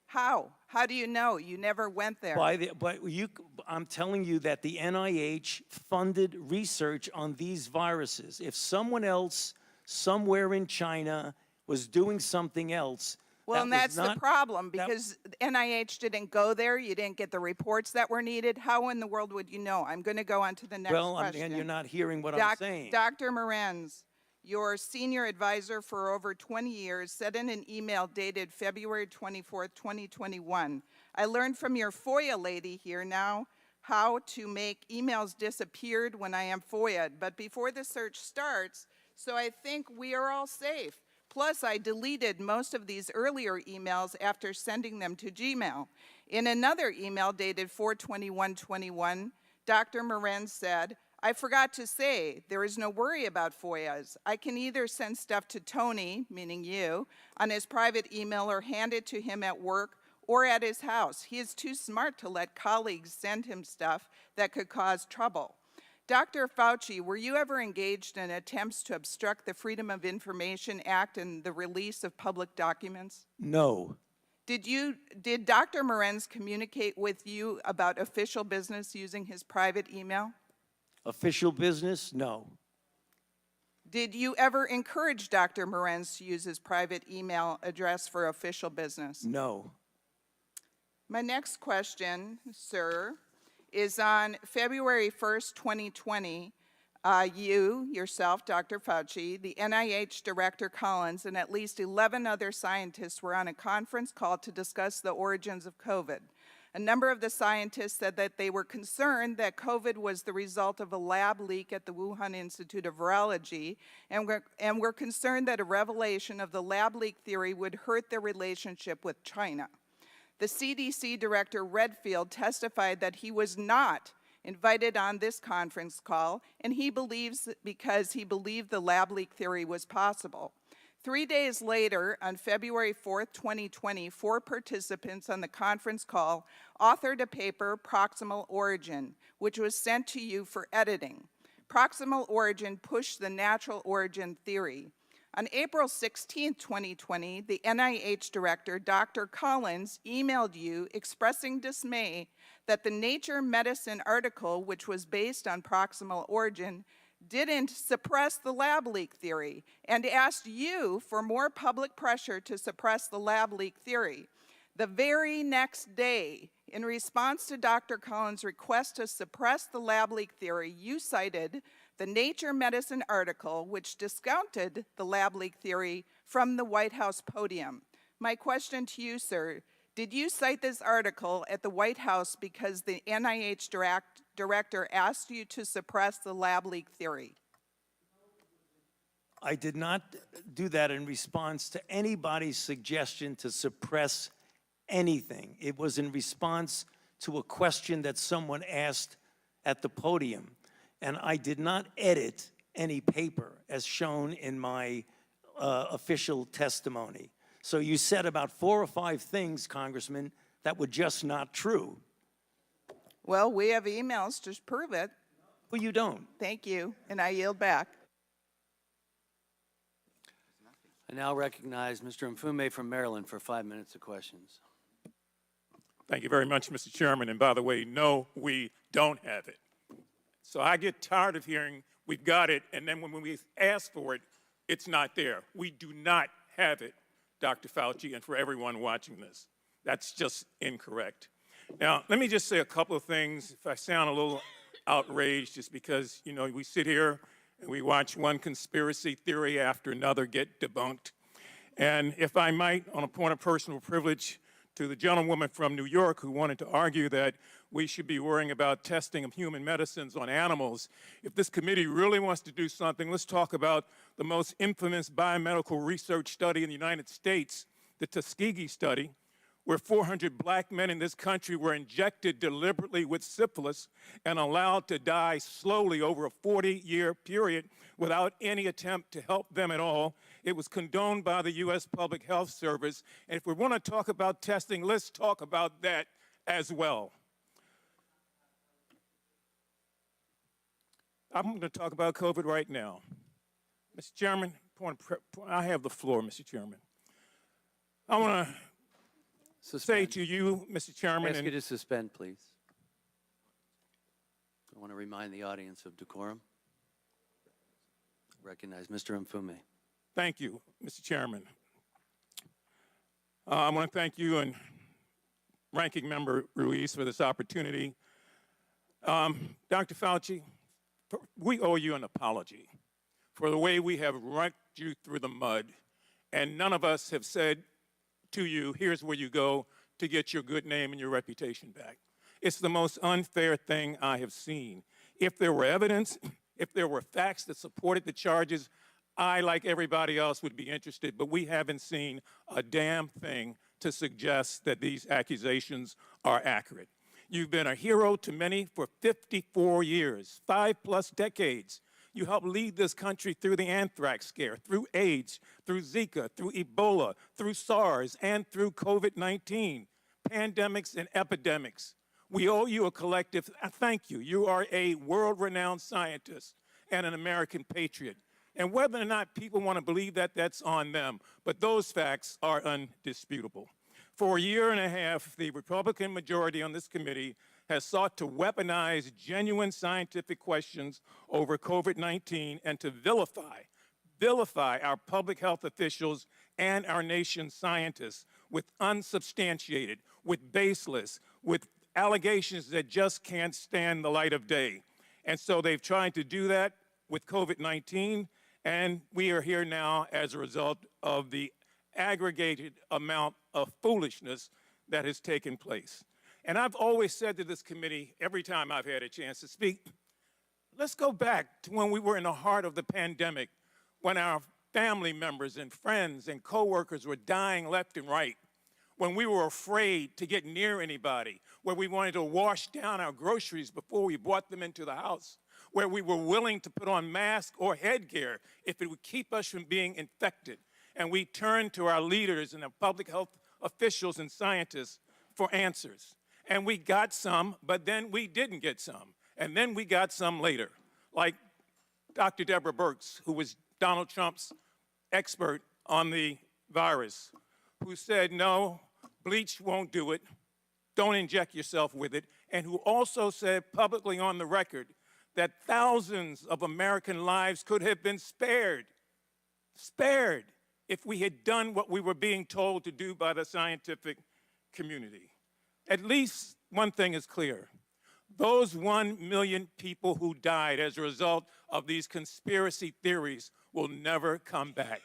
How? How do you know? You never went there. I'm telling you that the NIH funded research on these viruses. If someone else somewhere in China was doing something else, Well, and that's the problem, because NIH didn't go there. You didn't get the reports that were needed. How in the world would you know? I'm going to go on to the next question. And you're not hearing what I'm saying. Dr. Morenz, your senior advisor for over 20 years, said in an email dated February 24th, 2021, "I learned from your FOIA lady here now how to make emails disappeared when I am FOIA'd, but before the search starts, so I think we are all safe. Plus, I deleted most of these earlier emails after sending them to Gmail." In another email dated 4/21/21, Dr. Morenz said, "I forgot to say, there is no worry about FOIAs. I can either send stuff to Tony," meaning you, "on his private email or hand it to him at work or at his house. He is too smart to let colleagues send him stuff that could cause trouble." Dr. Fauci, were you ever engaged in attempts to obstruct the Freedom of Information Act and the release of public documents? No. Did Dr. Morenz communicate with you about official business using his private email? Official business? No. Did you ever encourage Dr. Morenz to use his private email address for official business? No. My next question, sir, is on February 1st, 2020, you, yourself, Dr. Fauci, the NIH Director Collins, and at least 11 other scientists were on a conference call to discuss the origins of COVID. A number of the scientists said that they were concerned that COVID was the result of a lab leak at the Wuhan Institute of Virology, and were concerned that a revelation of the lab leak theory would hurt their relationship with China. The CDC Director Redfield testified that he was not invited on this conference call, and he believes because he believed the lab leak theory was possible. 3 days later, on February 4th, 2020, 4 participants on the conference call authored a paper, Proximal Origin, which was sent to you for editing. Proximal Origin pushed the natural origin theory. On April 16, 2020, the NIH director, Dr. Collins, emailed you expressing dismay that the Nature Medicine article, which was based on proximal origin, didn't suppress the lab leak theory, and asked you for more public pressure to suppress the lab leak theory. The very next day, in response to Dr. Collins' request to suppress the lab leak theory, you cited the Nature Medicine article, which discounted the lab leak theory from the White House podium. My question to you, sir, did you cite this article at the White House because the NIH director asked you to suppress the lab leak theory? I did not do that in response to anybody's suggestion to suppress anything. It was in response to a question that someone asked at the podium. And I did not edit any paper as shown in my official testimony. So you said about 4 or 5 things, Congressman, that were just not true. Well, we have emails to prove it. Well, you don't. Thank you, and I yield back. I now recognize Mr. Mfume from Maryland for 5 minutes of questions. Thank you very much, Mr. Chairman. And by the way, no, we don't have it. So I get tired of hearing we've got it, and then when we ask for it, it's not there. We do not have it, Dr. Fauci, and for everyone watching this. That's just incorrect. Now, let me just say a couple of things. If I sound a little outraged, just because, you know, we sit here and we watch one conspiracy theory after another get debunked. And if I might, on a point of personal privilege, to the gentlewoman from New York who wanted to argue that we should be worrying about testing of human medicines on animals. If this committee really wants to do something, let's talk about the most infamous biomedical research study in the United States, the Tuskegee study, where 400 black men in this country were injected deliberately with syphilis and allowed to die slowly over a 40-year period without any attempt to help them at all. It was condoned by the U.S. Public Health Service. And if we want to talk about testing, let's talk about that as well. I'm going to talk about COVID right now. Mr. Chairman, I have the floor, Mr. Chairman. I want to say to you, Mr. Chairman, I ask you to suspend, please. I want to remind the audience of decorum. Recognize Mr. Mfume. Thank you, Mr. Chairman. I want to thank you and Ranking Member Ruiz for this opportunity. Dr. Fauci, we owe you an apology for the way we have raked you through the mud, and none of us have said to you, here's where you go to get your good name and your reputation back. It's the most unfair thing I have seen. If there were evidence, if there were facts that supported the charges, I, like everybody else, would be interested, but we haven't seen a damn thing to suggest that these accusations are accurate. You've been a hero to many for 54 years, 5+ decades. You helped lead this country through the anthrax scare, through AIDS, through Zika, through Ebola, through SARS, and through COVID-19, pandemics and epidemics. We owe you a collective thank you. You are a world-renowned scientist and an American patriot. And whether or not people want to believe that, that's on them. But those facts are undisputable. For a year and a half, the Republican majority on this committee has sought to weaponize genuine scientific questions over COVID-19 and to vilify our public health officials and our nation's scientists with unsubstantiated, with baseless, with allegations that just can't stand the light of day. And so they've tried to do that with COVID-19, and we are here now as a result of the aggregated amount of foolishness that has taken place. And I've always said to this committee, every time I've had a chance to speak, let's go back to when we were in the heart of the pandemic, when our family members and friends and coworkers were dying left and right, when we were afraid to get near anybody, where we wanted to wash down our groceries before we brought them into the house, where we were willing to put on masks or headgear if it would keep us from being infected. And we turned to our leaders and our public health officials and scientists for answers. And we got some, but then we didn't get some. And then we got some later, like Dr. Deborah Birx, who was Donald Trump's expert on the virus who said, no, bleach won't do it, don't inject yourself with it, and who also said publicly on the record that thousands of American lives could have been spared if we had done what we were being told to do by the scientific community. At least one thing is clear. Those 1 million people who died as a result of these conspiracy theories will never come back.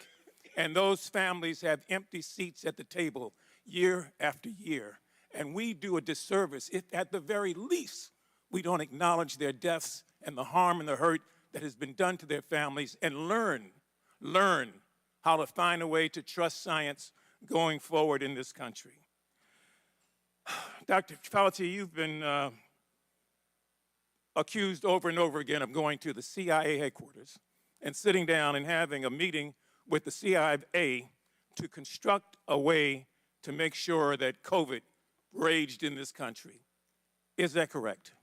And those families have empty seats at the table year after year. And we do a disservice if, at the very least, we don't acknowledge their deaths and the harm and the hurt that has been done to their families and learn how to find a way to trust science going forward in this country. Dr. Fauci, you've been accused over and over again of going to the CIA headquarters and sitting down and having a meeting with the CIA to construct a way to make sure that COVID raged in this country. Is that correct?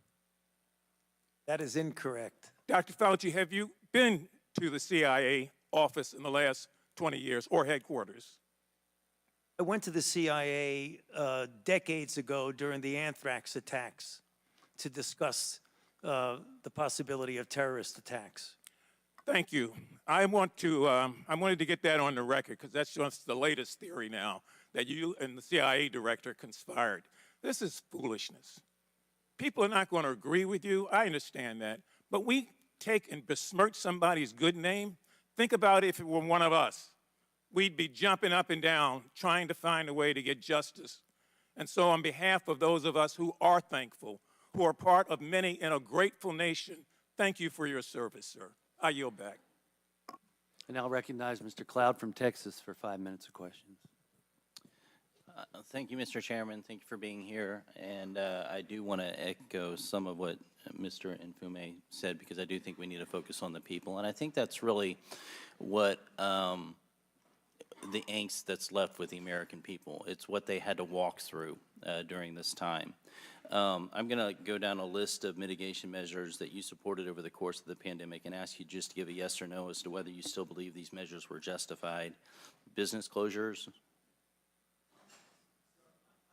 That is incorrect. Dr. Fauci, have you been to the CIA office in the last 20 years or headquarters? I went to the CIA decades ago during the anthrax attacks to discuss the possibility of terrorist attacks. Thank you. I wanted to get that on the record because that's just the latest theory now, that you and the CIA director conspired. This is foolishness. People are not going to agree with you. I understand that. But we take and besmirch somebody's good name. Think about if it were one of us. We'd be jumping up and down trying to find a way to get justice. And so on behalf of those of us who are thankful, who are part of many in a grateful nation, thank you for your service, sir. I yield back. And I'll recognize Mr. Cloud from Texas for 5 minutes of questions. Thank you, Mr. Chairman. Thank you for being here. And I do want to echo some of what Mr. Nfume said, because I do think we need to focus on the people. And I think that's really what the angst that's left with the American people. It's what they had to walk through during this time. I'm going to go down a list of mitigation measures that you supported over the course of the pandemic and ask you just to give a yes or no as to whether you still believe these measures were justified. Business closures.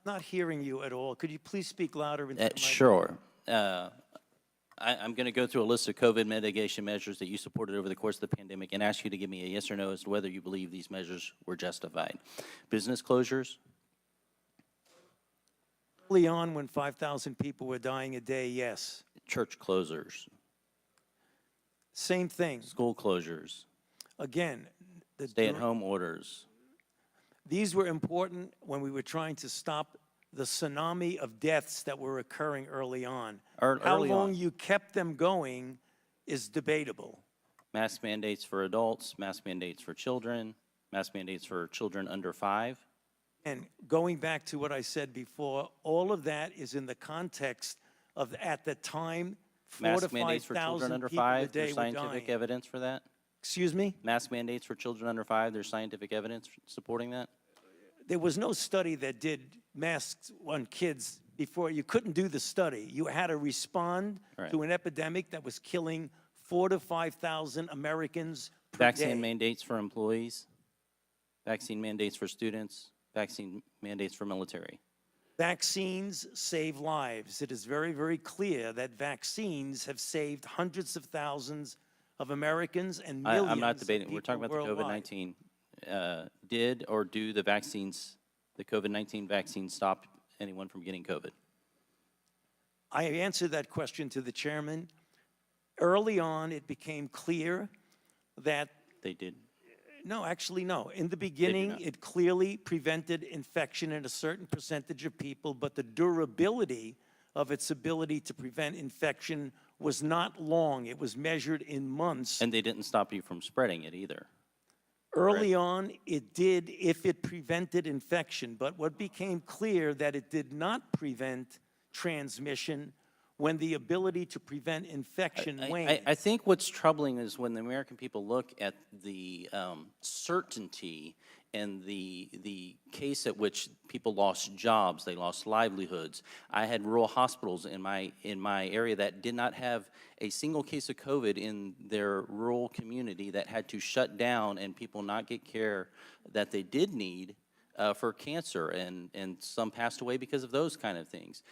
Not hearing you at all. Could you please speak louder into the mic? Sure. I'm going to go through a list of COVID mitigation measures that you supported over the course of the pandemic and ask you to give me a yes or no as to whether you believe these measures were justified. Business closures. Early on, when 5,000 people were dying a day, yes. Church closures. Same thing. School closures. Again, Stay-at-home orders. These were important when we were trying to stop the tsunami of deaths that were occurring early on. How long you kept them going is debatable. Mask mandates for adults, mask mandates for children, mask mandates for children under 5. And going back to what I said before, all of that is in the context of, at the time, 4,000 to 5,000 mask mandates for children under people a 5, day there's were scientific dying. evidence for that? Excuse me? Mask mandates for children under 5, there's scientific evidence supporting that? There was no study that did masks on kids before. You couldn't do the study. You had to respond to an epidemic that was killing 4,000 to 5,000 Americans per Vaccine day. mandates for employees, vaccine mandates for students, vaccine mandates for military. Vaccines save lives. It is very, very clear that vaccines have saved hundreds of thousands of Americans and millions I'm not debating. of We're talking people about the worldwide. COVID-19. Did or do the vaccines, the COVID-19 vaccine, stop anyone from getting COVID? I answered that question to the chairman. Early on, it became clear that They did. no, actually, no. In the beginning, not. it clearly prevented infection in a certain percentage of people, but the durability of its ability to prevent infection was not long. It was measured in months. And they didn't stop you from spreading it either. Early on, it did if it prevented infection, but what became clear that it did not prevent transmission when the ability to prevent infection waned. I think what's troubling is when the American people look at the certainty and the case at which people lost jobs, they lost livelihoods. I had rural hospitals in my area that did not have a single case of COVID in their rural community that had to shut down and people not get care that they did need for cancer, and some passed away because of those kind of things.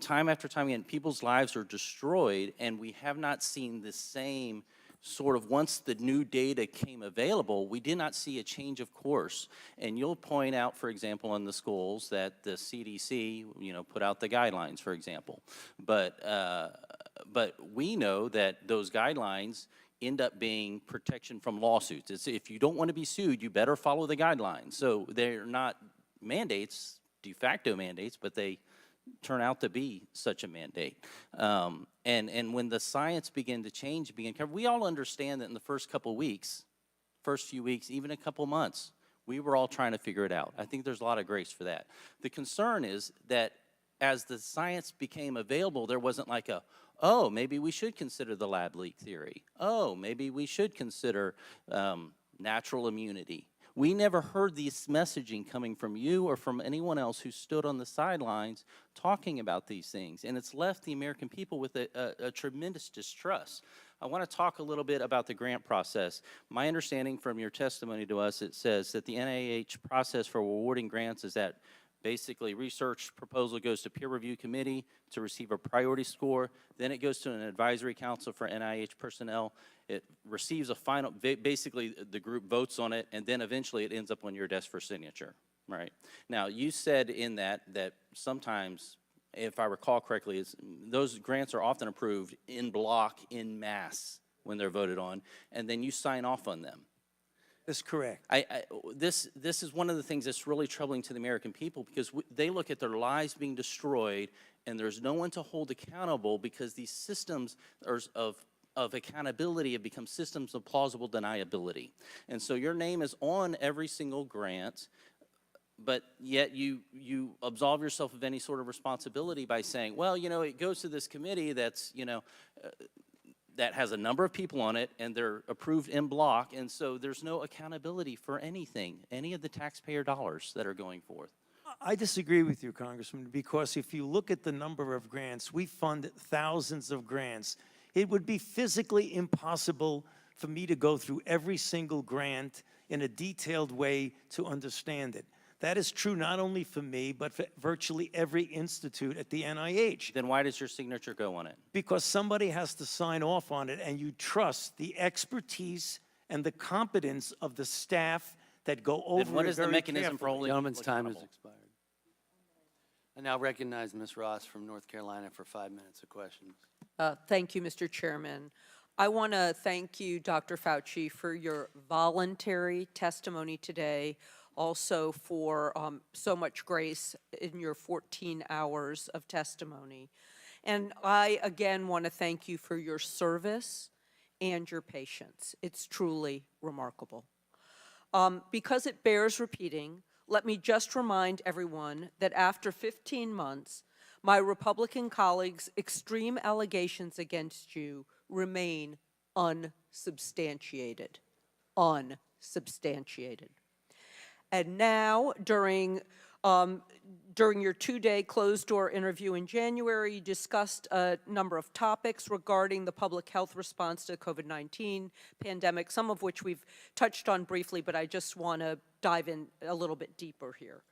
Time after time again, people's lives are destroyed, and we have not seen the same sort of, once the new data came available, we did not see a change of course. And you'll point out, for example, in the schools that the CDC, put out the guidelines, for example. But we know that those guidelines end up being protection from lawsuits. It's, if you don't want to be sued, you better follow the guidelines. So they're not mandates, de facto mandates, but they turn out to be such a mandate. And when the science began to change, we all understand that in the first few weeks, even a couple months, we were all trying to figure it out. I think there's a lot of grace for that. The concern is that as the science became available, there wasn't like oh, maybe we should consider the lab leak theory. Oh, maybe we should consider natural immunity. We never heard this messaging coming from you or from anyone else who stood on the sidelines talking about these things, and it's left the American people with a tremendous distrust. I want to talk a little bit about the grant process. My understanding from your testimony to us, it says that the NIH process for awarding grants is that basically research proposal goes to peer review committee to receive a priority score, then it goes to an advisory council for NIH personnel. It receives a final, basically the group votes on it, and then eventually it ends up on your desk for signature, right? Now, you said in that sometimes, if I recall correctly, those grants are often approved in block, in mass, when they're voted on, and then you sign off on them. That's correct. This is one of the things that's really troubling to the American people, because they look at their lives being destroyed, and there's no one to hold accountable, because these systems of accountability have become systems of plausible deniability. And so your name is on every single grant, but yet you absolve yourself of any sort of responsibility by saying, well, it goes to this committee that's, that has a number of people on it, and they're approved in block, and so there's no accountability for anything, any of the taxpayer dollars that are going forth. I disagree with you, Congressman, because if you look at the number of grants, we fund thousands of grants. It would be physically impossible for me to go through every single grant in a detailed way to understand it. That is true not only for me, but for virtually every institute at the NIH. Then why does your signature go on it? Because somebody has to sign off on it, and you trust the expertise and the competence of the staff that go over it. Then what is the mechanism for holding? Gentleman's time has expired. I now recognize Ms. Ross from North Carolina for 5 minutes of questions. Thank you, Mr. Chairman. I want to thank you, Dr. Fauci, for your voluntary testimony today, also for so much grace in your 14 hours of testimony. And I, again, want to thank you for your service and your patience. It's truly remarkable. Because it bears repeating, let me just remind everyone that after 15 months, my Republican colleagues' extreme allegations against you remain unsubstantiated. Unsubstantiated. And now, during your two-day closed-door interview in January, you discussed a number of topics regarding the public health response to the COVID-19 pandemic, some of which we've touched on briefly, but I just want to dive in a little bit deeper here.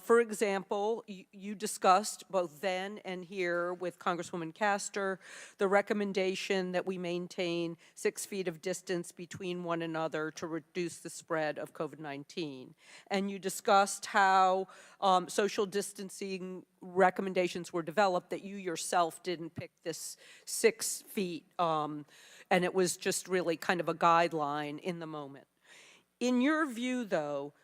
For example, you discussed both then and here with Congresswoman Castor the recommendation that we maintain 6 feet of distance between one another to reduce the spread of COVID-19. And you discussed how social distancing recommendations were developed, that you yourself didn't pick this 6 feet, and it was just really kind of a guideline in the moment. In your view, though,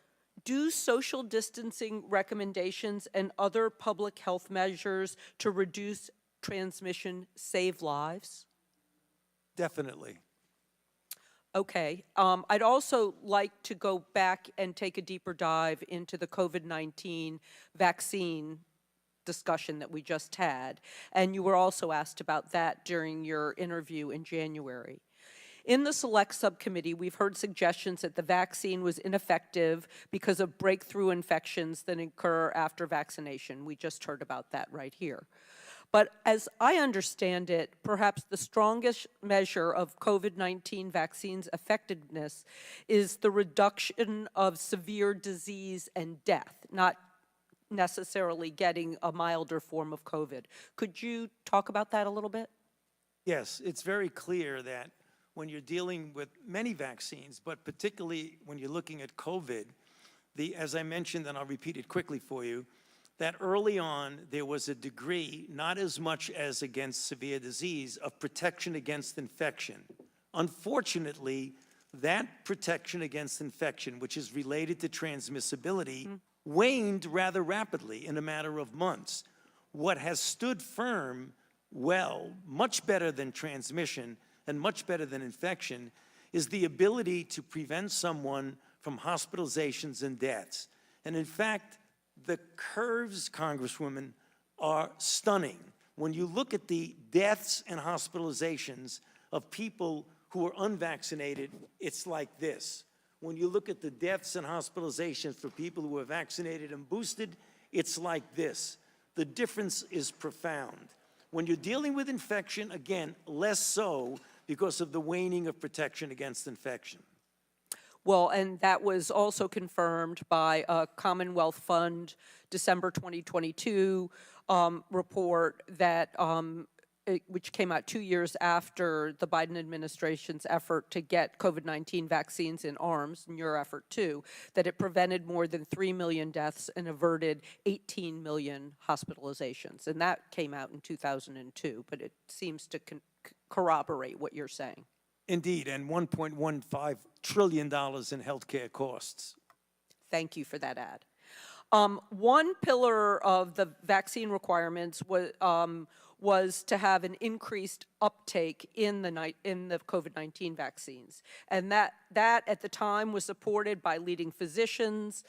do social distancing recommendations and other public health measures to reduce transmission save lives? Definitely. Okay. I'd also like to go back and take a deeper dive into the COVID-19 vaccine discussion that we just had. And you were also asked about that during your interview in January. In the Select Subcommittee, we've heard suggestions that the vaccine was ineffective because of breakthrough infections that occur after vaccination. We just heard about that right here. But as I understand it, perhaps the strongest measure of COVID-19 vaccines' effectiveness is the reduction of severe disease and death, not necessarily getting a milder form of COVID. Could you talk about that a little bit? Yes, it's very clear that when you're dealing with many vaccines, but particularly when you're looking at COVID, as I mentioned, and I'll repeat it quickly for you, that early on there was a degree, not as much as against severe disease, of protection against infection. Unfortunately, that protection against infection, which is related to transmissibility, waned rather rapidly in a matter of months. What has stood firm, well, much better than transmission and much better than infection, is the ability to prevent someone from hospitalizations and deaths. And in fact, the curves, Congresswoman, are stunning. When you look at the deaths and hospitalizations of people who are unvaccinated, it's like this. When you look at the deaths and hospitalizations for people who are vaccinated and boosted, it's like this. The difference is profound. When you're dealing with infection, again, less so because of the waning of protection against infection. Well, and that was also confirmed by a Commonwealth Fund December 2022 report that which came out 2 years after the Biden administration's effort to get COVID-19 vaccines in arms, and your effort too, that it prevented more than 3 million deaths and averted 18 million hospitalizations. And that came out in 2002, but it seems to corroborate what you're saying. Indeed, and $1.15 trillion in healthcare costs. Thank you for that add. One pillar of the vaccine requirements was to have an increased uptake in the COVID-19 vaccines. And that at the time was supported by leading physicians,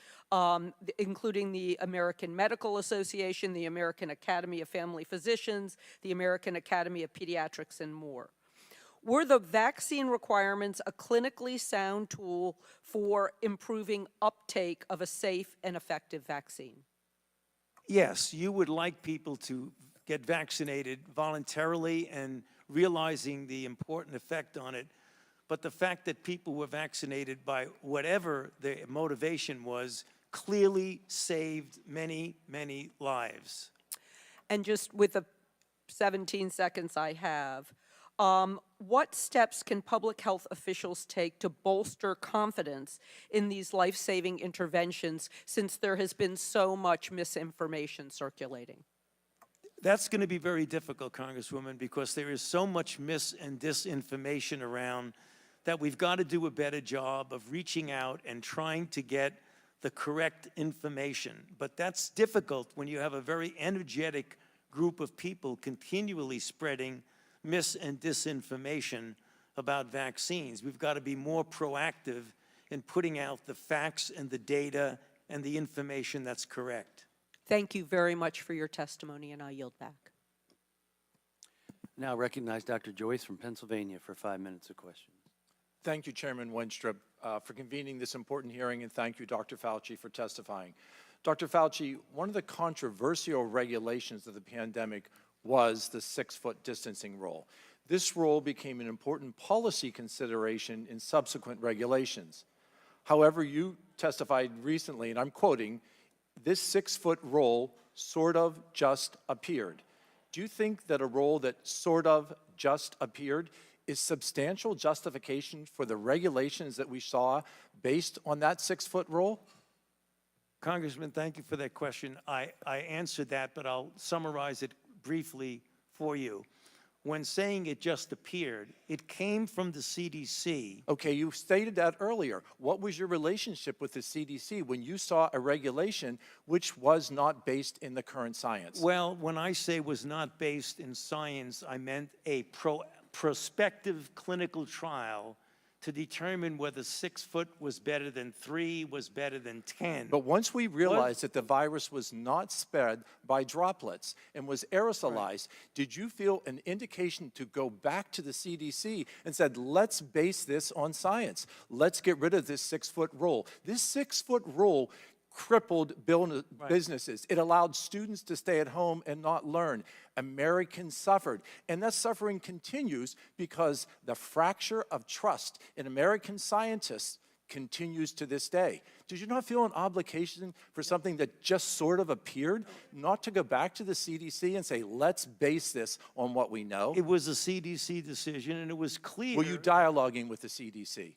including the American Medical Association, the American Academy of Family Physicians, the American Academy of Pediatrics, and more. Were the vaccine requirements a clinically sound tool for improving uptake of a safe and effective vaccine? Yes, you would like people to get vaccinated voluntarily and realizing the important effect on it. But the fact that people were vaccinated by whatever their motivation was clearly saved many, many lives. And just with the 17 seconds I have, what steps can public health officials take to bolster confidence in these life-saving interventions since there has been so much misinformation circulating? That's going to be very difficult, Congresswoman, because there is so much mis and disinformation around that we've got to do a better job of reaching out and trying to get the correct information. But that's difficult when you have a very energetic group of people continually spreading mis and disinformation about vaccines. We've got to be more proactive in putting out the facts and the data and the information that's correct. Thank you very much for your testimony, and I yield back. Now recognize Dr. Joyce from Pennsylvania for 5 minutes of questions. Thank you, Chairman Wenstrup, for convening this important hearing, and thank you, Dr. Fauci, for testifying. Dr. Fauci, one of the controversial regulations of the pandemic was the 6-foot distancing rule. This rule became an important policy consideration in subsequent regulations. However, you testified recently, and I'm quoting, "This 6-foot rule sort of just appeared." Do you think that a rule that sort of just appeared is substantial justification for the regulations that we saw based on that 6-foot rule? Congressman, thank you for that question. I answered that, but I'll summarize it briefly for you. When saying it just appeared, it came from the CDC. Okay, you stated that earlier. What was your relationship with the CDC when you saw a regulation which was not based in the current science? Well, when I say was not based in science, I meant a prospective clinical trial to determine whether 6 foot was better than 3, was better than 10. But once we realized that the virus was not spread by droplets and was aerosolized, did you feel an indication to go back to the CDC and said, let's base this on science. Let's get rid of this 6 foot rule. This 6 foot rule crippled businesses. It allowed students to stay at home and not learn. Americans suffered. And that suffering continues because the fracture of trust in American scientists continues to this day. Did you not feel an obligation for something that just sort of appeared, not to go back to the CDC and say, let's base this on what we know? It was a CDC decision, and it was clear. Were you dialoguing with the CDC?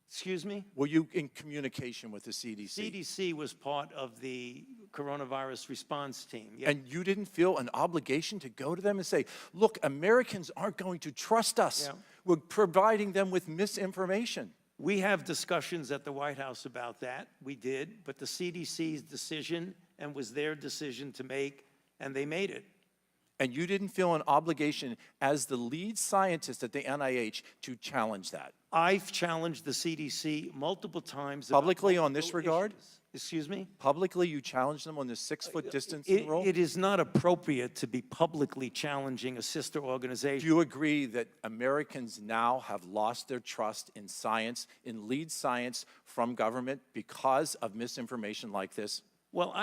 Excuse me? Were you in communication with the CDC? CDC was part of the coronavirus response team. Yeah. And you didn't feel an obligation to go to them and say, look, Americans aren't going to trust us. Yeah. We're providing them with misinformation. We have discussions at the White House about that. We did, but the CDC's decision and was their decision to make, and they made it. And you didn't feel an obligation as the lead scientist at the NIH to challenge that? I've challenged the CDC multiple times. Publicly on this regard? Issues. Excuse me? Publicly, you challenged them on the 6 foot distancing rule? It is not appropriate to be publicly challenging a sister Do organization. you agree that Americans now have lost their trust in science, in lead science from government because of misinformation like this? Well,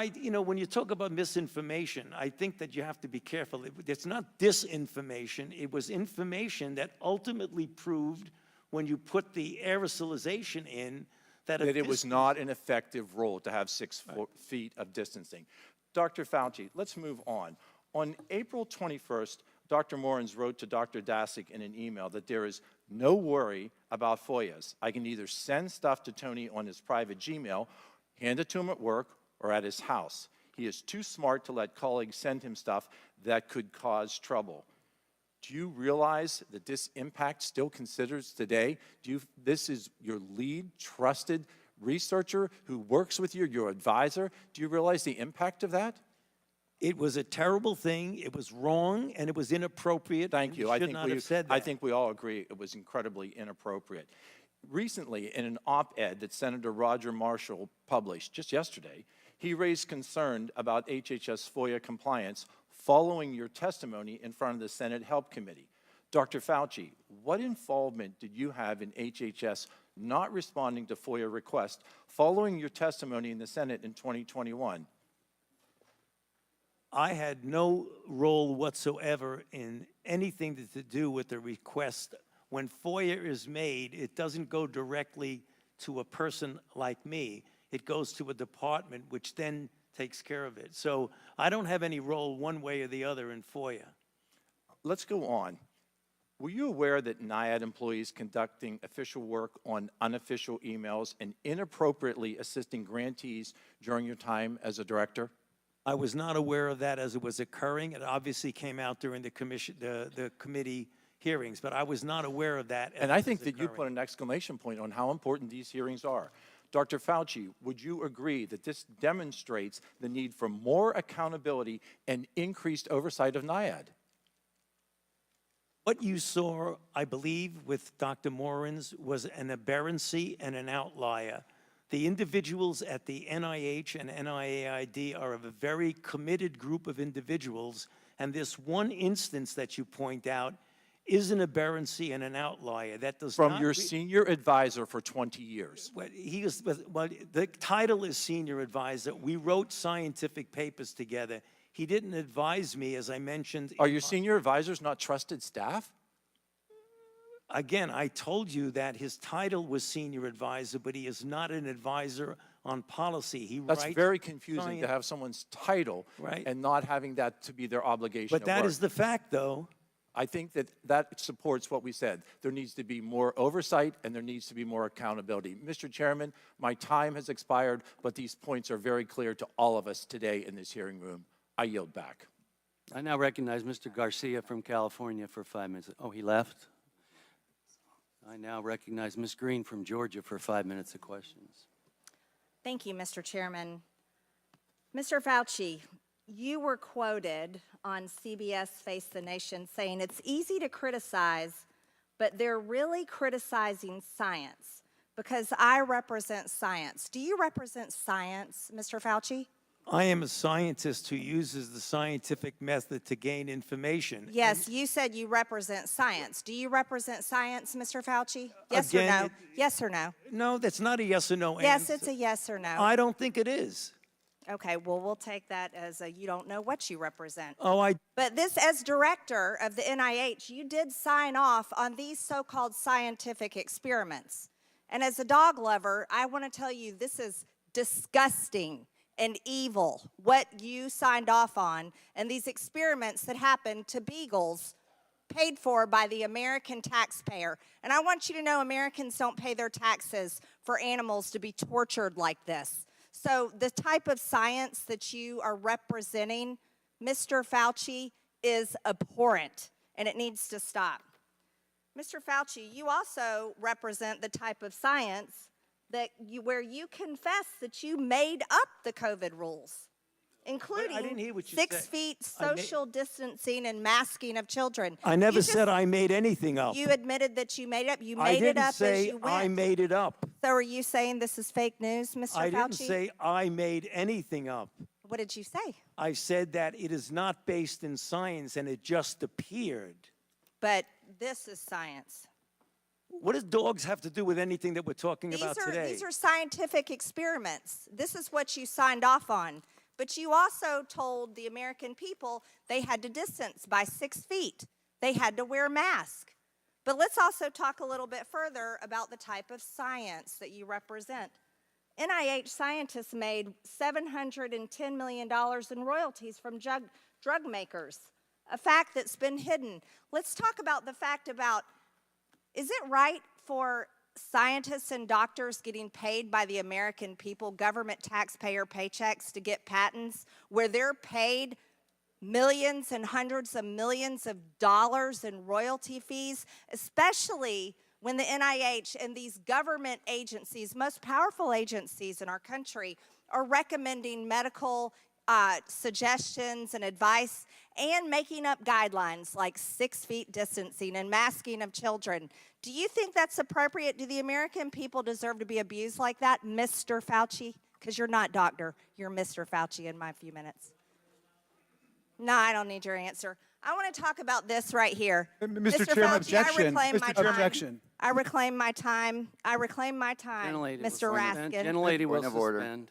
when you talk about misinformation, I think that you have to be careful. It's not disinformation. It was information that ultimately proved, when you put the aerosolization in, that it was not an effective rule to have 6 feet of distancing. Dr. Fauci, let's move on. On April 21st, Dr. Morens wrote to Dr. Daszak in an email that there is no worry about FOIAs. I can either send stuff to Tony on his private Gmail, hand it to him at work, or at his house. He is too smart to let colleagues send him stuff that could cause trouble. Do you realize that this impact still considers today? This is your lead trusted researcher who works with you, your advisor. Do you realize the impact of that? It was a terrible thing. It was wrong, and it was inappropriate. Thank you. I think we all agree it was incredibly inappropriate. Recently, in an op-ed that Senator Roger Marshall published just yesterday, he raised concern about HHS FOIA compliance following your testimony in front of the Senate Help Committee. Dr. Fauci, what involvement did you have in HHS not responding to FOIA requests following your testimony in the Senate in 2021? I had no role whatsoever in anything to do with the request. When FOIA is made, it doesn't go directly to a person like me. It goes to a department, which then takes care of it. So I don't have any role one way or the other in FOIA. Let's go on. Were you aware that NIAID employees conducting official work on unofficial emails and inappropriately assisting grantees during your time as a director? I was not aware of that as it was occurring. It obviously came out during the committee hearings, but I was not aware of that. And I think that you put an exclamation point on how important these hearings are. Dr. Fauci, would you agree that this demonstrates the need for more accountability and increased oversight of NIAID? What you saw, I believe, with Dr. Morens was an aberrancy and an outlier. The individuals at the NIH and NIAID are a very committed group of individuals, and this one instance that you point out is an aberrancy and an outlier. That does From your senior advisor for 20 years. The title is senior advisor. We wrote scientific papers together. He didn't advise me, as I mentioned. Are your senior advisors not trusted staff? Again, I told you that his title was senior advisor, but he is not an advisor on policy. That's very confusing to have someone's title and not having that to be their obligation. But that is the fact, though. I think that supports what we said. There needs to be more oversight and there needs to be more accountability. Mr. Chairman, my time has expired, but these points are very clear to all of us today in this hearing room. I yield back. I now recognize Mr. Garcia from California for 5 minutes. Oh, he left? I now recognize Ms. Green from Georgia for 5 minutes of questions. Thank you, Mr. Chairman. Mr. Fauci, you were quoted on CBS Face the Nation saying it's easy to criticize but they're really criticizing science because I represent science. Do you represent science, Mr. Fauci? I am a scientist who uses the scientific method to gain information. Yes, you said you represent science. Do you represent science, Mr. Fauci? Yes or Again, no? Yes or no? No, that's not a yes or no Yes, answer. it's a yes or no. I don't think it is. Okay, well, we'll take that as a you don't know what you represent. Oh, I But this, as director of the NIH, you did sign off on these so-called scientific experiments. And as a dog lover, I want to tell you this is disgusting and evil, what you signed off on, and these experiments that happened to beagles paid for by the American taxpayer. And I want you to know Americans don't pay their taxes for animals to be tortured like this. So the type of science that you are representing, Mr. Fauci, is abhorrent, and it needs to stop. Mr. Fauci, you also represent the type of science that where you confess that you made up the COVID rules, including didn't hear what you 6 said. feet social distancing and masking of children. I never You said I made anything up. You admitted that you made it up. You I made it didn't up say as you went. I made it up. So are you saying this is fake news, Mr. Fauci? I didn't say I made anything up. What did you say? I said that it is not based in science and it just appeared. But this is science. What does dogs have to do with anything that we're talking about today? These are scientific experiments. This is what you signed off on. But you also told the American people they had to distance by 6 feet. They had to wear masks. But let's also talk a little bit further about the type of science that you represent. NIH scientists made $710 million in royalties from drug makers, a fact that's been hidden. Let's talk about the fact about, is it right for scientists and doctors getting paid by the American people, government taxpayer paychecks to get patents where they're paid millions and hundreds of millions of dollars in royalty fees, especially when the NIH and these government agencies, most powerful agencies in our country, are recommending medical suggestions and advice and making up guidelines like 6 feet distancing and masking of children. Do you think that's appropriate? Do the American people deserve to be abused like that, Mr. Fauci? Because you're not doctor, you're Mr. Fauci in my few minutes. No, I don't need your answer. I want to talk about this right here. Mr. Fauci, Chairman, I reclaim my time. objection. I reclaim my time. I reclaim my time, Mr. Raskin. Gentlelady will Point of order. suspend.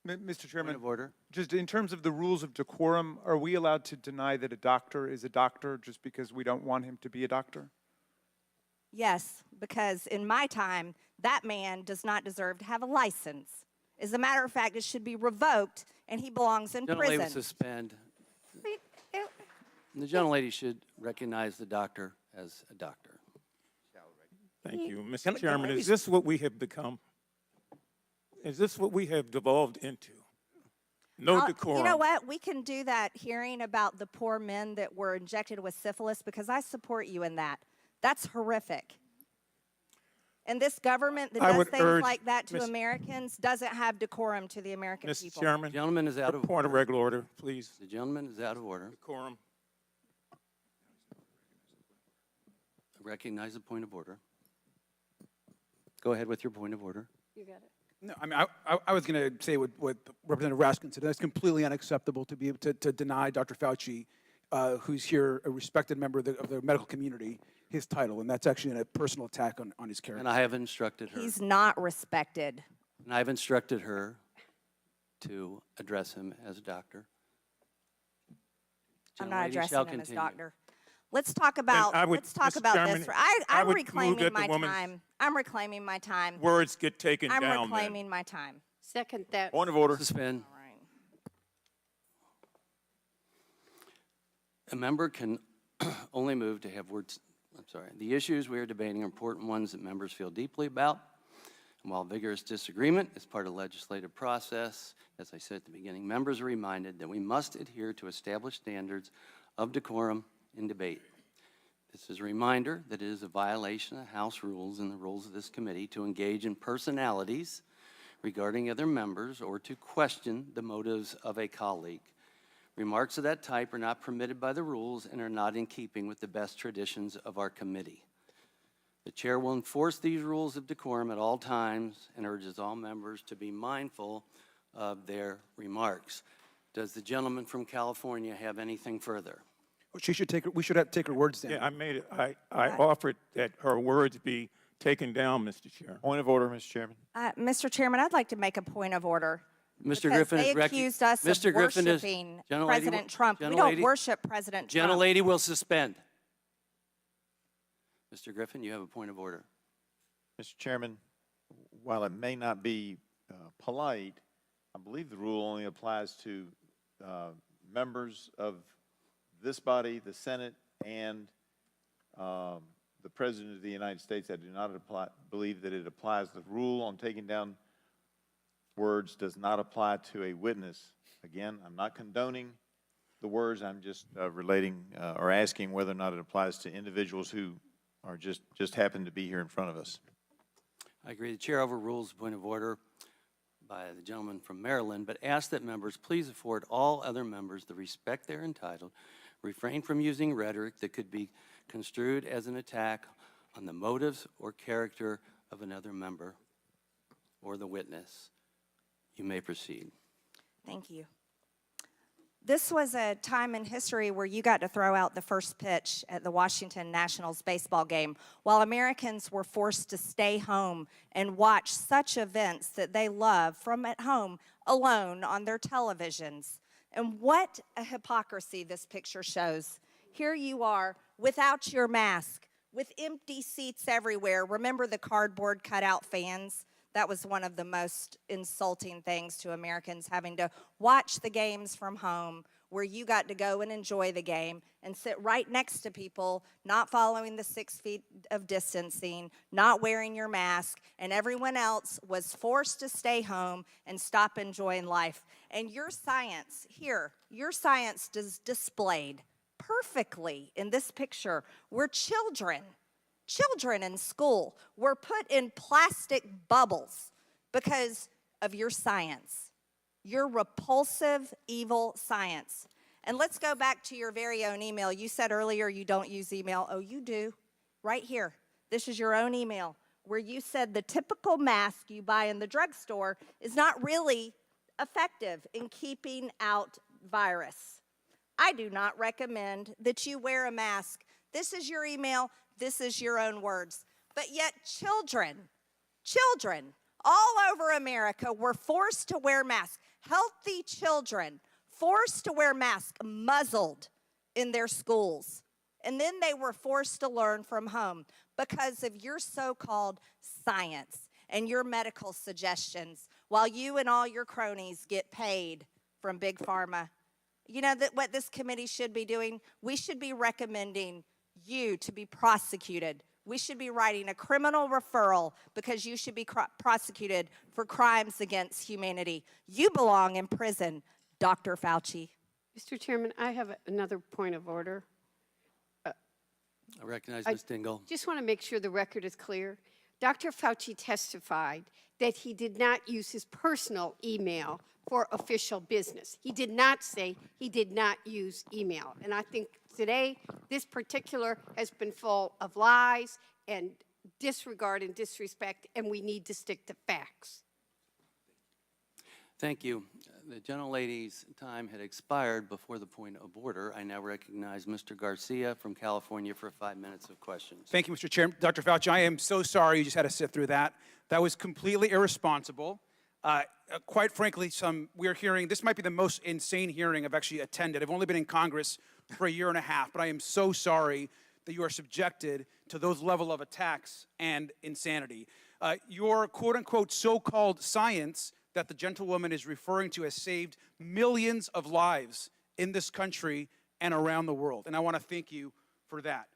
Mr. Chairman, Point of order. just in terms of the rules of decorum, are we allowed to deny that a doctor is a doctor just because we don't want him to be a doctor? Yes, because in my time, that man does not deserve to have a license. As a matter of fact, it should be revoked, and he belongs in Gentlelady will prison. suspend. The gentlelady should recognize the doctor as a doctor. Thank you. Mr. Chairman, is this what we have become? Is this what we have devolved into? No decorum. You know what? We can do that hearing about the poor men that were injected with syphilis because I support you in that. That's horrific. And this government that I does would things urge like that to Ms. Americans doesn't have decorum to the American Mr. people. Chairman, Gentleman is out of point of order. regular order, please. The gentleman is out of order. Decorum. Recognize the point of order. Go ahead with your point of order. You got it. No, I mean, I was going to say what Representative Raskin said. That's completely unacceptable to be able to deny Dr. Fauci, who's here, a respected member of the medical community, his title, and that's actually a personal attack on his character. And I have instructed her. He's not respected. And I've instructed her to address him as a doctor. I'm not Gentlelady shall addressing him as continue. doctor. Let's talk about Mr. this. Chairman, I I'm would move reclaiming that the my woman's time. I'm reclaiming my time. Words get taken I'm down then. reclaiming my time. Second that. Point of order. Suspend. All right. A member can only move to have words. The issues we are debating are important ones that members feel deeply about. And while vigorous disagreement is part of the legislative process, as I said at the beginning, members are reminded that we must adhere to established standards of decorum in debate. This is a reminder that it is a violation of House rules and the rules of this committee to engage in personalities regarding other members or to question the motives of a colleague. Remarks of that type are not permitted by the rules and are not in keeping with the best traditions of our committee. The chair will enforce these rules of decorum at all times and urges all members to be mindful of their remarks. Does the gentleman from California have anything further? We should have to take her words down. Yeah, I offered that her words be taken down, Mr. Chair. Point of order, Mr. Chairman. Mr. Chairman, I'd like to make a point of order. Mr. Because Griffin they is accused us of worshiping President Trump. We don't worship President Trump. Gentlelady will suspend. Mr. Griffin, you have a point of order. Mr. Chairman, while it may not be polite, I believe the rule only applies to members of this body, the Senate, and the President of the United States. I do not believe that it applies. The rule on taking down words does not apply to a witness. Again, I'm not condoning the words. I'm just relating or asking whether or not it applies to individuals who are just happen to be here in front of us. I agree. The chair overrules the point of order by the gentleman from Maryland, but ask that members please afford all other members the respect they're entitled, refrain from using rhetoric that could be construed as an attack on the motives or character of another member or the witness. You may proceed. Thank you. This was a time in history where you got to throw out the first pitch at the Washington Nationals baseball game while Americans were forced to stay home and watch such events that they love from at home alone on their televisions. And what a hypocrisy this picture shows. Here you are without your mask, with empty seats everywhere. Remember the cardboard cutout fans? That was one of the most insulting things to Americans, having to watch the games from home where you got to go and enjoy the game and sit right next to people not following the 6 feet of distancing, not wearing your mask, and everyone else was forced to stay home and stop enjoying life. And your science here, your science is displayed perfectly in this picture where children in school were put in plastic bubbles because of your science, your repulsive, evil science. And let's go back to your very own email. You said earlier you don't use email. Oh, you do. Right here. This is your own email where you said the typical mask you buy in the drugstore is not really effective in keeping out virus. I do not recommend that you wear a mask. This is your email. This is your own words. But yet children all over America were forced to wear masks. Healthy children forced to wear masks, muzzled in their schools. And then they were forced to learn from home because of your so-called science and your medical suggestions while you and all your cronies get paid from Big Pharma. You know that what this committee should be doing? We should be recommending you to be prosecuted. We should be writing a criminal referral because you should be prosecuted for crimes against humanity. You belong in prison, Dr. Fauci. Mr. Chairman, I have another point of order. I recognize Ms. Dingell. Just want to make sure the record is clear. Dr. Fauci testified that he did not use his personal email for official business. He did not say he did not use email. And I think today, this particular has been full of lies and disregard and disrespect, and we need to stick to facts. Thank you. The gentlelady's time had expired before the point of order. I now recognize Mr. Garcia from California for 5 minutes of questions. Thank you, Mr. Chairman. Dr. Fauci, I am so sorry you just had to sit through that. That was completely irresponsible. Quite frankly, we are hearing, this might be the most insane hearing I've actually attended. I've only been in Congress for a year and a half, but I am so sorry that you are subjected to those level of attacks and insanity. Your quote-unquote so-called science that the gentlewoman is referring to has saved millions of lives in this country and around the world, and I want to thank you for that.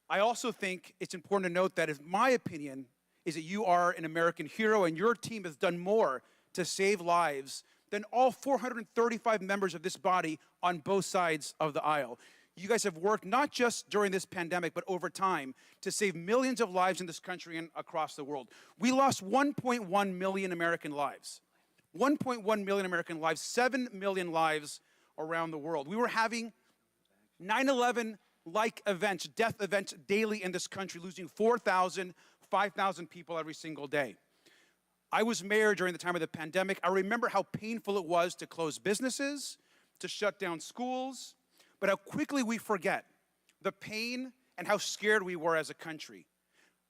I also think it's important to note that, in my opinion, is that you are an American hero and your team has done more to save lives than all 435 members of this body on both sides of the aisle. You guys have worked not just during this pandemic, but over time to save millions of lives in this country and across the world. We lost 1.1 million American lives. 1.1 million American lives, 7 million lives around the world. We were having 9/11 like events, death events daily in this country, losing 4,000, 5,000 people every single day. I was mayor during the time of the pandemic. I remember how painful it was to close businesses, to shut down schools, but how quickly we forget the pain and how scared we were as a country.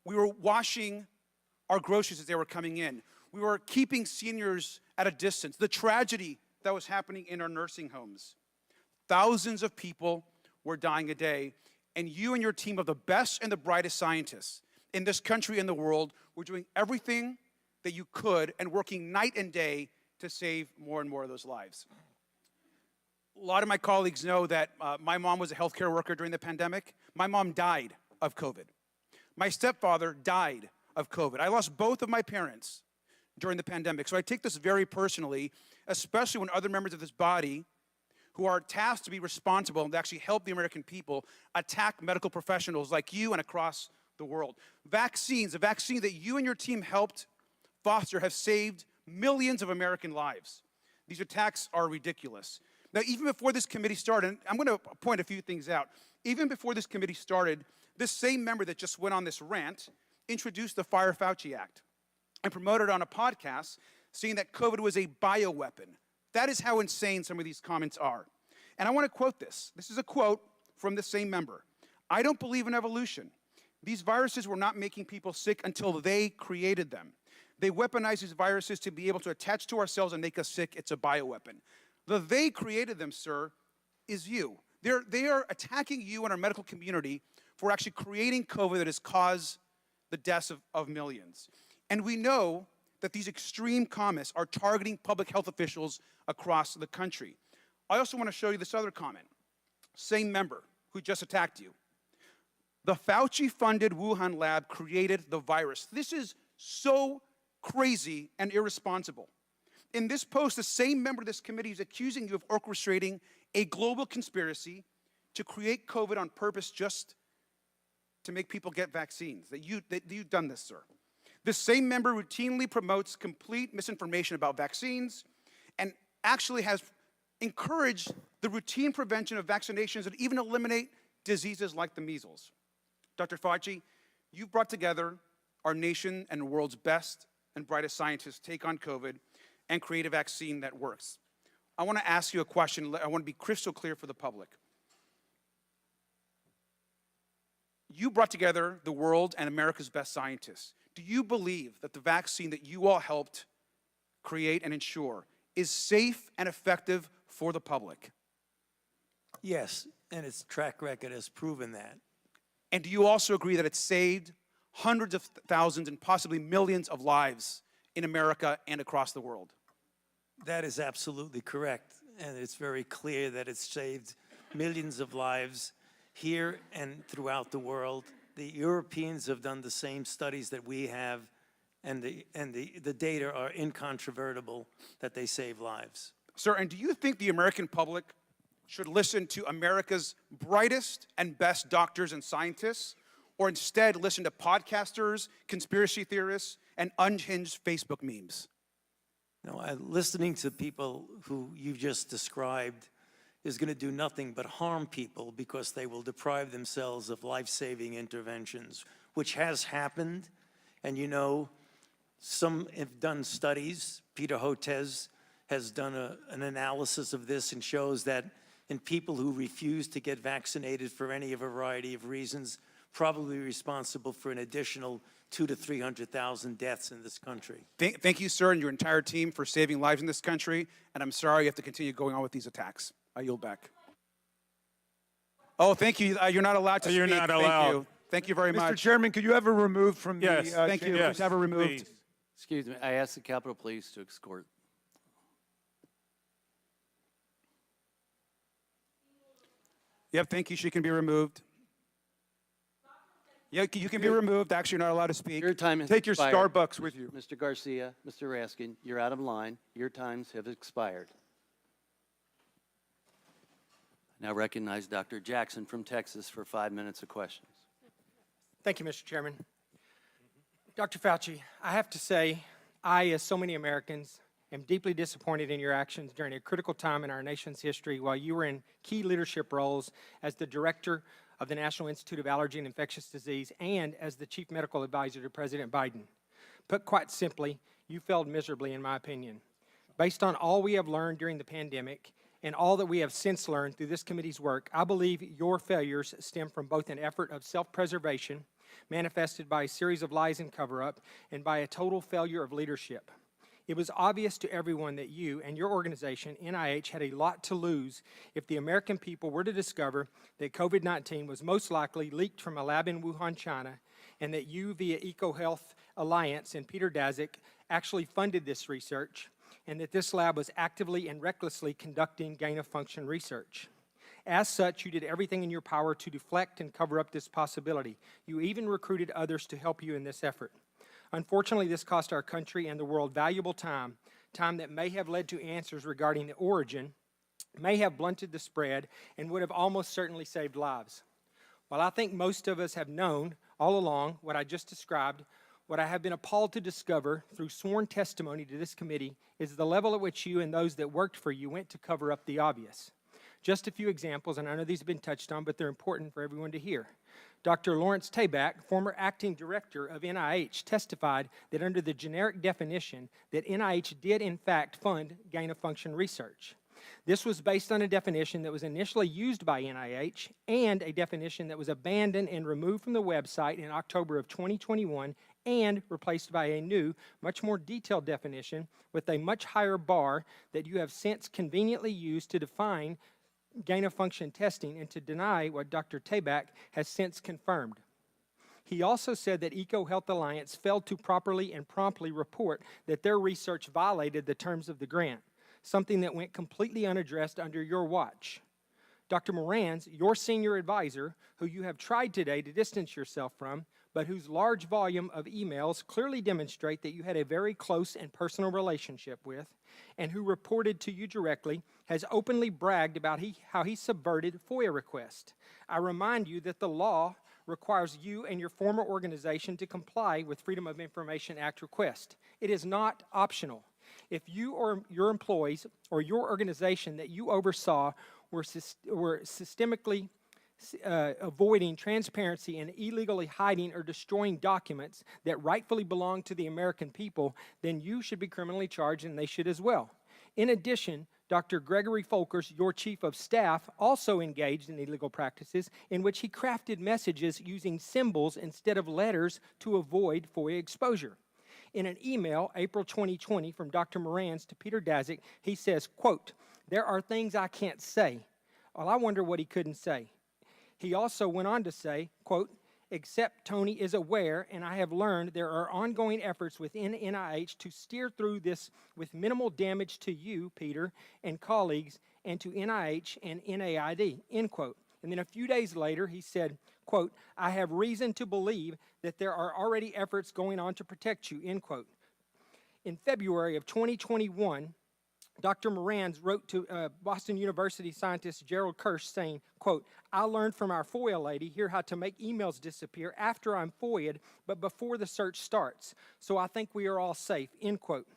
We were washing our groceries as they were coming in. We were keeping seniors at a distance. The tragedy that was happening in our nursing homes. Thousands of people were dying a day, and you and your team of the best and the brightest scientists in this country and the world were doing everything that you could and working night and day to save more and more of those lives. A lot of my colleagues know that my mom was a healthcare worker during the pandemic. My mom died of COVID. My stepfather died of COVID. I lost both of my parents during the pandemic. So I take this very personally, especially when other members of this body who are tasked to be responsible and to actually help the American people attack medical professionals like you and across the world. Vaccines, a vaccine that you and your team helped foster, have saved millions of American lives. These attacks are ridiculous. Now, even before this committee started, and I'm going to point a few things out. Even before this committee started, this same member that just went on this rant introduced the Fire Fauci Act and promoted on a podcast saying that COVID was a bioweapon. That is how insane some of these comments are. And I want to quote this. This is a quote from the same member. "I don't believe in evolution. These viruses were not making people sick until they created them. They weaponize these viruses to be able to attach to our cells and make us sick. It's a bioweapon." The "they created them," sir, is you. They are attacking you and our medical community for actually creating COVID that has caused the deaths of millions. And we know that these extreme comments are targeting public health officials across the country. I also want to show you this other comment. Same member who just attacked you. "The Fauci-funded Wuhan lab created the virus." This is so crazy and irresponsible. In this post, the same member of this committee is accusing you of orchestrating a global conspiracy to create COVID on purpose just to make people get vaccines. That you've done this, sir. This same member routinely promotes complete misinformation about vaccines and actually has encouraged the routine prevention of vaccinations that even eliminate diseases like the measles. Dr. Fauci, you've brought together our nation and the world's best and brightest scientists to take on COVID and create a vaccine that works. I want to ask you a question. I want to be crystal clear for the public. You brought together the world and America's best scientists. Do you believe that the vaccine that you all helped create and ensure is safe and effective for the public? Yes, and its track record has proven that. And do you also agree that it saved hundreds of thousands and possibly millions of lives in America and across the world? That is absolutely correct, and it's very clear that it's saved millions of lives here and throughout the world. The Europeans have done the same studies that we have, and the data are incontrovertible that they save lives. Sir, and do you think the American public should listen to America's brightest and best doctors and scientists, or instead listen to podcasters, conspiracy theorists, and unhinged Facebook memes? No, listening to people who you just described is going to do nothing but harm people because they will deprive themselves of life-saving interventions, which has happened. And you know, some have done studies. Peter Hotez has done an analysis of this and shows that in people who refuse to get vaccinated for any variety of reasons, probably responsible for an additional 200,000 to 300,000 deaths in this country. Thank you, sir, and your entire team for saving lives in this country, and I'm sorry you have to continue going on with these attacks. I yield back. Oh, thank you. You're not allowed to speak. You're not allowed. Thank you. Thank you very much. Mr. Chairman, could you have her removed from Yes. the Thank you. Yes, Please have her removed. please. Excuse me, I ask the Capitol Police to escort. Yep, thank you. She can be removed. Yeah, you can be removed. Actually, you're not allowed to speak. Your time has Take your expired. Starbucks with you. Mr. Garcia, Mr. Raskin, you're out of line. Your times have expired. Now recognize Dr. Jackson from Texas for 5 minutes of questions. Thank you, Mr. Chairman. Dr. Fauci, I have to say, I, as so many Americans, am deeply disappointed in your actions during a critical time in our nation's history while you were in key leadership roles as the director of the National Institute of Allergy and Infectious Disease and as the chief medical advisor to President Biden. Put quite simply, you failed miserably, in my opinion. Based on all we have learned during the pandemic and all that we have since learned through this committee's work, I believe your failures stem from both an effort of self-preservation, manifested by a series of lies and cover-up, and by a total failure of leadership. It was obvious to everyone that you and your organization, NIH, had a lot to lose if the American people were to discover that COVID-19 was most likely leaked from a lab in Wuhan, China, and that you, via EcoHealth Alliance and Peter Daszak, actually funded this research, and that this lab was actively and recklessly conducting gain-of-function research. As such, you did everything in your power to deflect and cover up this possibility. You even recruited others to help you in this effort. Unfortunately, this cost our country and the world valuable time that may have led to answers regarding the origin, may have blunted the spread, and would have almost certainly saved lives. While I think most of us have known all along what I just described, what I have been appalled to discover through sworn testimony to this committee is the level at which you and those that worked for you went to cover up the obvious. Just a few examples, and I know these have been touched on, but they're important for everyone to hear. Dr. Lawrence Tabak, former acting director of NIH, testified that under the generic definition that NIH did in fact fund gain-of-function research. This was based on a definition that was initially used by NIH and a definition that was abandoned and removed from the website in October of 2021 and replaced by a new, much more detailed definition with a much higher bar that you have since conveniently used to define gain-of-function testing and to deny what Dr. Tabak has since confirmed. He also said that EcoHealth Alliance failed to properly and promptly report that their research violated the terms of the grant, something that went completely unaddressed under your watch. Dr. Moran's, your senior advisor, who you have tried today to distance yourself from, but whose large volume of emails clearly demonstrate that you had a very close and personal relationship with, and who reported to you directly, has openly bragged about how he subverted FOIA requests. I remind you that the law requires you and your former organization to comply with Freedom of Information Act requests. It is not optional. If you or your employees or your organization that you oversaw were systemically avoiding transparency and illegally hiding or destroying documents that rightfully belong to the American people, then you should be criminally charged and they should as well. In addition, Dr. Gregory Folkers, your chief of staff, also engaged in illegal practices in which he crafted messages using symbols instead of letters to avoid FOIA exposure. In an email, April 2020, from Dr. Moran's to Peter Daszak, he says, quote, "There are things I can't say." Well, I wonder what he couldn't say. He also went on to say, quote, "Except Tony is aware, and I have learned there are ongoing efforts within NIH to steer through this with minimal damage to you, Peter, and colleagues, and to NIH and NAID," end quote. And then a few days later, he said, quote, "I have reason to believe that there are already efforts going on to protect you," end quote. In February of 2021, Dr. Moran's wrote to Boston University scientist Gerald Kirsch saying, quote, "I learned from our FOIA lady here how to make emails disappear after I'm FOIA'd, but before the search starts. So I think we are all safe," end quote.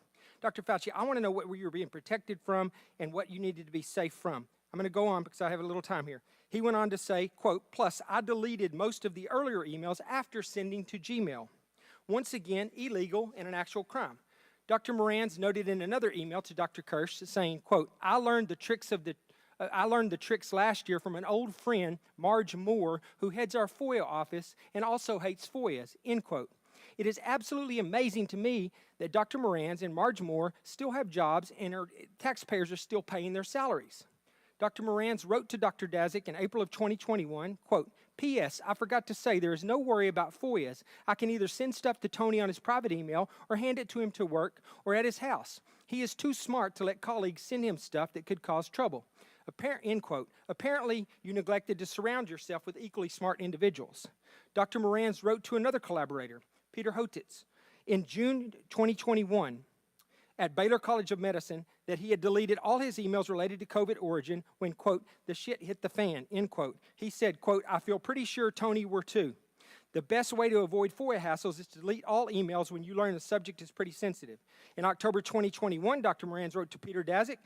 Dr. Fauci, I want to know what you were being protected from and what you needed to be safe from. I'm going to go on because I have a little time here. He went on to say, quote, "Plus, I deleted most of the earlier emails after sending to Gmail. Once again, illegal and an actual crime." Dr. Moran's noted in another email to Dr. Kirsch saying, quote, I learned the tricks last year from an old friend, Marge Moore, who heads our FOIA office and also hates FOIAs," end quote. It is absolutely amazing to me that Dr. Moran's and Marge Moore still have jobs and our taxpayers are still paying their salaries. Dr. Moran's wrote to Dr. Daszak in April of 2021, quote, "P.S. I forgot to say there is no worry about FOIAs. I can either send stuff to Tony on his private email or hand it to him to work or at his house. He is too smart to let colleagues send him stuff that could cause trouble." End quote. Apparently, you neglected to surround yourself with equally smart individuals. Dr. Moran's wrote to another collaborator, Peter Hotitz, in June 2021 at Baylor College of Medicine that he had deleted all his emails related to COVID origin when, quote, "the shit hit the fan," end quote. He said, quote, "I feel pretty sure Tony were too." The best way to avoid FOIA hassles is to delete all emails when you learn the subject is pretty sensitive. In October 2021, Dr. Morans wrote to Peter Daszak,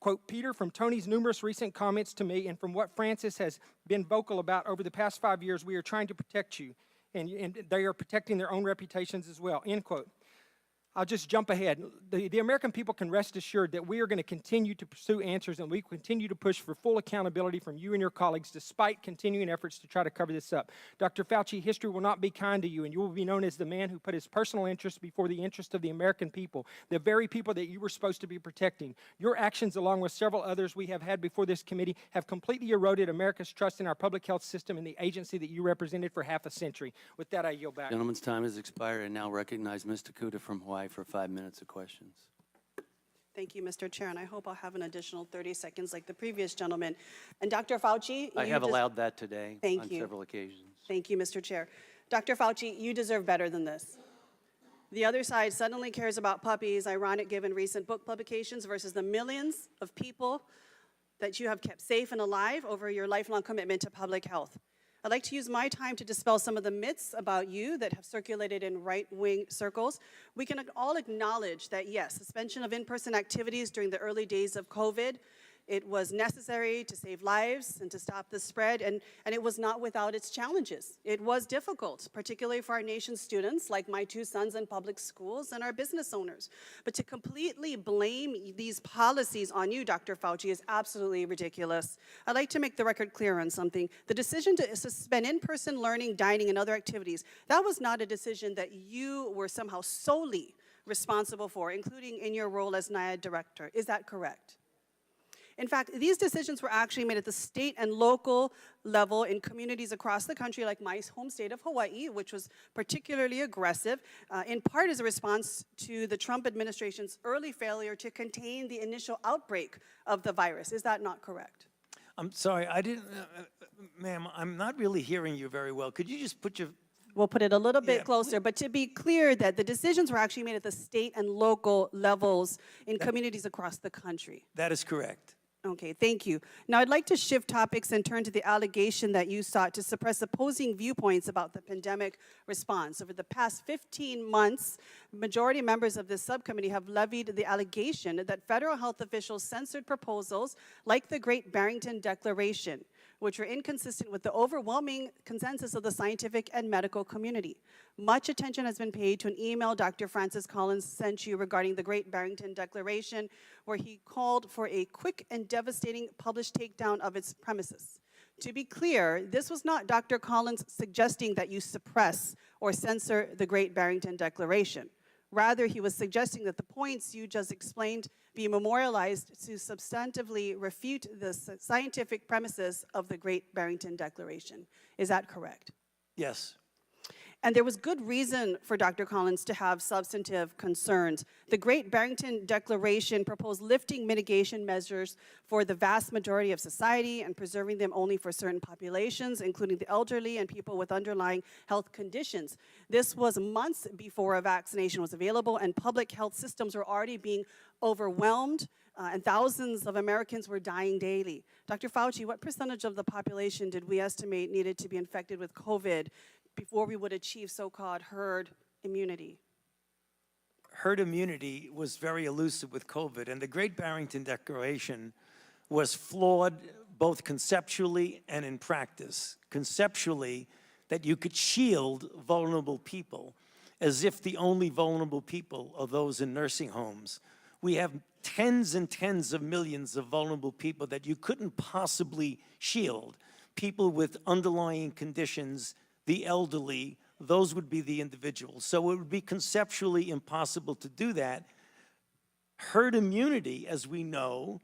quote, Peter, from Tony's numerous recent comments to me and from what Francis has been vocal about over the past 5 years, we are trying to protect you, and they are protecting their own reputations as well, end quote. I'll just jump ahead. The American people can rest assured that we are going to continue to pursue answers and we continue to push for full accountability from you and your colleagues despite continuing efforts to try to cover this up. Dr. Fauci, history will not be kind to you and you will be known as the man who put his personal interest before the interest of the American people, the very people that you were supposed to be protecting. Your actions, along with several others we have had before this committee, have completely eroded America's trust in our public health system and the agency that you represented for half a century. With that, I yield back. Gentleman's time has expired. I now recognize Ms. Takuda from Hawaii for 5 minutes of questions. Thank you, Mr. Chair, and I hope I'll have an additional 30 seconds like the previous gentleman. And Dr. Fauci, I have allowed that today Thank on you. several occasions. Thank you, Mr. Chair. Dr. Fauci, you deserve better than this. The other side suddenly cares about puppies, ironic given recent book publications, versus the millions of people that you have kept safe and alive over your lifelong commitment to public health. I'd like to use my time to dispel some of the myths about you that have circulated in right-wing circles. We can all acknowledge that, yes, suspension of in-person activities during the early days of COVID, it was necessary to save lives and to stop the spread, and it was not without its challenges. It was difficult, particularly for our nation's students, like my 2 sons in public schools, and our business owners. But to completely blame these policies on you, Dr. Fauci, is absolutely ridiculous. I'd like to make the record clear on something. The decision to suspend in-person learning, dining, and other activities, that was not a decision that you were somehow solely responsible for, including in your role as NIAID director. Is that correct? In fact, these decisions were actually made at the state and local level in communities across the country, like my home state of Hawaii, which was particularly aggressive, in part as a response to the Trump administration's early failure to contain the initial outbreak of the virus. Is that not correct? I'm sorry, I didn't, ma'am, I'm not really hearing you very well. Could you just put your We'll put it a little bit closer, but to be clear that the decisions were actually made at the state and local levels in communities across the country. That is correct. Okay, thank you. Now I'd like to shift topics and turn to the allegation that you sought to suppress opposing viewpoints about the pandemic response. Over the past 15 months, majority members of this subcommittee have levied the allegation that federal health officials censored proposals like the Great Barrington Declaration, which were inconsistent with the overwhelming consensus of the scientific and medical community. Much attention has been paid to an email Dr. Francis Collins sent you regarding the Great Barrington Declaration, where he called for a quick and devastating published takedown of its premises. To be clear, this was not Dr. Collins suggesting that you suppress or censor the Great Barrington Declaration. Rather, he was suggesting that the points you just explained be memorialized to substantively refute the scientific premises of the Great Barrington Declaration. Is that correct? Yes. And there was good reason for Dr. Collins to have substantive concerns. The Great Barrington Declaration proposed lifting mitigation measures for the vast majority of society and preserving them only for certain populations, including the elderly and people with underlying health conditions. This was months before a vaccination was available, and public health systems were already being overwhelmed, and thousands of Americans were dying daily. Dr. Fauci, what percentage of the population did we estimate needed to be infected with COVID before we would achieve so-called herd immunity? Herd immunity was very elusive with COVID, and the Great Barrington Declaration was flawed both conceptually and in practice. Conceptually, that you could shield vulnerable people as if the only vulnerable people are those in nursing homes. We have tens and tens of millions of vulnerable people that you couldn't possibly shield. People with underlying conditions, the elderly, those would be the individuals. So it would be conceptually impossible to do that. Herd immunity, as we know,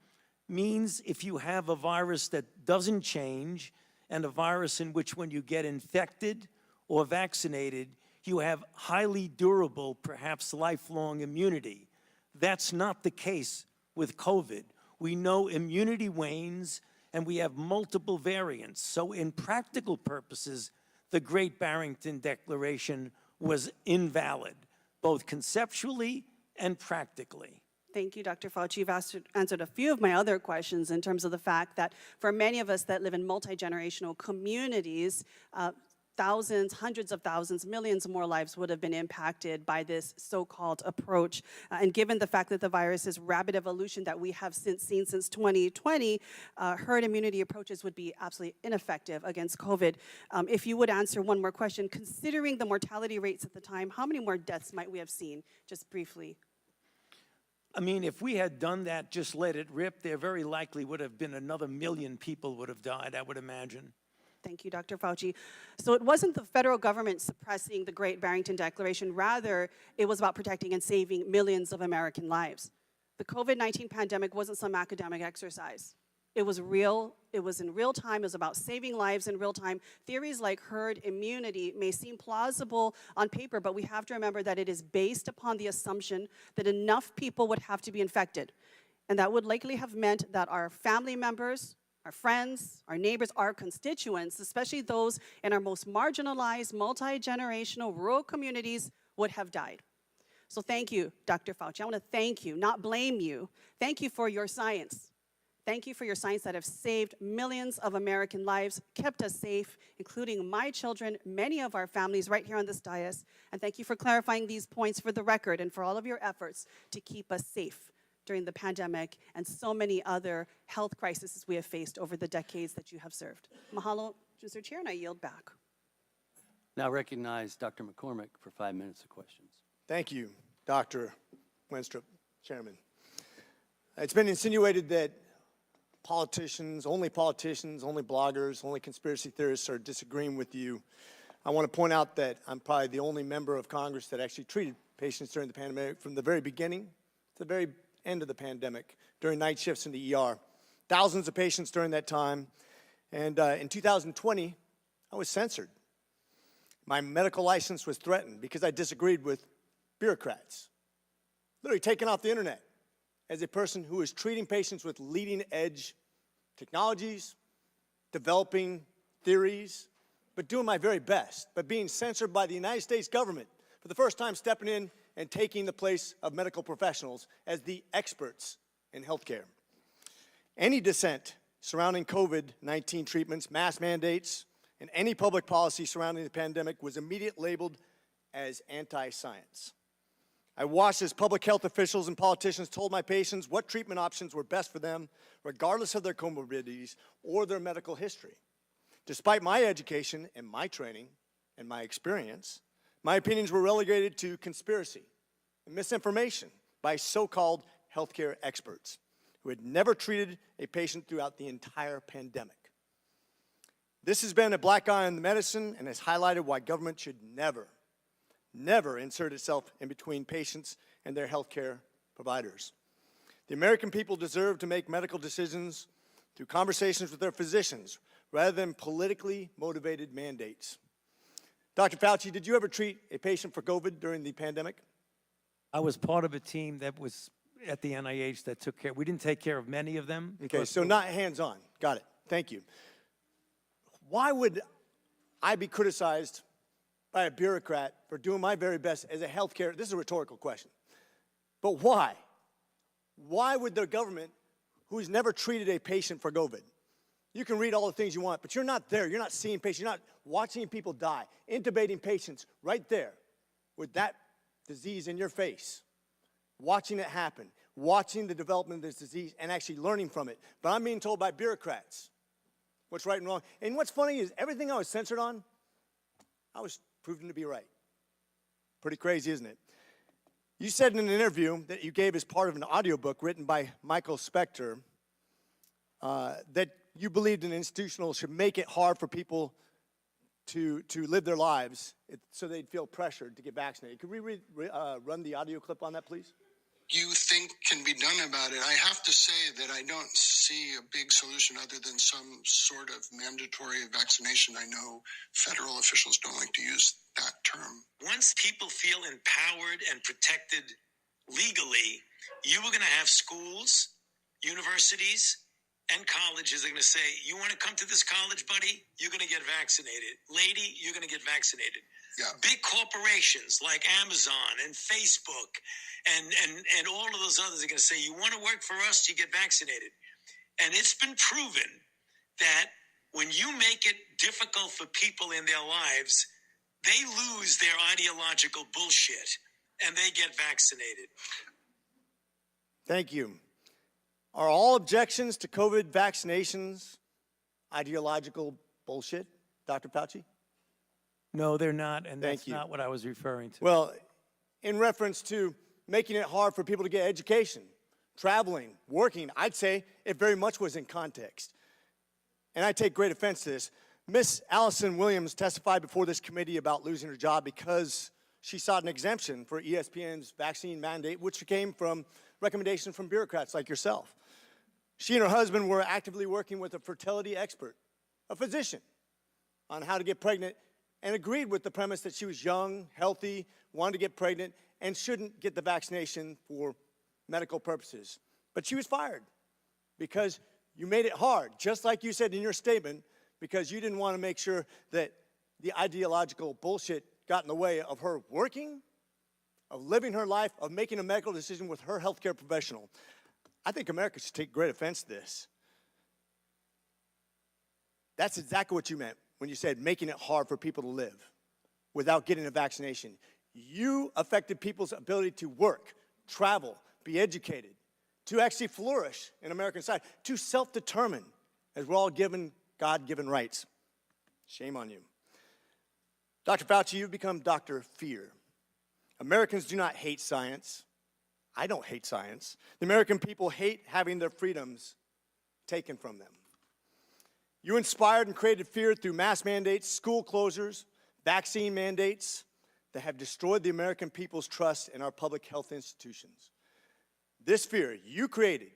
means if you have a virus that doesn't change and a virus in which when you get infected or vaccinated, you have highly durable, perhaps lifelong immunity. That's not the case with COVID. We know immunity wanes and we have multiple variants. So in practical purposes, the Great Barrington Declaration was invalid, both conceptually and practically. Thank you, Dr. Fauci. You've answered a few of my other questions in terms of the fact that for many of us that live in multi-generational communities, thousands, hundreds of thousands, millions more lives would have been impacted by this so-called approach. And given the fact that the virus's rapid evolution that we have seen since 2020, herd immunity approaches would be absolutely ineffective against COVID. If you would answer one more question, considering the mortality rates at the time, how many more deaths might we have seen, just briefly? I mean, if we had done that, just let it rip, there very likely would have been another 1 million people would have died, I would imagine. Thank you, Dr. Fauci. So it wasn't the federal government suppressing the Great Barrington Declaration. Rather, it was about protecting and saving millions of American lives. The COVID-19 pandemic wasn't some academic exercise. It was real. It was in real time. It was about saving lives in real time. Theories like herd immunity may seem plausible on paper, but we have to remember that it is based upon the assumption that enough people would have to be infected. And that would likely have meant that our family members, our friends, our neighbors, our constituents, especially those in our most marginalized, multi-generational rural communities, would have died. So thank you, Dr. Fauci. I want to thank you, not blame you. Thank you for your science. Thank you for your science that have saved millions of American lives, kept us safe, including my children, many of our families right here on this dais. And thank you for clarifying these points for the record and for all of your efforts to keep us safe during the pandemic and so many other health crises we have faced over the decades that you have served. Mahalo, Mr. Chair, and I yield back. Now recognize Dr. McCormick for 5 minutes of questions. Thank you, Dr. Wenstrup, Chairman. It's been insinuated that politicians, only bloggers, only conspiracy theorists are disagreeing with you. I want to point out that I'm probably the only member of Congress that actually treated patients during the pandemic from the very beginning to the very end of the pandemic, during night shifts in the ER. Thousands of patients during that time. And in 2020, I was censored. My medical license was threatened because I disagreed with bureaucrats. Literally taken off the internet as a person who was treating patients with leading-edge technologies, developing theories, but doing my very best, but being censored by the United States government for the first time, stepping in and taking the place of medical professionals as the experts in healthcare. Any dissent surrounding COVID-19 treatments, mask mandates, and any public policy surrounding the pandemic was immediately labeled as anti-science. I watched as public health officials and politicians told my patients what treatment options were best for them, regardless of their comorbidities or their medical history. Despite my education and my training and my experience, my opinions were relegated to conspiracy and misinformation by so-called healthcare experts who had never treated a patient throughout the entire pandemic. This has been a black eye on the medicine and has highlighted why government should never insert itself in between patients and their healthcare providers. The American people deserve to make medical decisions through conversations with their physicians rather than politically motivated mandates. Dr. Fauci, did you ever treat a patient for COVID during the pandemic? I was part of a team that was at the NIH that took care. We didn't take care of many of them. Okay, so not hands-on. Got it. Thank you. Why would I be criticized by a bureaucrat for doing my very best as a healthcare? This is a rhetorical question. But why? Why would the government, who's never treated a patient for COVID, you can read all the things you want, but you're not there. You're not seeing patients. You're not watching people die, intubating patients right there with that disease in your face, watching it happen, watching the development of this disease and actually learning from it. But I'm being told by bureaucrats what's right and wrong. And what's funny is everything I was censored on, I was proven to be right. Pretty crazy, isn't it? You said in an interview that you gave as part of an audiobook written by Michael Spector that you believed an institutional should make it hard for people to live their lives so they'd feel pressured to get vaccinated. Could we run the audio clip on that, please? You think can be done about it? I have to say that I don't see a big solution other than some sort of mandatory vaccination. I know federal officials don't like to use that term. Once people feel empowered and protected legally, you are going to have schools, universities, and colleges are going to say, you want to come to this college, buddy? You're going to get vaccinated. Lady, you're going to get vaccinated. Yeah. Big corporations like Amazon and Facebook and all of those others are going to say, you want to work for us, you get vaccinated. And it's been proven that When you make it difficult for people in their lives, they lose their ideological bullshit and they get vaccinated. Thank you. Are all objections to COVID vaccinations ideological bullshit, Dr. Fauci? No, they're not, and Thank that's you. not what I was referring to. Well, in reference to making it hard for people to get education, traveling, working, I'd say it very much was in context. And I take great offense to this. Miss Allison Williams testified before this committee about losing her job because she sought an exemption for ESPN's vaccine mandate, which came from recommendations from bureaucrats like yourself. She and her husband were actively working with a fertility expert, a physician, on how to get pregnant, and agreed with the premise that she was young, healthy, wanted to get pregnant, and shouldn't get the vaccination for medical purposes. But she was fired because you made it hard, just like you said in your statement, because you didn't want to make sure that the ideological bullshit got in the way of her working, of living her life, of making a medical decision with her healthcare professional. I think America should take great offense to this. That's exactly what you meant when you said making it hard for people to live without getting a vaccination. You affected people's ability to work, travel, be educated, to actually flourish in American society, to self-determine, as we're all given God-given rights. Shame on you. Dr. Fauci, you've become Dr. Fear. Americans do not hate science. I don't hate science. The American people hate having their freedoms taken from them. You inspired and created fear through mask mandates, school closures, vaccine mandates that have destroyed the American people's trust in our public health institutions. This fear you created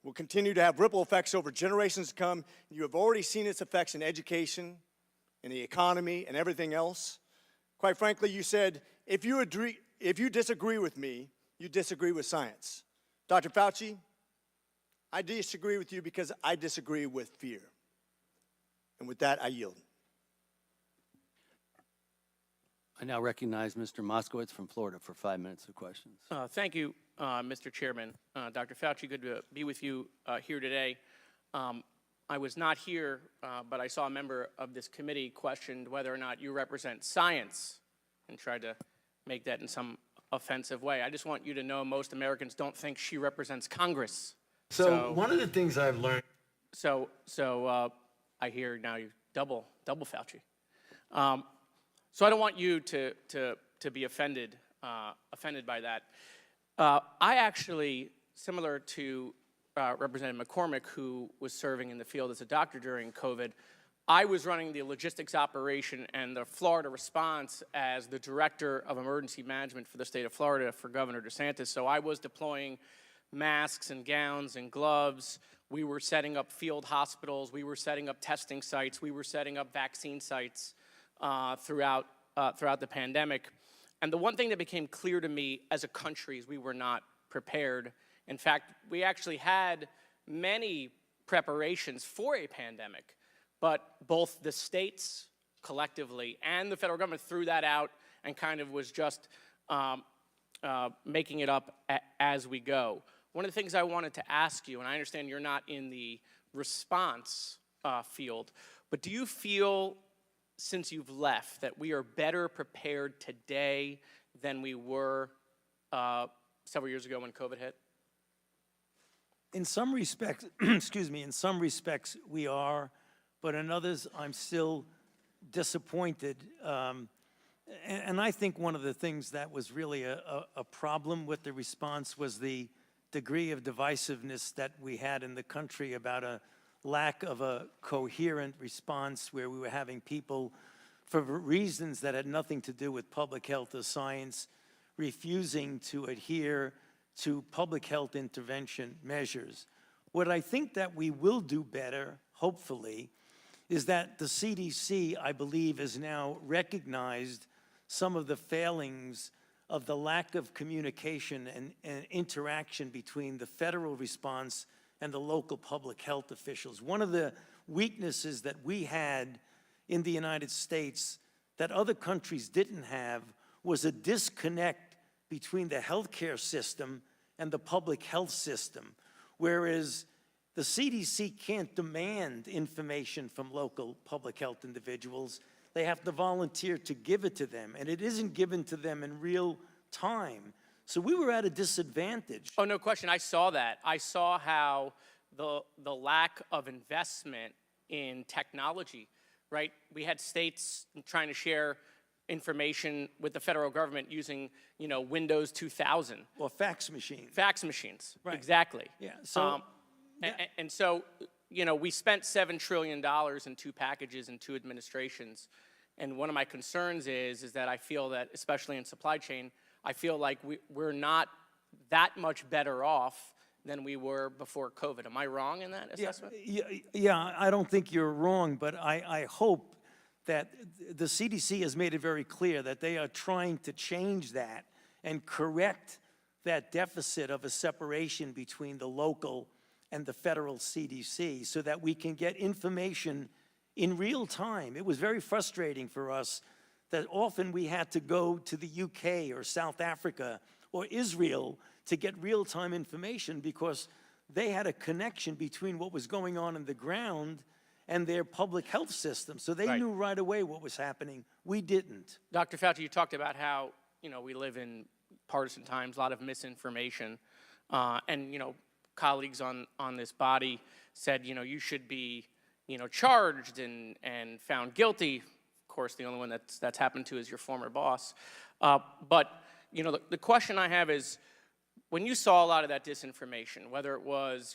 will continue to have ripple effects over generations to come. You have already seen its effects in education, in the economy, and everything else. Quite frankly, you said, if you disagree with me, you disagree with science. Dr. Fauci, I disagree with you because I disagree with fear. And with that, I yield. I now recognize Mr. Moskowitz from Florida for 5 minutes of questions. Thank you, Mr. Chairman. Dr. Fauci, good to be with you here today. I was not here, but I saw a member of this committee questioned whether or not you represent science and tried to make that in some offensive way. I just want you to know most Americans don't think she represents Congress. So one of the things I've learned. So I hear now you double Fauci. So I don't want you to be offended by that. I actually, similar to Representative McCormick, who was serving in the field as a doctor during COVID, I was running the logistics operation and the Florida response as the director of emergency management for the state of Florida for Governor DeSantis. So I was deploying masks and gowns and gloves. We were setting up field hospitals. We were setting up testing sites. We were setting up vaccine sites throughout the pandemic. And the one thing that became clear to me as a country is we were not prepared. In fact, we actually had many preparations for a pandemic, but both the states collectively and the federal government threw that out and kind of was just making it up as we go. One of the things I wanted to ask you, and I understand you're not in the response field, but do you feel, since you've left, that we are better prepared today than we were several years ago when COVID hit? In some respects, excuse me, in some respects we are, but in others I'm still disappointed. And I think one of the things that was really a problem with the response was the degree of divisiveness that we had in the country about a lack of a coherent response where we were having people, for reasons that had nothing to do with public health or science, refusing to adhere to public health intervention measures. What I think that we will do better, hopefully, is that the CDC, I believe, has now recognized some of the failings of the lack of communication and interaction between the federal response and the local public health officials. One of the weaknesses that we had in the United States that other countries didn't have was a disconnect between the healthcare system and the public health system. Whereas The CDC can't demand information from local public health individuals. They have to volunteer to give it to them, and it isn't given to them in real time. So we were at a disadvantage. Oh, no question. I saw that. I saw how the lack of investment in technology, right? We had states trying to share information with the federal government using, Windows 2000. Or fax machines. Fax machines, Right. exactly. Yeah, so... And so, we spent $7 trillion in 2 packages and 2 administrations. And one of my concerns is that I feel that, especially in supply chain, I feel like we're not that much better off than we were before COVID. Am I wrong in that assessment? Yeah, I don't think you're wrong, but I hope that the CDC has made it very clear that they are trying to change that and correct that deficit of a separation between the local and the federal CDC so that we can get information in real time. It was very frustrating for us that often we had to go to the UK or South Africa or Israel to get real-time information because they had a connection between what was going on in the ground and their public health system. So they knew right away what was happening. We didn't. Dr. Fauci, you talked about how, we live in partisan times, a lot of misinformation, and, colleagues on this body said, you should be, charged and found guilty. Of course, the only one that's happened to is your former boss. But, the question I have is, when you saw a lot of that disinformation, whether it was,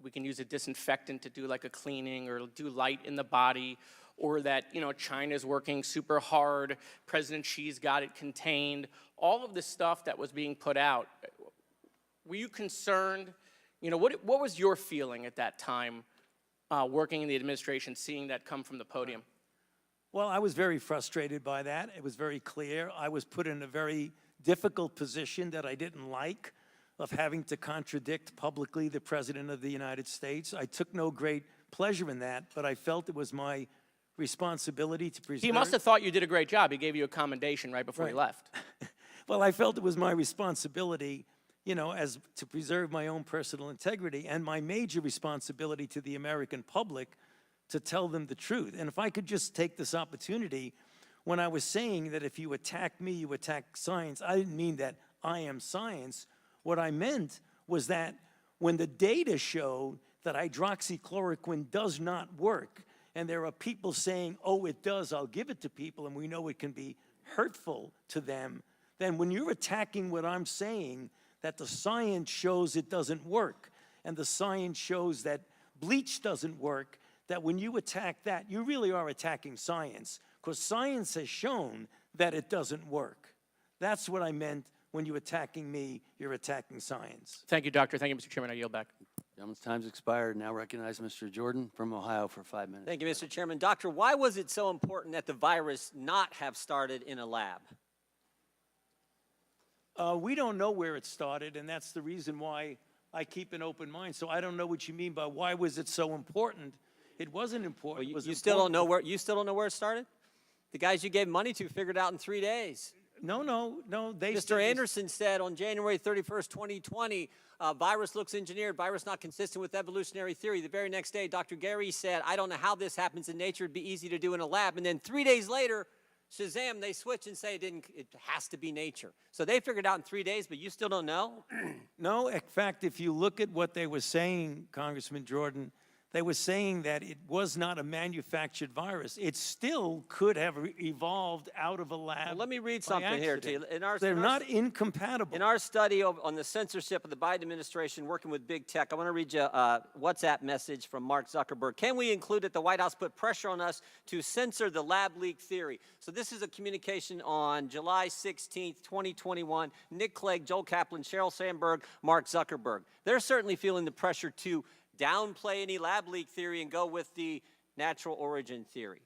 we can use a disinfectant to do like a cleaning or do light in the body, or that, China's working super hard, President Xi's got it contained, all of the stuff that was being put out, were you concerned? What was your feeling at that time, working in the administration, seeing that come from the podium? Well, I was very frustrated by that. It was very clear. I was put in a very difficult position that I didn't like, of having to contradict publicly the President of the United States. I took no great pleasure in that, but I felt it was my responsibility to preserve. He must have thought you did a great job. He gave you a commendation right before he left. Well, I felt it was my responsibility, as to preserve my own personal integrity and my major responsibility to the American public to tell them the truth. And if I could just take this opportunity, when I was saying that if you attack me, you attack science, I didn't mean that I am science. What I meant was that when the data showed that hydroxychloroquine does not work, and there are people saying, oh, it does, I'll give it to people, and we know it can be hurtful to them, then when you're attacking what I'm saying, that the science shows it doesn't work, and the science shows that bleach doesn't work, that when you attack that, you really are attacking science, because science has shown that it doesn't work. That's what I meant when you're attacking me, you're attacking science. Thank you, Doctor. Thank you, Mr. Chairman. I yield back. Gentleman's time's expired. Now recognize Mr. Jordan from Ohio for 5 minutes. Thank you, Mr. Chairman. Doctor, why was it so important that the virus not have started in a lab? We don't know where it started, and that's the reason why I keep an open mind. So I don't know what you mean by why was it so important. It wasn't important. Well, you still don't know where it started? The guys you gave money to figured it out in 3 days. No. Mr. Anderson said on January 31st, 2020, virus looks engineered, virus not consistent with evolutionary theory. The very next day, Dr. Gary said, I don't know how this happens in nature. It'd be easy to do in a lab. And then 3 days later, Shazam, they switch and say it has to be nature. So they figured it out in 3 days, but you still don't know? No, in fact, if you look at what they were saying, Congressman Jordan, they were saying that it was not a manufactured virus. It still could have evolved out of a lab. Well, let me read something here to you. They're not incompatible. In our study on the censorship of the Biden administration working with big tech, I want to read you a WhatsApp message from Mark Zuckerberg. Can we include that the White House put pressure on us to censor the lab leak theory? So this is a communication on July 16th, 2021. Nick Clegg, Joel Kaplan, Sheryl Sandberg, Mark Zuckerberg. They're certainly feeling the pressure to downplay any lab leak theory and go with the natural origin theory.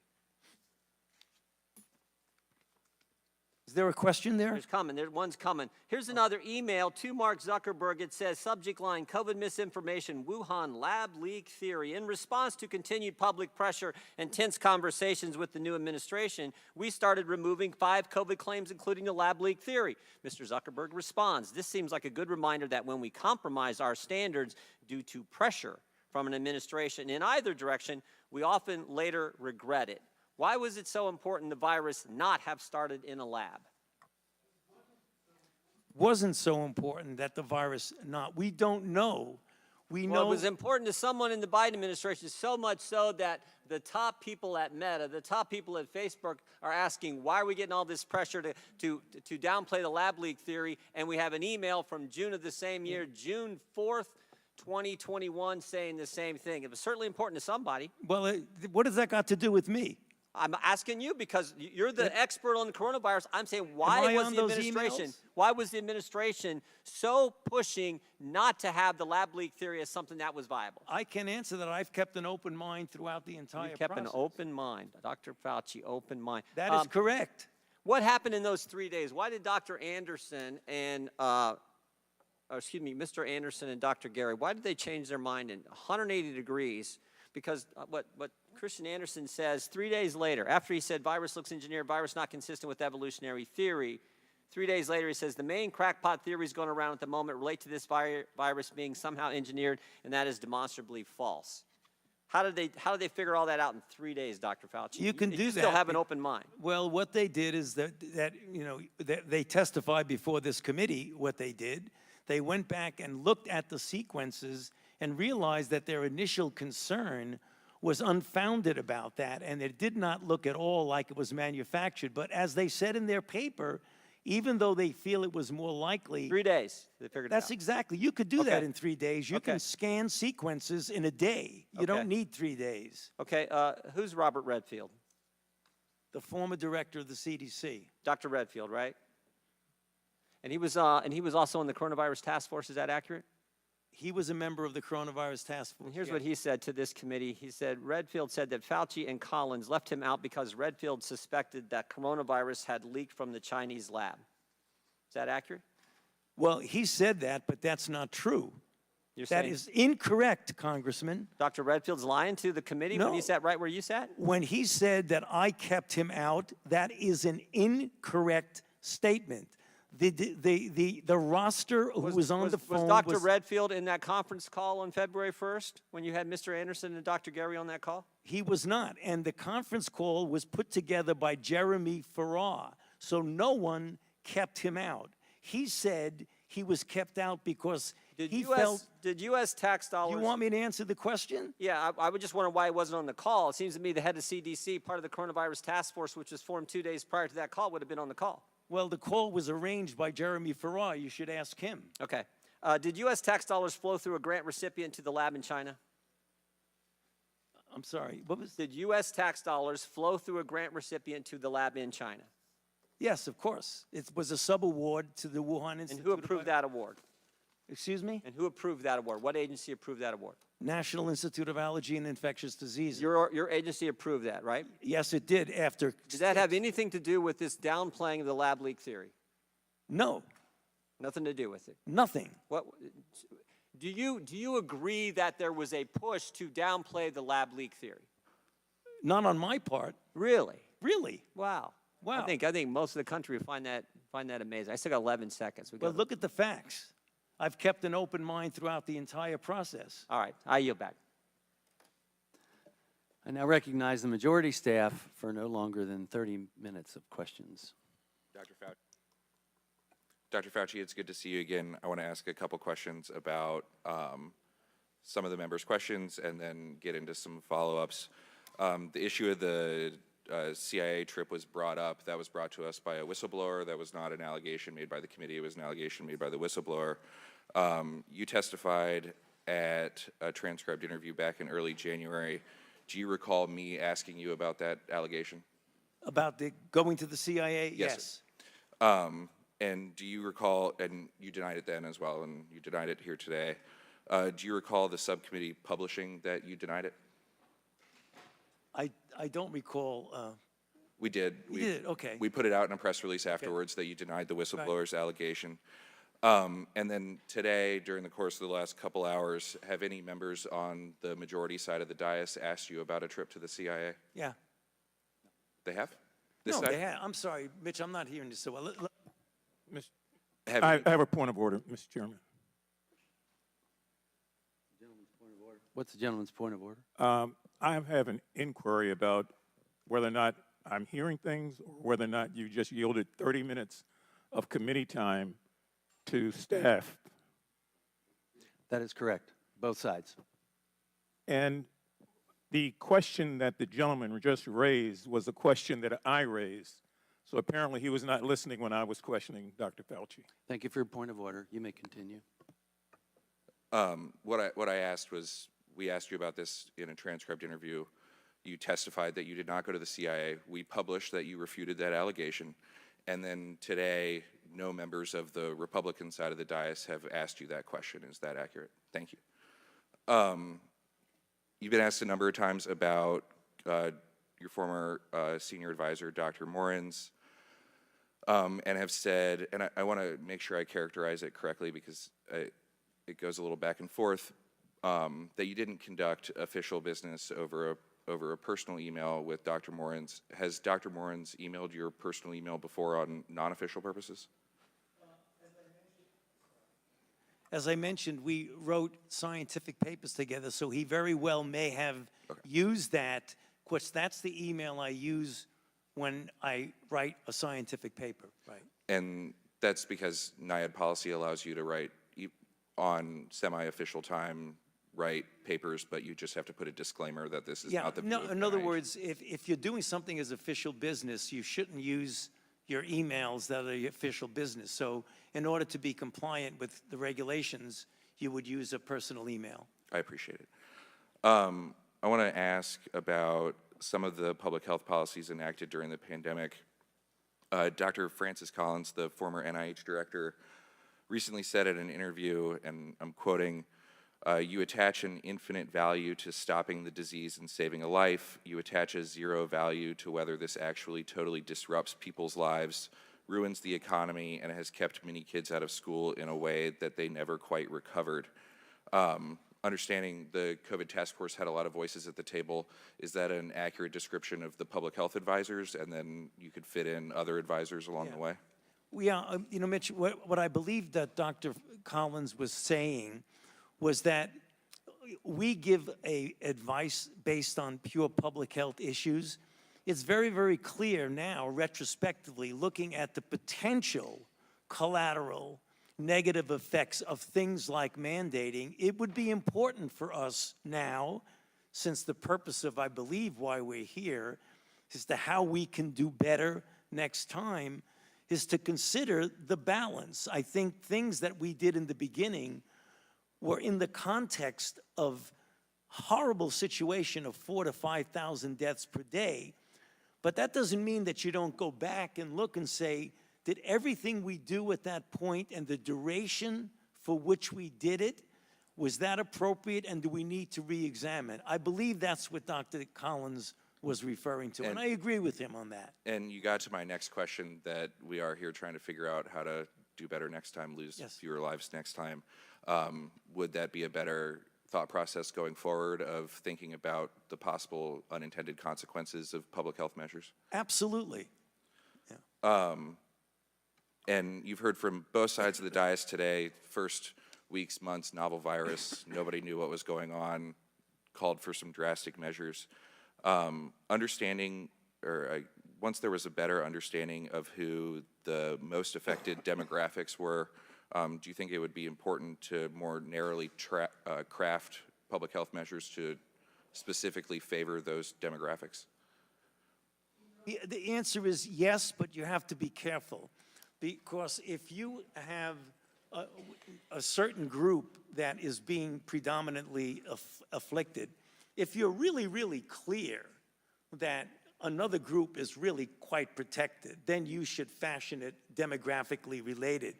Is there a question there? One's coming. Here's another email to Mark Zuckerberg. It says, subject line, COVID misinformation, Wuhan lab leak theory. In response to continued public pressure and tense conversations with the new administration, we started removing 5 COVID claims, including the lab leak theory. Mr. Zuckerberg responds, this seems like a good reminder that when we compromise our standards due to pressure from an administration in either direction, we often later regret it. Why was it so important the virus not have started in a lab? Wasn't so important that the virus not. We don't know. We Well, know. it was important to someone in the Biden administration, so much so that the top people at Meta, the top people at Facebook are asking, why are we getting all this pressure to downplay the lab leak theory? And we have an email from June of the same year, June 4th, 2021, saying the same thing. It was certainly important to somebody. Well, what does that got to do with me? I'm asking you because you're the expert on the coronavirus. I'm saying, why I was on the those administration, emails? why was the administration so pushing not to have the lab leak theory as something that was viable? I can answer that. I've kept an open mind throughout the entire You kept process. an open mind, Dr. Fauci, open mind. That is correct. What happened in those 3 days? Why did Dr. Anderson and, Mr. Anderson and Dr. Gary, why did they change their mind in 180 degrees? Because what Christian Anderson says 3 days later, after he said virus looks engineered, virus not consistent with evolutionary theory, 3 days later he says the main crackpot theories going around at the moment relate to this virus being somehow engineered, and that is demonstrably false. How did they figure all that out in 3 days, Dr. Fauci? You can do that. Still have an open mind. Well, what they did is that they testified before this committee. What they did, they went back and looked at the sequences and realized that their initial concern was unfounded about that, and it did not look at all like it was manufactured. But as they said in their paper, even though they feel it was more likely— 3 days, they figured it out. That's exactly. You could do that Okay. in 3 days. You Okay. can scan sequences in a day. You don't need 3 days. Okay, who's Robert Redfield? The former director of the CDC. Dr. Redfield, right? And he was also on the coronavirus task force. Is that accurate? He was a member of the coronavirus task force. And here's what he said to this committee. He said, Redfield said that Fauci and Collins left him out because Redfield suspected that coronavirus had leaked from the Chinese lab. Is that accurate? Well, he said that, but that's not true. You're That saying is incorrect, Congressman. Dr. Redfield's lying to the committee when he sat right where you sat? When he said that I kept him out, that is an incorrect statement. The roster who was on the phone was Dr. Redfield in that conference call on February 1st when you had Mr. Anderson and Dr. Gary on that call? He was not. And the conference call was put together by Jeremy Farrar. So no one kept him out. He said he was kept out because he felt— Did U.S. tax dollars— You want me to answer the question? Yeah, I would just wonder why he wasn't on the call. It seems to me the head of CDC, part of the coronavirus task force, which was formed 2 days prior to that call, would have been on the call. Well, the call was arranged by Jeremy Farrar. You should ask him. Okay. Did U.S. tax dollars flow through a grant recipient to the lab in China? I'm sorry, what was— Did U.S. tax dollars flow through a grant recipient to the lab in China? Yes, of course. It was a subaward to the Wuhan Institute. And who approved that award? Excuse me? And who approved that award? What agency approved that award? National Institute of Allergy and Infectious Diseases. Your agency approved that, right? Yes, it did after— Did that have anything to do with this downplaying of the lab leak theory? No. Nothing to do with it? Nothing. What, do you agree that there was a push to downplay the lab leak theory? Not on my part. Really? Really? Wow. Wow. I think most of the country would find that amazing. I still got 11 seconds. Well, look at the facts. I've kept an open mind throughout the entire process. All right, I yield back. I now recognize the majority staff for no longer than 30 minutes of questions. Dr. Fauci, it's good to see you again. I want to ask a couple questions about some of the members' questions and then get into some follow-ups. The issue of the CIA trip was brought up. That was brought to us by a whistleblower. That was not an allegation made by the committee. It was an allegation made by the whistleblower. You testified at a transcribed interview back in early January. Do you recall me asking you about that allegation? About the going to the CIA? Yes. And do you recall, and you denied it then as well, and you denied it here today, do you recall the subcommittee publishing that you denied it? I don't recall. We did. You did, okay. We put it out in a press release afterwards that you denied the whistleblower's allegation. And then today, during the course of the last couple hours, have any members on the majority side of the dais asked you about a trip to the CIA? Yeah. They have? No, they have. I'm sorry, Mitch, I'm not hearing this so well. I have a point of order, Mr. Chairman. What's the gentleman's point of order? I have an inquiry about whether or not I'm hearing things or whether or not you just yielded 30 minutes of committee time to staff. That is correct, both sides. And the question that the gentleman just raised was a question that I raised. So apparently he was not listening when I was questioning Dr. Fauci. Thank you for your point of order. You may continue. What I asked was, we asked you about this in a transcribed interview. You testified that you did not go to the CIA. We published that you refuted that allegation. And then today, no members of the Republican side of the dais have asked you that question. Is that accurate? Thank you. You've been asked a number of times about your former senior advisor, Dr. Morins, and have said, and I want to make sure I characterize it correctly because it goes a little back and forth, that you didn't conduct official business over a personal email with Dr. Morins. Has Dr. Morins emailed your personal email before on non-official purposes? As I mentioned, we wrote scientific papers together, so he very well may have used that. Of course, that's the email I use when I write a scientific paper, right? And that's because NIAID policy allows you to write on semi-official time, write papers, but you just have to put a disclaimer that this is not the view of in other NIAID. words, if you're doing something as official business, you shouldn't use your emails that are your official business. So in order to be compliant with the regulations, you would use a personal email. I appreciate it. I want to ask about some of the public health policies enacted during the pandemic. Dr. Francis Collins, the former NIH director, recently said in an interview, and I'm quoting, you attach an infinite value to stopping the disease and saving a life. You attach a zero value to whether this actually totally disrupts people's lives, ruins the economy, and has kept many kids out of school in a way that they never quite recovered. Understanding the COVID task force had a lot of voices at the table, is that an accurate description of the public health advisors, and then you could fit in other advisors along the way? Yeah, you know, Mitch, what I believe that Dr. Collins was saying was that we give advice based on pure public health issues. It's very, very clear now, retrospectively, looking at the potential collateral negative effects of things like mandating. It would be important for us now, since the purpose of, I believe, why we're here, is to how we can do better next time, is to consider the balance. I think things that we did in the beginning were in the context of horrible situation of 4,000 to 5,000 deaths per day. But that doesn't mean that you don't go back and look and say, did everything we do at that point and the duration for which we did it, was that appropriate, and do we need to re-examine? I believe that's what Dr. Collins was referring to, and I agree with him on that. And you got to my next question, that we are here trying to figure out how to do better next time, lose fewer lives next time. Would that be a better thought process going forward of thinking about the possible unintended consequences of public health measures? Absolutely. And you've heard from both sides of the dais today, first weeks, months, novel virus, nobody knew what was going on, called for some drastic measures. Understanding, or once there was a better understanding of who the most affected demographics were, do you think it would be important to more narrowly craft public health measures to specifically favor those demographics? The answer is yes, but you have to be careful. Because if you have a certain group that is being predominantly afflicted, if you're really, really clear that another group is really quite protected, then you should fashion it demographically related.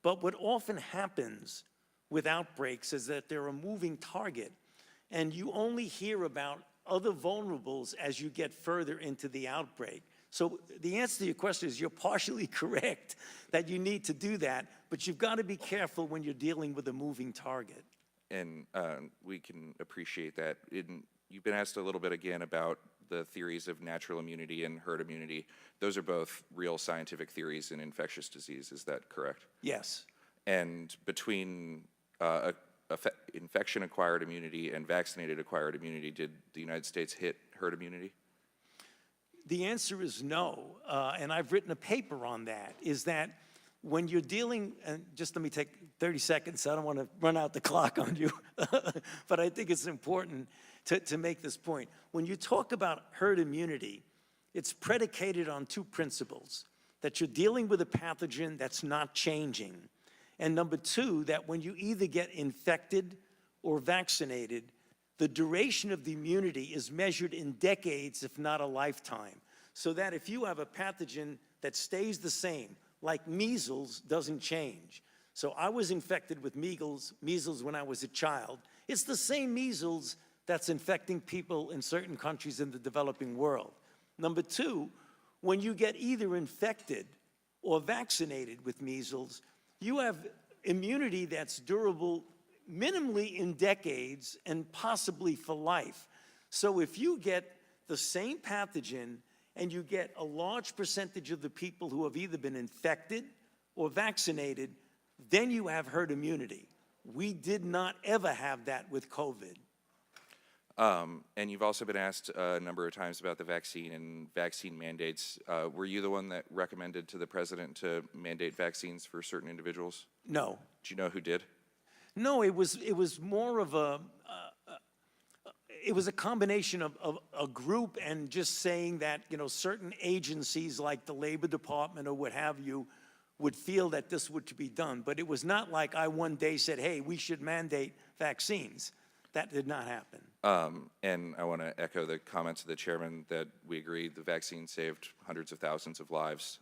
But what often happens with outbreaks is that they're a moving target, and you only hear about other vulnerables as you get further into the outbreak. So the answer to your question is you're partially correct that you need to do that, but you've got to be careful when you're dealing with a moving target. And we can appreciate that. You've been asked a little bit again about the theories of natural immunity and herd immunity. Those are both real scientific theories in infectious disease, is that correct? Yes. And between infection-acquired immunity and vaccinated-acquired immunity, did the United States hit herd immunity? The answer is no, and I've written a paper on that, is that when you're dealing, and just let me take 30 seconds, I don't want to run out the clock on you, but I think it's important to make this point. When you talk about herd immunity, it's predicated on two principles: that you're dealing with a pathogen that's not changing, and number two, that when you either get infected or vaccinated, the duration of the immunity is measured in decades, if not a lifetime. So that if you have a pathogen that stays the same, like measles doesn't change. So I was infected with measles when I was a child. It's the same measles that's infecting people in certain countries in the developing world. Number two, when you get either infected or vaccinated with measles, you have immunity that's durable minimally in decades and possibly for life. So if you get the same pathogen and you get a large percentage of the people who have either been infected or vaccinated, then you have herd immunity. We did not ever have that with COVID. And you've also been asked a number of times about the vaccine and vaccine mandates. Were you the one that recommended to the president to mandate vaccines for certain individuals? No. Do you know who did? No, it was more of it was a combination of a group and just saying that, you know, certain agencies like the Labor Department or what have you would feel that this would be done. But it was not like I one day said, hey, we should mandate vaccines. That did not happen. And I want to echo the comments of the chairman that we agree the vaccine saved hundreds of thousands of lives.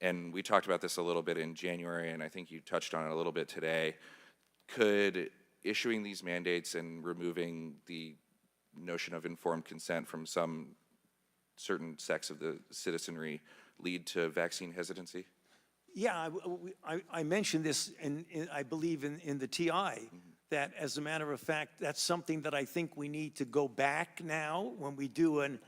And we talked about this a little bit in January, and I think you touched on it a little bit today. Could issuing these mandates and removing the notion of informed consent from some certain sects of the citizenry lead to vaccine hesitancy? Yeah, I mentioned this, I believe, in the TI, that as a matter of fact, that's something that I think we need to go back now when we do an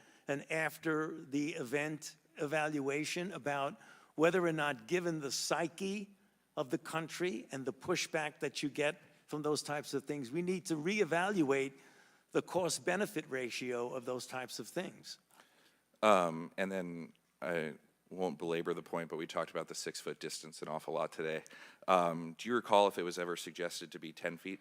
after the event evaluation about whether or not, given the psyche of the country and the pushback that you get from those types of things, we need to reevaluate the cost-benefit ratio of those types of things. And then I won't belabor the point, but we talked about the 6-foot distance an awful lot today. Do you recall if it was ever suggested to be 10 feet?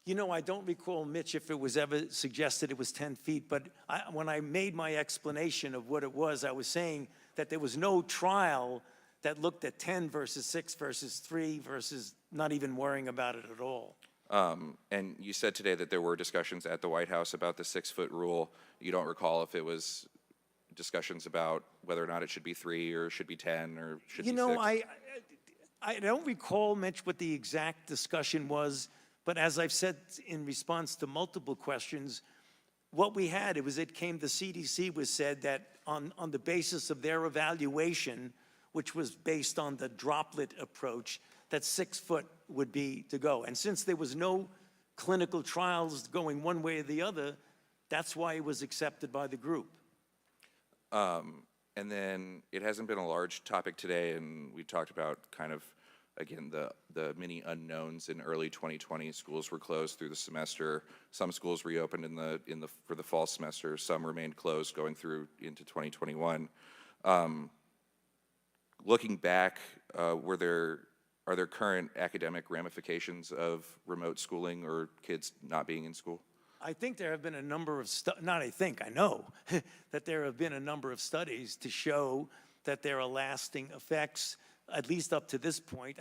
You know, I don't recall, Mitch, if it was ever suggested it was 10 feet, but when I made my explanation of what it was, I was saying that there was no trial that looked at 10 versus 6 versus 3 versus not even worrying about it at all. And you said today that there were discussions at the White House about the 6-foot rule. You don't recall if it was discussions about whether or not it should be 3 or should be 10 or should be 6? You know, I don't recall, Mitch, what the exact discussion was, but as I've said in response to multiple questions, what we had, the CDC was said that on the basis of their evaluation, which was based on the droplet approach, that 6 foot would be to go. And since there was no clinical trials going one way or the other, that's why it was accepted by the group. And then it hasn't been a large topic today, and we talked about kind of, again, the many unknowns in early 2020. Schools were closed through the semester. Some schools reopened for the fall semester. Some remained closed going through into 2021. Looking back, are there current academic ramifications of remote schooling or kids not being in school? I think there have been a number of, I know, that there have been a number of studies to show that there are lasting effects, at least up to this point.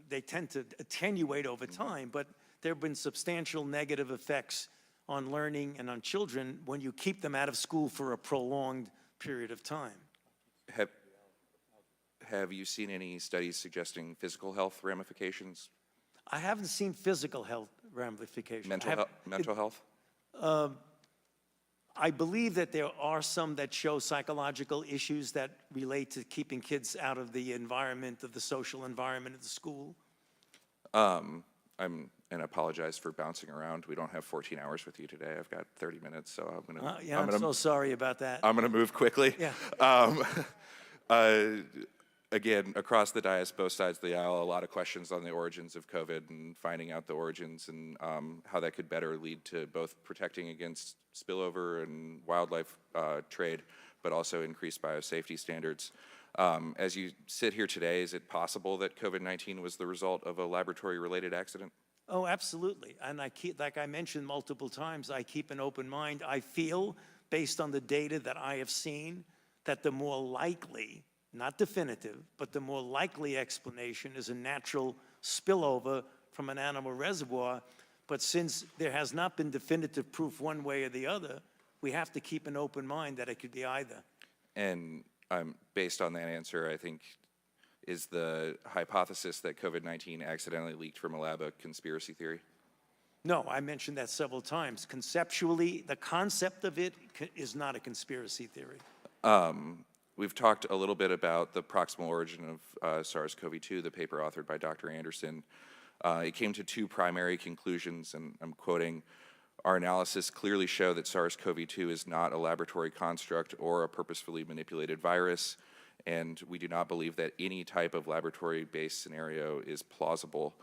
They tend to attenuate over time, but there have been substantial negative effects on learning and on children when you keep them out of school for a prolonged period of time. Have you seen any studies suggesting physical health ramifications? I haven't seen physical health ramifications. Mental health? I believe that there are some that show psychological issues that relate to keeping kids out of the environment, of the social environment of the school. And apologize for bouncing around. We don't have 14 hours with you today. I've got 30 minutes, so I'm so sorry about that. I'm gonna move quickly. Yeah. again, across the dais, both sides of the aisle, a lot of questions on the origins of COVID and finding out the origins and how that could better lead to both protecting against spillover and wildlife trade, but also increased biosafety standards. As you sit here today, is it possible that COVID-19 was the result of a laboratory-related accident? Oh, absolutely. And I keep, like I mentioned multiple times, I keep an open mind. I feel, based on the data that I have seen, that the more likely, not definitive, but the more likely explanation is a natural spillover from an animal reservoir. But since there has not been definitive proof one way or the other, we have to keep an open mind that it could be either. And based on that answer, I think, is the hypothesis that COVID-19 accidentally leaked from a lab a conspiracy theory? No, I mentioned that several times. Conceptually, the concept of it is not a conspiracy theory. We've talked a little bit about the proximal origin of SARS-CoV-2, the paper authored by Dr. Anderson. It came to two primary conclusions, and I'm quoting, "Our analysis clearly show that SARS-CoV-2 is not a laboratory construct or a purposefully manipulated virus, and we do not believe that any type of laboratory-based scenario is plausible."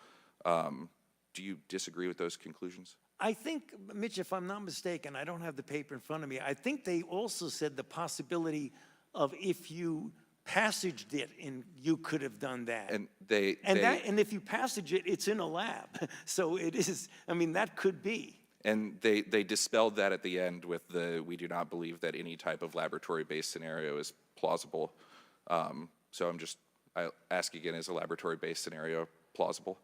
Do you disagree with those conclusions? I think, Mitch, if I'm not mistaken, I don't have the paper in front of me, I think they also said the possibility of if you passaged it, and you could have done that. And and if you passage it, it's in a lab. So it is, I mean, that could be. And they dispelled that at the end with the, "We do not believe that any type of laboratory-based scenario is plausible." So I ask again, is a laboratory-based scenario plausible?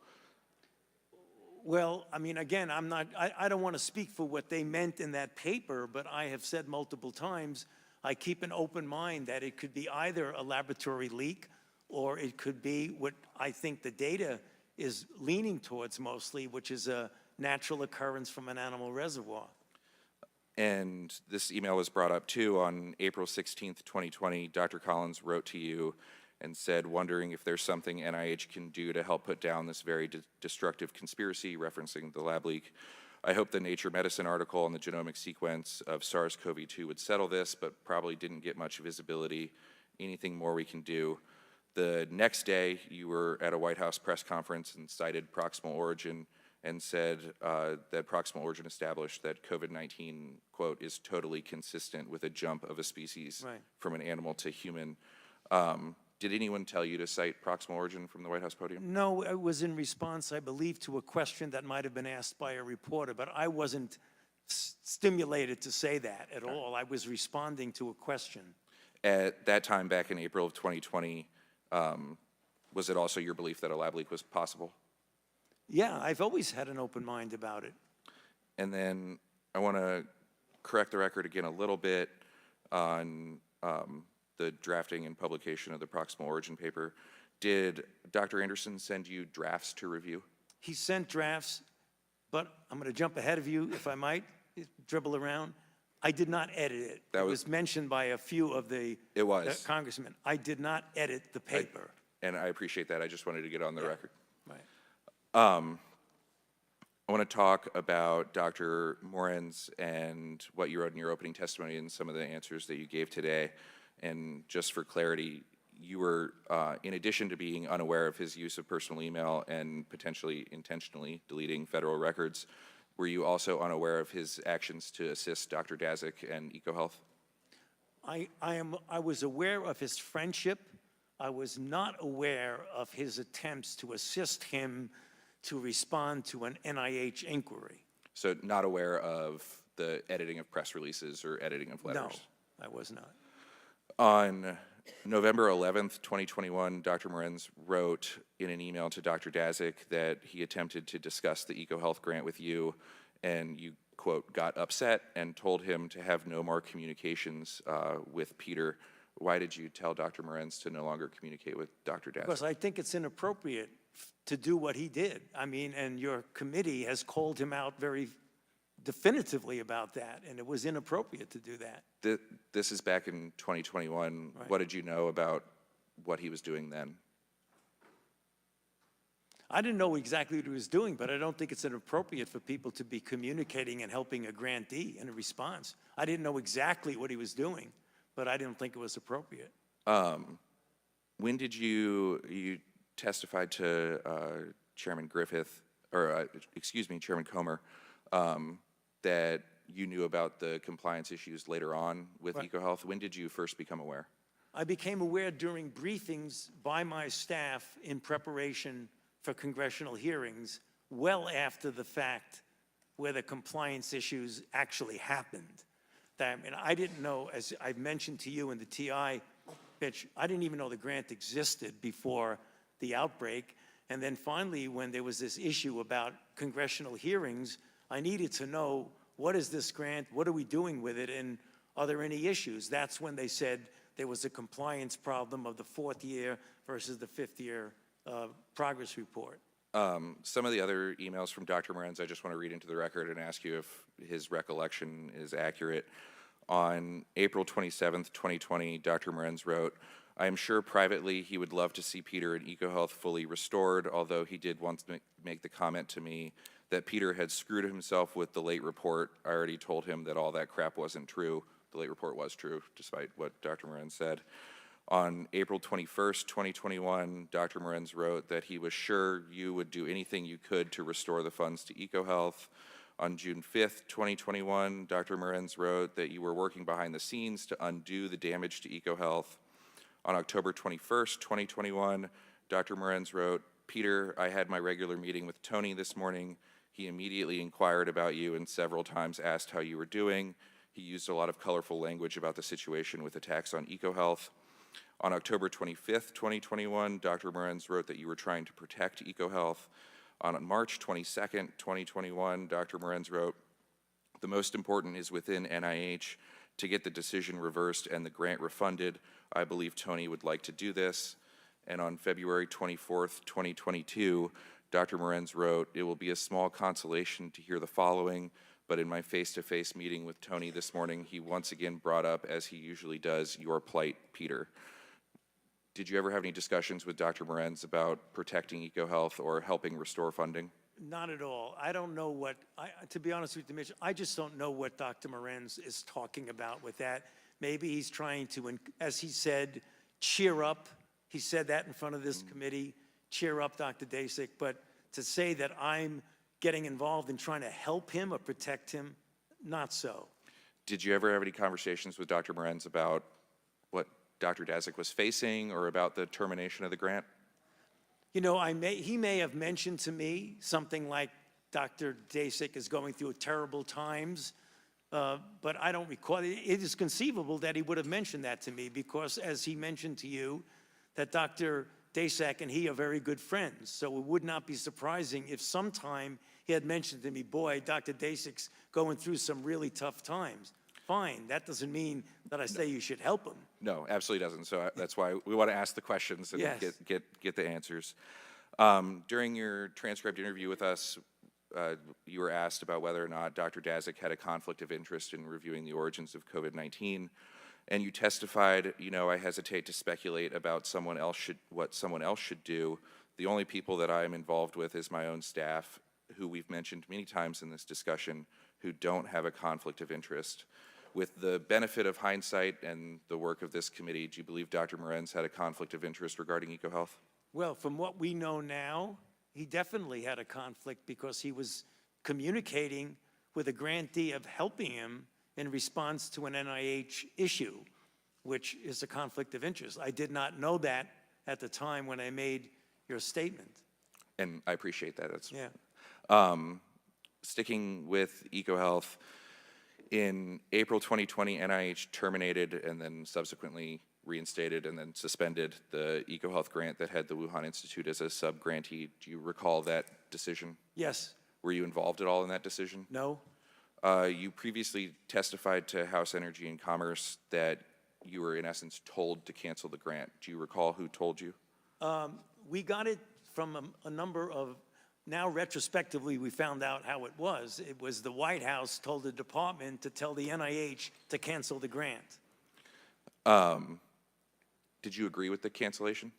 Well, I mean, again, I don't want to speak for what they meant in that paper, but I have said multiple times, I keep an open mind that it could be either a laboratory leak or it could be what I think the data is leaning towards mostly, which is a natural occurrence from an animal reservoir. And this email was brought up too. On April 16th, 2020, Dr. Collins wrote to you and said, wondering if there's something NIH can do to help put down this very destructive conspiracy, referencing the lab leak. "I hope the Nature Medicine article on the genomic sequence of SARS-CoV-2 would settle this, but probably didn't get much visibility. Anything more we can do?" The next day, you were at a White House press conference and cited proximal origin and said that proximal origin established that COVID-19, quote, "is totally consistent with a jump of a species from an animal to human." Did anyone tell you to cite proximal origin from the White House podium? No, it was in response, I believe, to a question that might have been asked by a reporter, but I wasn't stimulated to say that at all. I was responding to a question. At that time, back in April of 2020, was it also your belief that a lab leak was possible? Yeah, I've always had an open mind about it. And then I want to correct the record again a little bit on the drafting and publication of the proximal origin paper. Did Dr. Anderson send you drafts to review? He sent drafts, but I'm going to jump ahead of you, if I might, dribble around. I did not edit it. It was mentioned by a few of the congressmen. I did not edit the paper. And I appreciate that. I just wanted to get on the record. Right. I want to talk about Dr. Morenz and what you wrote in your opening testimony and some of the answers that you gave today. And just for clarity, you were, in addition to being unaware of his use of personal email and potentially intentionally deleting federal records, were you also unaware of his actions to assist Dr. Daszak and EcoHealth? I was aware of his friendship. I was not aware of his attempts to assist him to respond to an NIH inquiry. So not aware of the editing of press releases or editing of letters? No, I was not. On November 11th, 2021, Dr. Morenz wrote in an email to Dr. Daszak that he attempted to discuss the EcoHealth grant with you, and you, quote, "got upset and told him to have no more communications with Peter." Why did you tell Dr. Morenz to no longer communicate with Dr. Daszak? Because I think it's inappropriate to do what he did. I mean, and your committee has called him out very definitively about that, and it was inappropriate to do that. This is back in 2021. Right. What did you know about what he was doing then? I didn't know exactly what he was doing, but I don't think it's inappropriate for people to be communicating and helping a grantee in a response. I didn't know exactly what he was doing, but I didn't think it was appropriate. When did you testified to Chairman Griffith, or excuse me, Chairman Comer, that you knew about the compliance issues later on with EcoHealth? When did you first become aware? I became aware during briefings by my staff in preparation for congressional hearings, well after the fact where the compliance issues actually happened. And I didn't know, as I mentioned to you in the TI pitch, I didn't even know the grant existed before the outbreak. And then finally, when there was this issue about congressional hearings, I needed to know, what is this grant? What are we doing with it? And are there any issues? That's when they said there was a compliance problem of the 4th year versus the 5th year progress report. Some of the other emails from Dr. Morenz, I just want to read into the record and ask you if his recollection is accurate. On April 27th, 2020, Dr. Morenz wrote, "I am sure privately he would love to see Peter and EcoHealth fully restored, although he did once make the comment to me that Peter had screwed himself with the late report. I already told him that all that crap wasn't true." The late report was true, despite what Dr. Morenz said. On April 21st, 2021, Dr. Morenz wrote that he was sure you would do anything you could to restore the funds to EcoHealth. On June 5th, 2021, Dr. Morenz wrote that you were working behind the scenes to undo the damage to EcoHealth. On October 21st, 2021, Dr. Morenz wrote, "Peter, I had my regular meeting with Tony this morning. He immediately inquired about you and several times asked how you were doing. He used a lot of colorful language about the situation with attacks on EcoHealth." On October 25th, 2021, Dr. Morenz wrote that you were trying to protect EcoHealth. On March 22nd, 2021, Dr. Morenz wrote, "The most important is within NIH to get the decision reversed and the grant refunded. I believe Tony would like to do this." And on February 24th, 2022, Dr. Morenz wrote, "It will be a small consolation to hear the following, but in my face-to-face meeting with Tony this morning, he once again brought up, as he usually does, your plight, Peter." Did you ever have any discussions with Dr. Morenz about protecting EcoHealth or helping restore funding? Not at all. I don't know what, to be honest with you, Mitch, I just don't know what Dr. Morenz is talking about with that. Maybe he's trying to, as he said, cheer up. He said that in front of this committee, cheer up Dr. Dasick. But to say that I'm getting involved in trying to help him or protect him, not so. Did you ever have any conversations with Dr. Morenz about what Dr. Dasick was facing or about the termination of the grant? You know, he may have mentioned to me something like Dr. Dasick is going through terrible times, but I don't recall. It is conceivable that he would have mentioned that to me because, as he mentioned to you, that Dr. Dasick and he are very good friends. So it would not be surprising if sometime he had mentioned to me, boy, Dr. Dasick's going through some really tough times. Fine, that doesn't mean that I say you should help him. No, absolutely doesn't. So that's why we want to ask the questions and Yes. get the answers. During your transcribed interview with us, you were asked about whether or not Dr. Dasick had a conflict of interest in reviewing the origins of COVID-19. And you testified, you know, I hesitate to speculate about what someone else should do. The only people that I'm involved with is my own staff, who we've mentioned many times in this discussion, who don't have a conflict of interest. With the benefit of hindsight and the work of this committee, do you believe Dr. Morenz had a conflict of interest regarding EcoHealth? Well, from what we know now, he definitely had a conflict because he was communicating with a grantee of helping him in response to an NIH issue, which is a conflict of interest. I did not know that at the time when I made your statement. And I appreciate that. That's, yeah. Sticking with EcoHealth, in April 2020, NIH terminated and then subsequently reinstated and then suspended the EcoHealth grant that had the Wuhan Institute as a sub-grantee. Do you recall that decision? Yes. Were you involved at all in that decision? No. You previously testified to House Energy and Commerce that you were, in essence, told to cancel the grant. Do you recall who told you? We got it from a number of, now retrospectively we found out how it was. It was the White House told the department to tell the NIH to cancel the grant. Did you agree with the cancellation?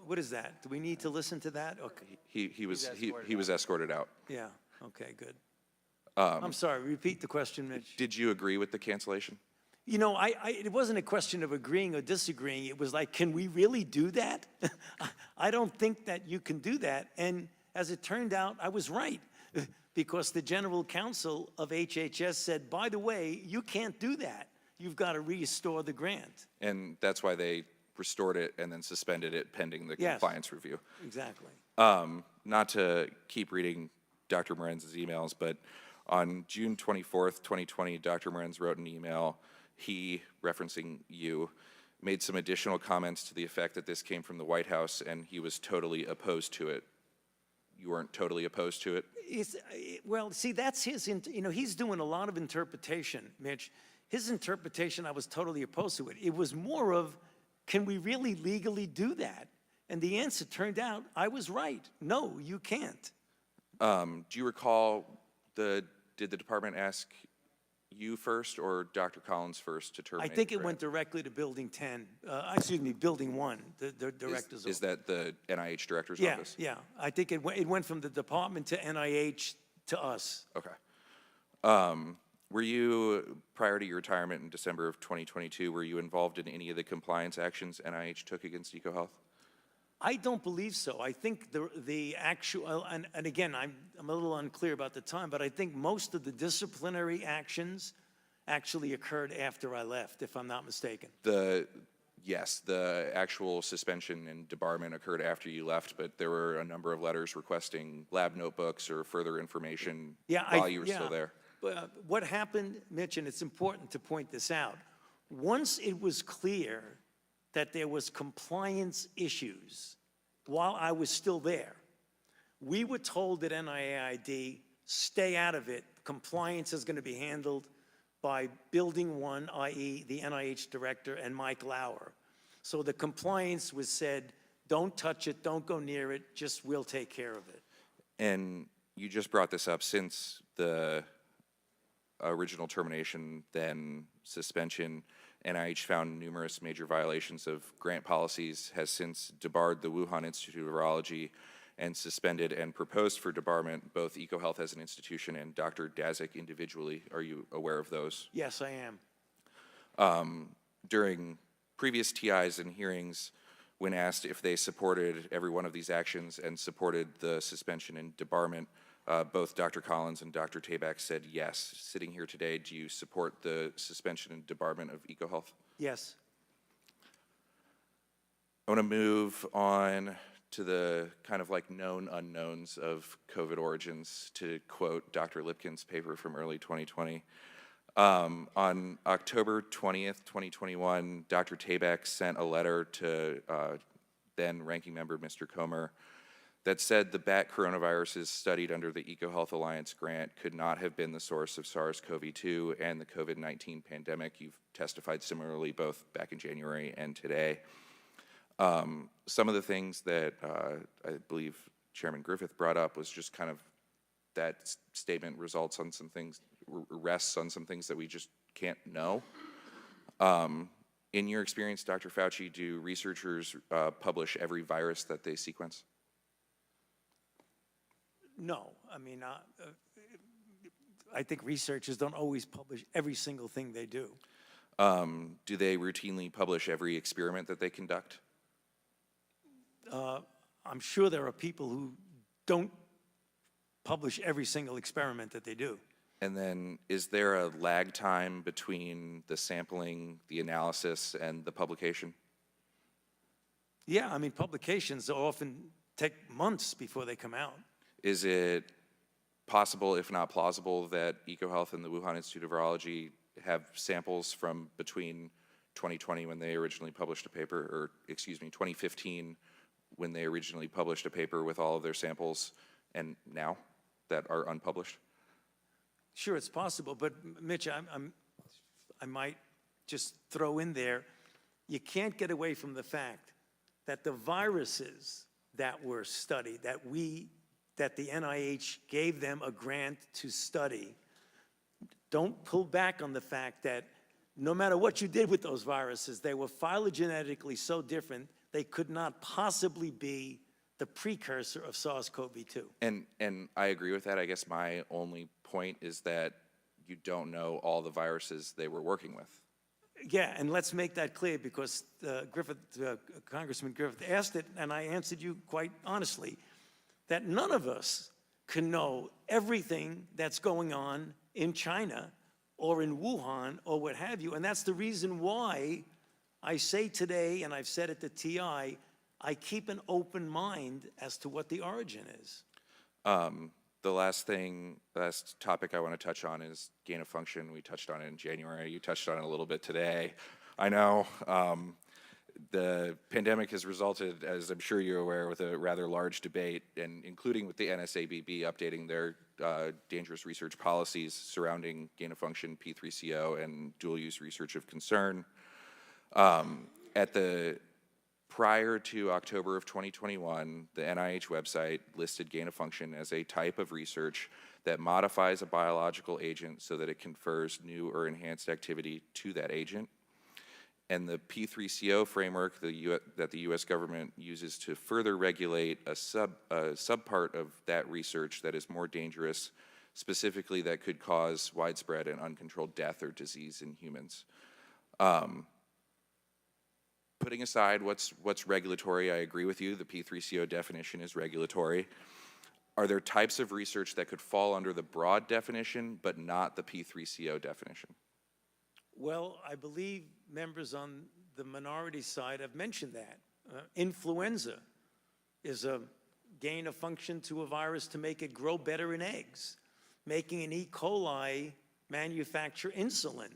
What is that? Do we need to listen to that? Okay. He was escorted out. Yeah, okay, good. I'm sorry, repeat the question, Mitch. Did you agree with the cancellation? You know, it wasn't a question of agreeing or disagreeing. It was like, can we really do that? I don't think that you can do that. And as it turned out, I was right because the general counsel of HHS said, by the way, you can't do that. You've got to restore the grant. And that's why they restored it and then suspended it pending the Yes. compliance review. Exactly. Not to keep reading Dr. Morenz's emails, but on June 24th, 2020, Dr. Morenz wrote an email. He, referencing you, made some additional comments to the effect that this came from the White House and he was totally opposed to it. You weren't totally opposed to it? Well, see, that's his, you know, he's doing a lot of interpretation, Mitch. His interpretation, I was totally opposed to it. It was more of, can we really legally do that? And the answer turned out, I was right. No, you can't. Do you recall, did the department ask you first or Dr. Collins first to terminate? I think the it grant? went directly to Building 10, excuse me, Building 1, the director's Is that the NIH director's yeah, office? Yeah, I think it went from the department to NIH to us. Okay. Were you, prior to your retirement in December of 2022, were you involved in any of the compliance actions NIH took against EcoHealth? I don't believe so. I think the actual, and again, I'm a little unclear about the time, but I think most of the disciplinary actions actually occurred after I left, if I'm not mistaken. Yes, the actual suspension and debarment occurred after you left, but there were a number of letters requesting lab notebooks or further information while you were still there. What happened, Mitch, and it's important to point this out, once it was clear that there was compliance issues while I was still there, we were told at NIAID, stay out of it. Compliance is going to be handled by Building 1, i.e. the NIH director, and Mike Lauer. So the compliance was said, don't touch it, don't go near it, just we'll take care of it. And you just brought this up, since the original termination, then suspension, NIH found numerous major violations of grant policies, has since debarred the Wuhan Institute of Virology and suspended and proposed for debarment both EcoHealth as an institution and Dr. Dazik individually. Are you aware of those? Yes, I am. During previous TIs and hearings, when asked if they supported every one of these actions and supported the suspension and debarment, both Dr. Collins and Dr. Tabak said yes. Sitting here today, do you support the suspension and debarment of EcoHealth? Yes. I want to move on to the kind of like known unknowns of COVID origins, to quote Dr. Lipkin's paper from early 2020. On October 20th, 2021, Dr. Tabak sent a letter to then Ranking Member Mr. Comer that said the bat coronaviruses studied under the EcoHealth Alliance grant could not have been the source of SARS-CoV-2 and the COVID-19 pandemic. You've testified similarly both back in January and today. Some of the things that I believe Chairman Griffith brought up was just kind of that statement results on some things, rests on some things that we just can't know. In your experience, Dr. Fauci, do researchers publish every virus that they sequence? No, I mean, I think researchers don't always publish every single thing they do. Do they routinely publish every experiment that they conduct? I'm sure there are people who don't publish every single experiment that they do. And then is there a lag time between the sampling, the analysis, and the publication? Yeah, I mean, publications often take months before they come out. Is it possible, if not plausible, that EcoHealth and the Wuhan Institute of Virology have samples from between 2020 when they originally published a paper, or excuse me, 2015 when they originally published a paper with all of their samples, and now that are unpublished? Sure, it's possible, but Mitch, I might just throw in there, you can't get away from the fact that the viruses that were studied, that the NIH gave them a grant to study, don't pull back on the fact that no matter what you did with those viruses, they were phylogenetically so different, they could not possibly be the precursor of SARS-CoV-2. And I agree with that. I guess my only point is that you don't know all the viruses they were working with. Yeah, and let's make that clear, because Congressman Griffith asked it, and I answered you quite honestly, that none of us can know everything that's going on in China or in Wuhan or what have you. And that's the reason why I say today, and I've said at the TI, I keep an open mind as to what the origin is. The last topic I want to touch on is gain of function. We touched on it in January. You touched on it a little bit today. I know the pandemic has resulted, as I'm sure you're aware, with a rather large debate, and including with the NSABB updating their dangerous research policies surrounding gain of function, P3CO, and dual use research of concern. Prior to October of 2021, the NIH website listed gain of function as a type of research that modifies a biological agent so that it confers new or enhanced activity to that agent. And the P3CO framework that the U.S. government uses to further regulate a subpart of that research that is more dangerous, specifically that could cause widespread and uncontrolled death or disease in humans. Putting aside what's regulatory, I agree with you, the P3CO definition is regulatory. Are there types of research that could fall under the broad definition but not the P3CO definition? Well, I believe members on the minority side have mentioned that. Influenza is a gain of function to a virus to make it grow better in eggs. Making an E. coli manufacture insulin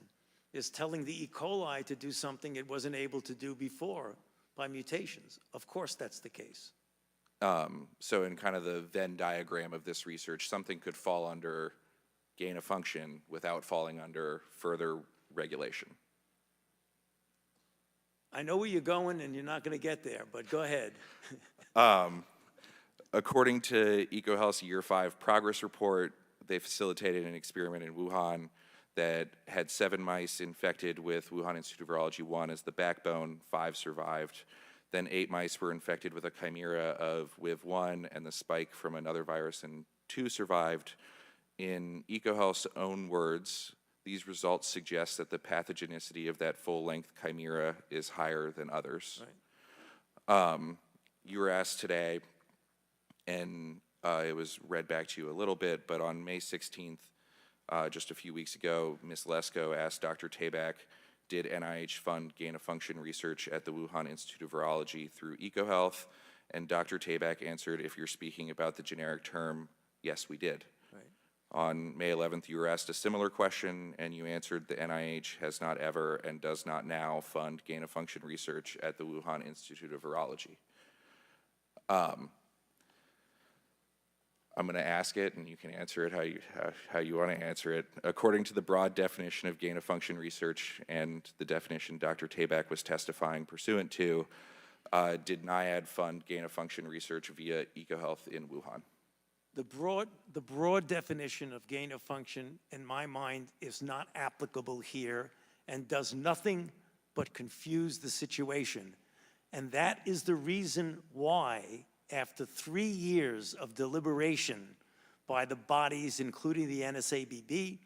is telling the E. coli to do something it wasn't able to do before by mutations. Of course that's the case. So in kind of the Venn diagram of this research, something could fall under gain of function without falling under further regulation. I know where you're going, and you're not going to get there, but go ahead. According to EcoHealth's Year 5 progress report, they facilitated an experiment in Wuhan that had 7 mice infected with Wuhan Institute of Virology 1 as the backbone. 5 survived. Then 8 mice were infected with a chimera of WIV1 and the spike from another virus, and 2 survived. In EcoHealth's own words, these results suggest that the pathogenicity of that full-length chimera is higher than others. Right. You were asked today, and it was read back to you a little bit, but on May 16th, just a few weeks ago, Ms. Lesko asked Dr. Tabak, did NIH fund gain-of-function research at the Wuhan Institute of Virology through EcoHealth? And Dr. Tabak answered, if you're speaking about the generic term, yes, we did. Right. On May 11th, you were asked a similar question, and you answered the NIH has not ever and does not now fund gain-of-function research at the Wuhan Institute of Virology. I'm going to ask it, and you can answer it how you want to answer it. According to the broad definition of gain-of-function research and the definition Dr. Tabak was testifying pursuant to, did NIAID fund gain-of-function research via EcoHealth in Wuhan? The broad definition of gain-of-function, in my mind, is not applicable here and does nothing but confuse the situation. And that is the reason why, after 3 years of deliberation by the bodies, including the NSABB,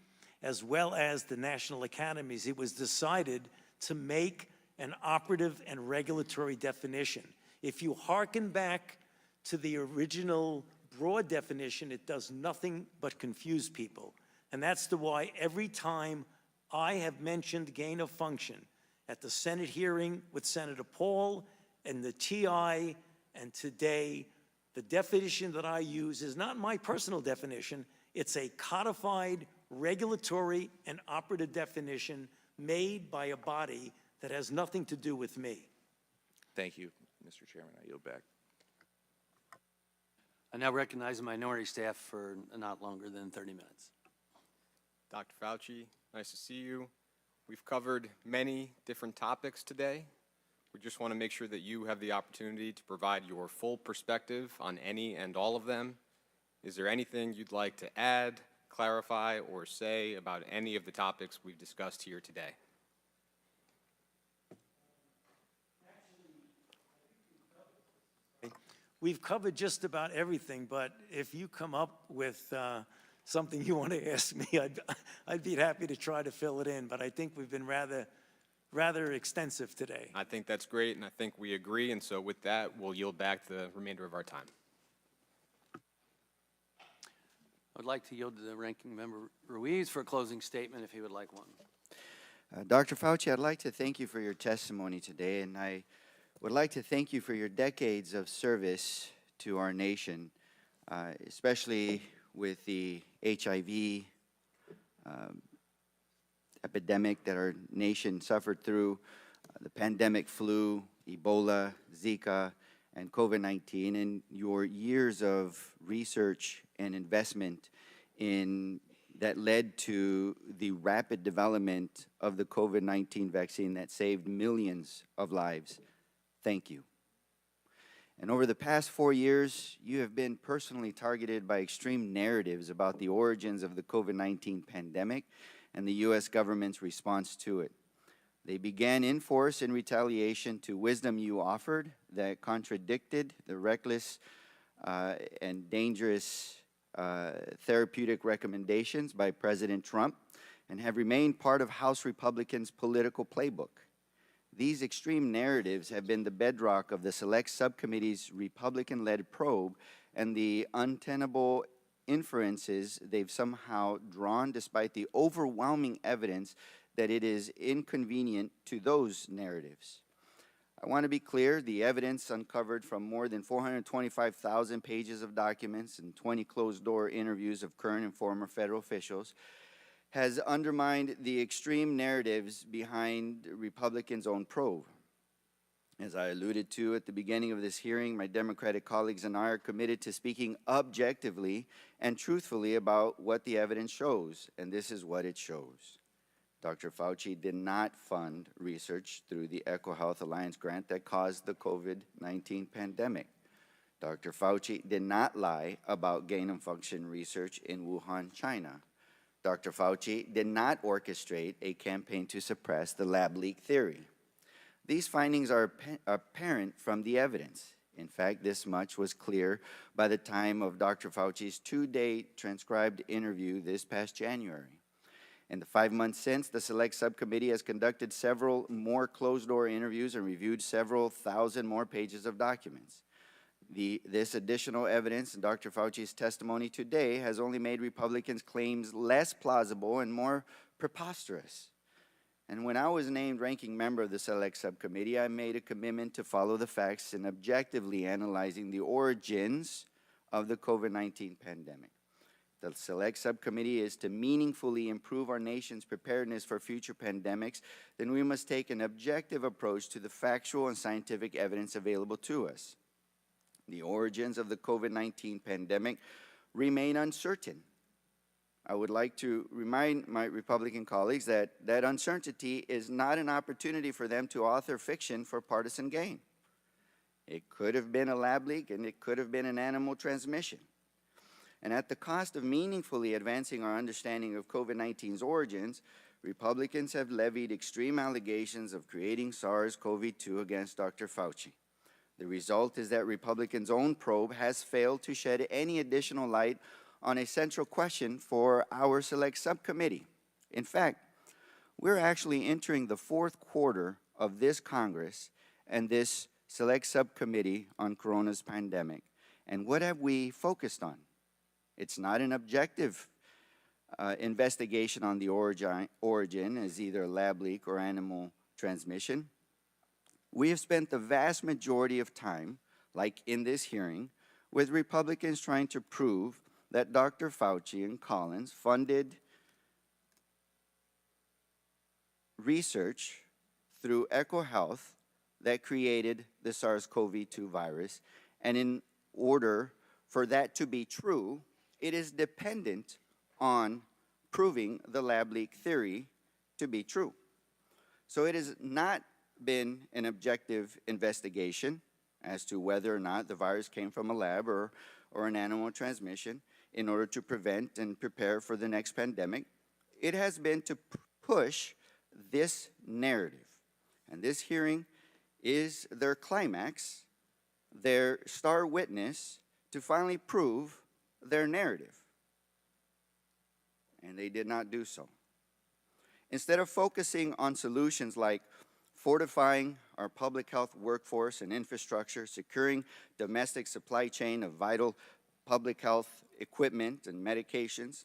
as well as the national academies, it was decided to make an operative and regulatory definition. If you hearken back to the original broad definition, it does nothing but confuse people. And that's why every time I have mentioned gain of function at the Senate hearing with Senator Paul and the TI, and today, the definition that I use is not my personal definition. It's a codified, regulatory, and operative definition made by a body that has nothing to do with me. Thank you, Mr. Chairman. I yield back. I now recognize the minority staff for not longer than 30 minutes. Dr. Fauci, nice to see you. We've covered many different topics today. We just want to make sure that you have the opportunity to provide your full perspective on any and all of them. Is there anything you'd like to add, clarify, or say about any of the topics we've discussed here today? We've covered just about everything, but if you come up with something you want to ask me, I'd be happy to try to fill it in, but I think we've been rather rather extensive today. I think that's great, and I think we agree, and so with that, we'll yield back the remainder of our time. I'd like to yield to the Ranking Member Ruiz for a closing statement if he would like one. Dr. Fauci, I'd like to thank you for your testimony today, and I would like to thank you for your decades of service to our nation, especially with the HIV epidemic that our nation suffered through, the pandemic flu, Ebola, Zika, and COVID-19, and your years of research and investment in that led to the rapid development of the COVID-19 vaccine that saved millions of lives. Thank you. And over the past 4 years, you have been personally targeted by extreme narratives about the origins of the COVID-19 pandemic and the U.S. government's response to it. They began in force in retaliation to wisdom you offered that contradicted the reckless and dangerous therapeutic recommendations by President Trump and have remained part of House Republicans' political playbook. These extreme narratives have been the bedrock of the Select Subcommittee's Republican-led probe and the untenable inferences they've somehow drawn despite the overwhelming evidence that it is inconvenient to those narratives. I want to be clear, the evidence uncovered from more than 425,000 pages of documents and 20 closed-door interviews of current and former federal officials has undermined the extreme narratives behind Republicans' own probe. As I alluded to at the beginning of this hearing, my Democratic colleagues and I are committed to speaking objectively and truthfully about what the evidence shows, and this is what it shows. Dr. Fauci did not fund research through the EcoHealth Alliance grant that caused the COVID-19 pandemic. Dr. Fauci did not lie about gain-of-function research in Wuhan, China. Dr. Fauci did not orchestrate a campaign to suppress the lab leak theory. These findings are apparent from the evidence. In fact, this much was clear by the time of Dr. Fauci's 2-day transcribed interview this past January. In the 5 months since, the Select Subcommittee has conducted several more closed-door interviews and reviewed several thousand more pages of documents. This additional evidence in Dr. Fauci's testimony today has only made Republicans' claims less plausible and more preposterous. And when I was named ranking member of the Select Subcommittee, I made a commitment to follow the facts in objectively analyzing the origins of the COVID-19 pandemic. The Select Subcommittee is to meaningfully improve our nation's preparedness for future pandemics, then we must take an objective approach to the factual and scientific evidence available to us. The origins of the COVID-19 pandemic remain uncertain. I would like to remind my Republican colleagues that that uncertainty is not an opportunity for them to author fiction for partisan gain. It could have been a lab leak and it could have been an animal transmission. And at the cost of meaningfully advancing our understanding of COVID-19's origins, Republicans have levied extreme allegations of creating SARS-CoV-2 against Dr. Fauci. The result is that Republicans' own probe has failed to shed any additional light on a central question for our Select Subcommittee. In fact, we're actually entering the 4th quarter of this Congress and this Select Subcommittee on Corona's pandemic. And what have we focused on? It's not an objective investigation on the origin as either a lab leak or animal transmission. We have spent the vast majority of time, like in this hearing, with Republicans trying to prove that Dr. Fauci and Collins funded research through EcoHealth that created the SARS-CoV-2 virus. And in order for that to be true, it is dependent on proving the lab leak theory to be true. So it has not been an objective investigation as to whether or not the virus came from a lab or an animal transmission in order to prevent and prepare for the next pandemic. It has been to push this narrative. And this hearing is their climax, their star witness to finally prove their narrative. And they did not do so. Instead of focusing on solutions like fortifying our public health workforce and infrastructure, securing domestic supply chain of vital public health equipment and medications,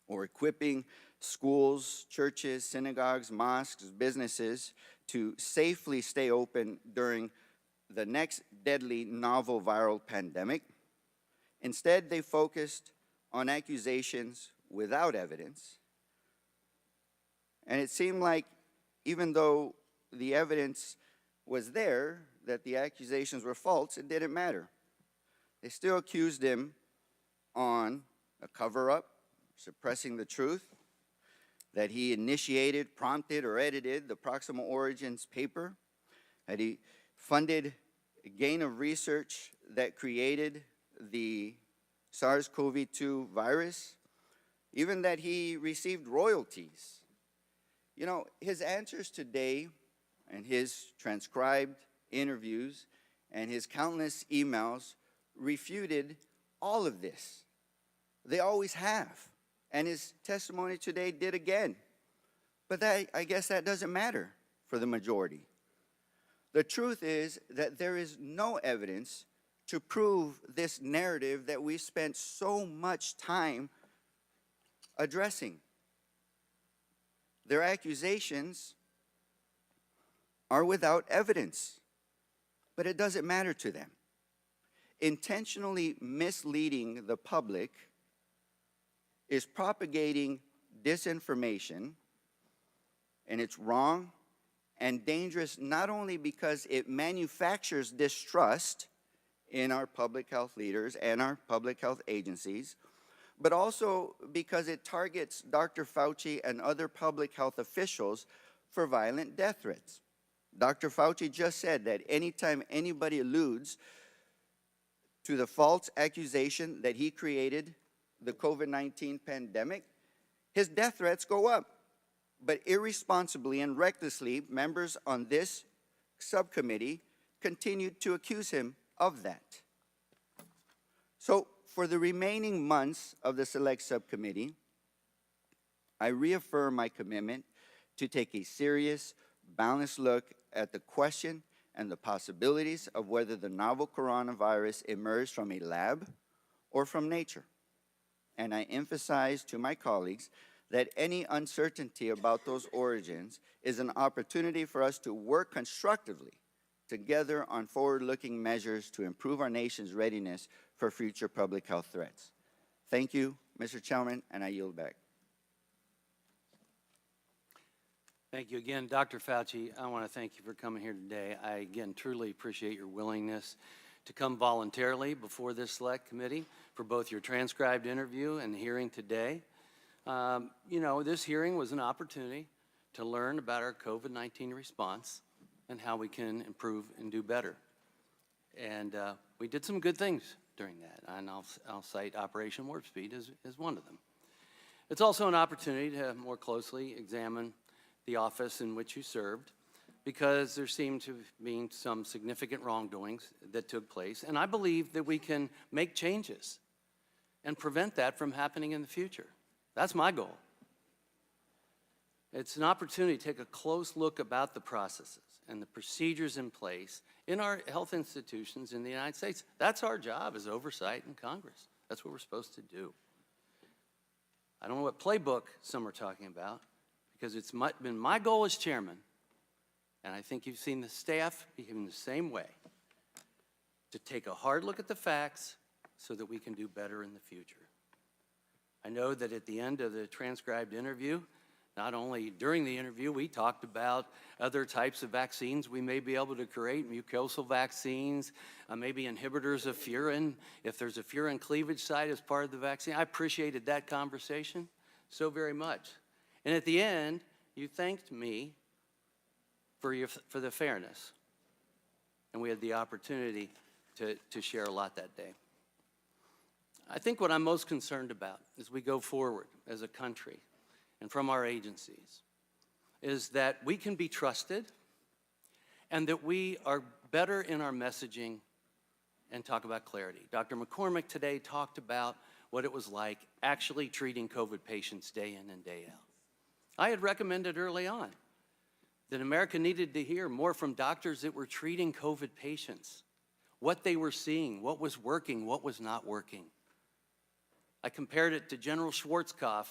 or equipping schools, churches, synagogues, mosques, businesses to safely stay open during the next deadly novel viral pandemic. Instead, they focused on accusations without evidence. And it seemed like even though the evidence was there that the accusations were false, it didn't matter. They still accused him on a cover-up, suppressing the truth, that he initiated, prompted, or edited the Proximal Origins paper, that he funded a gain of research that created the SARS-CoV-2 virus, even that he received royalties. You know, his answers today and his transcribed interviews and his countless emails refuted all of this. They always have. And his testimony today did again. But that, I guess that doesn't matter for the majority. The truth is that there is no evidence to prove this narrative that we spent so much time addressing. Their accusations are without evidence, but it doesn't matter to them. Intentionally misleading the public is propagating disinformation, and it's wrong and dangerous not only because it manufactures distrust in our public health leaders and our public health agencies, but also because it targets Dr. Fauci and other public health officials for violent death threats. Dr. Fauci just said that anytime anybody alludes to the false accusation that he created the COVID-19 pandemic, his death threats go up. But irresponsibly and recklessly, members on this subcommittee continued to accuse him of that. So for the remaining months of the Select Subcommittee, I reaffirm my commitment to take a serious, balanced look at the question and the possibilities of whether the novel coronavirus emerged from a lab or from nature. And I emphasize to my colleagues that any uncertainty about those origins is an opportunity for us to work constructively together on forward-looking measures to improve our nation's readiness for future public health threats. Thank you, Mr. Chairman, and I yield back. Thank you again, Dr. Fauci. I want to thank you for coming here today. I, again, truly appreciate your willingness to come voluntarily before this Select Committee for both your transcribed interview and hearing today. You know, this hearing was an opportunity to learn about our COVID-19 response and how we can improve and do better. And we did some good things during that, and I'll cite Operation Warp Speed as one of them. It's also an opportunity to more closely examine the office in which you served, because there seemed to be some significant wrongdoings that took place, and I believe that we can make changes and prevent that from happening in the future. That's my goal. It's an opportunity to take a close look about the processes and the procedures in place in our health institutions in the United States. That's our job as oversight in Congress. That's what we're supposed to do. I don't know what playbook some are talking about, because it's been my goal as chairman, and I think you've seen the staff behave the same way, to take a hard look at the facts so that we can do better in the future. I know that at the end of the transcribed interview, not only during the interview, we talked about other types of vaccines we may be able to create, mucosal vaccines, maybe inhibitors of furin, if there's a furin cleavage site as part of the vaccine. I appreciated that conversation so very much. And at the end, you thanked me for the fairness. And we had the opportunity to share a lot that day. I think what I'm most concerned about as we go forward as a country and from our agencies is that we can be trusted and that we are better in our messaging and talk about clarity. Dr. McCormick today talked about what it was like actually treating COVID patients day in and day out. I had recommended early on that America needed to hear more from doctors that were treating COVID patients, what they were seeing, what was working, what was not working. I compared it to General Schwarzkopf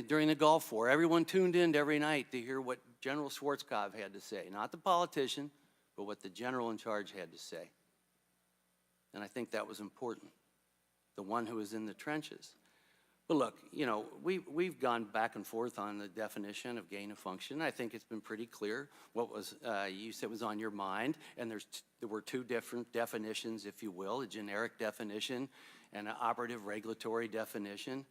during the Gulf War. Everyone tuned in every night to hear what General Schwarzkopf had to say, not the politician, but what the general in charge had to say. And I think that was important, the one who was in the trenches. But look, you know, we've gone back and forth on the definition of gain of function. I think it's been pretty clear what was, you said was on your mind, and there were two different definitions, if you will, a generic definition and an operative regulatory definition.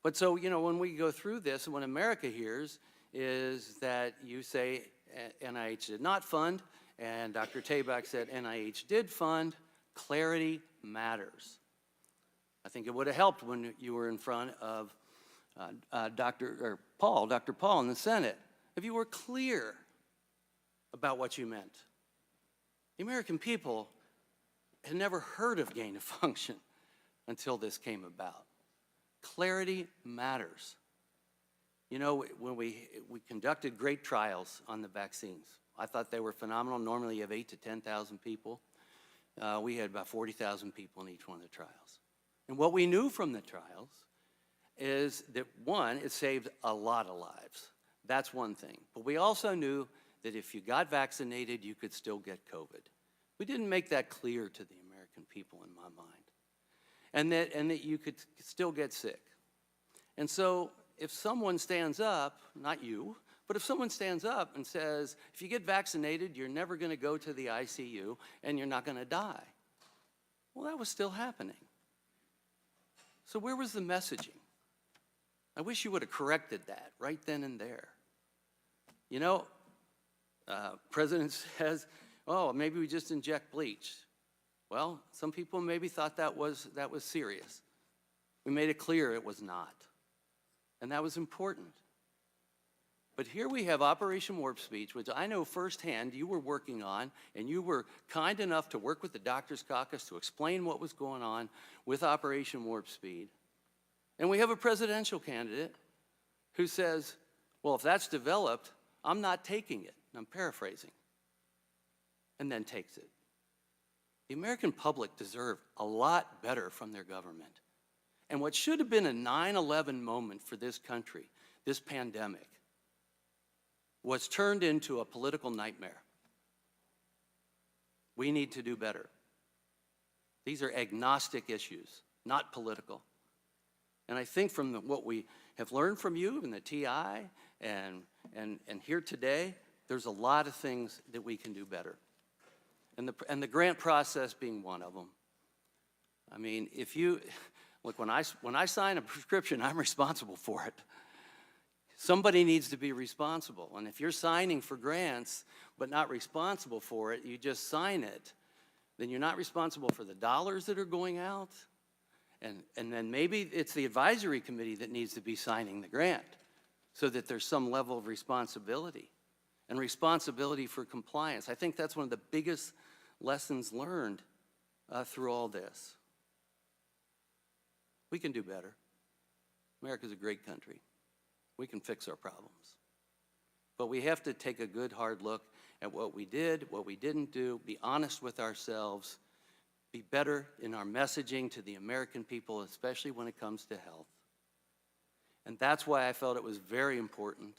But so, you know, when we go through this, and what America hears is that you say NIH did not fund, and Dr. Tabak said NIH did fund. Clarity matters. I think it would have helped when you were in front of Dr. Paul in the Senate, if you were clear about what you meant. The American people had never heard of gain of function until this came about. Clarity matters. You know, when we conducted great trials on the vaccines, I thought they were phenomenal. Normally you have 8,000 to 10,000 people. We had about 40,000 people in each one of the trials. And what we knew from the trials is that, one, it saved a lot of lives. That's one thing. But we also knew that if you got vaccinated, you could still get COVID. We didn't make that clear to the American people in my mind. And that you could still get sick. And so if someone stands up, not you, but if someone stands up and says, if you get vaccinated, you're never going to go to the ICU and you're not going to die. Well, that was still happening. So where was the messaging? I wish you would have corrected that right then and there. You know, President says, oh, maybe we just inject bleach. Well, some people maybe thought that was serious. We made it clear it was not. And that was important. But here we have Operation Warp Speed, which I know firsthand you were working on, and you were kind enough to work with the Doctors Caucus to explain what was going on with Operation Warp Speed. And we have a presidential candidate who says, well, if that's developed, I'm not taking it. And I'm paraphrasing. And then takes it. The American public deserve a lot better from their government. And what should have been a 9/11 moment for this country, this pandemic, was turned into a political nightmare. We need to do better. These are agnostic issues, not political. And I think from what we have learned from you in the TI and here today, there's a lot of things that we can do better. And the grant process being one of them. I mean, if you, look, when I sign a prescription, I'm responsible for it. Somebody needs to be responsible. And if you're signing for grants but not responsible for it, you just sign it, then you're not responsible for the dollars that are going out. And then maybe it's the advisory committee that needs to be signing the grant so that there's some level of responsibility and responsibility for compliance. I think that's one of the biggest lessons learned through all this. We can do better. America's a great country. We can fix our problems. But we have to take a good, hard look at what we did, what we didn't do, be honest with ourselves, be better in our messaging to the American people, especially when it comes to health. And that's why I felt it was very important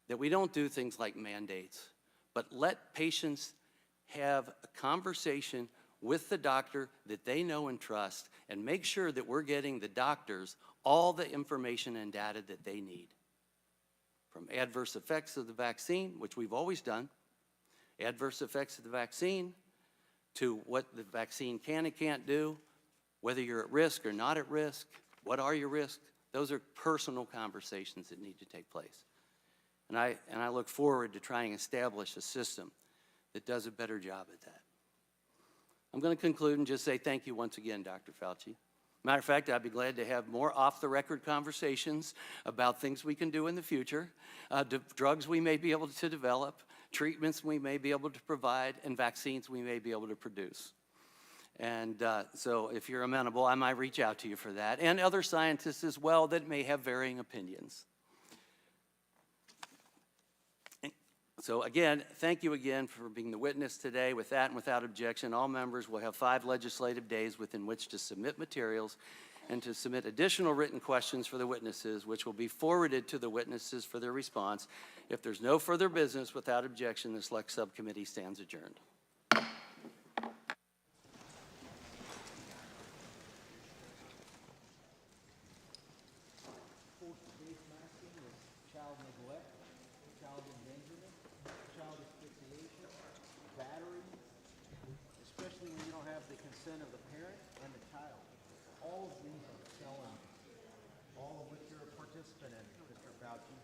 that we don't do things like mandates, but let patients have a conversation with the doctor that they know and trust, and make sure that we're getting the doctors all the information and data that they need. From adverse effects of the vaccine, which we've always done, adverse effects of the vaccine, to what the vaccine can and can't do, whether you're at risk or not at risk, what are your risks? Those are personal conversations that need to take place. And I look forward to trying to establish a system that does a better job at that. I'm going to conclude and just say thank you once again, Dr. Fauci. Matter of fact, I'd be glad to have more off-the-record conversations about things we can do in the future, drugs we may be able to develop, treatments we may be able to provide, and vaccines we may be able to produce. And so if you're amenable, I might reach out to you for that, and other scientists as well that may have varying opinions. So again, thank you again for being the witness today. With that and without objection, all members will have 5 legislative days within which to submit materials and to submit additional written questions for the witnesses, which will be forwarded to the witnesses for their response. If there's no further business, without objection, the Select Subcommittee stands adjourned. Child neglect, child endangerment, child asphyxiation, battery, especially when you don't have the consent of the parent and the child. All of these are felonies, all of which you're a participant in, Mr. Fauci.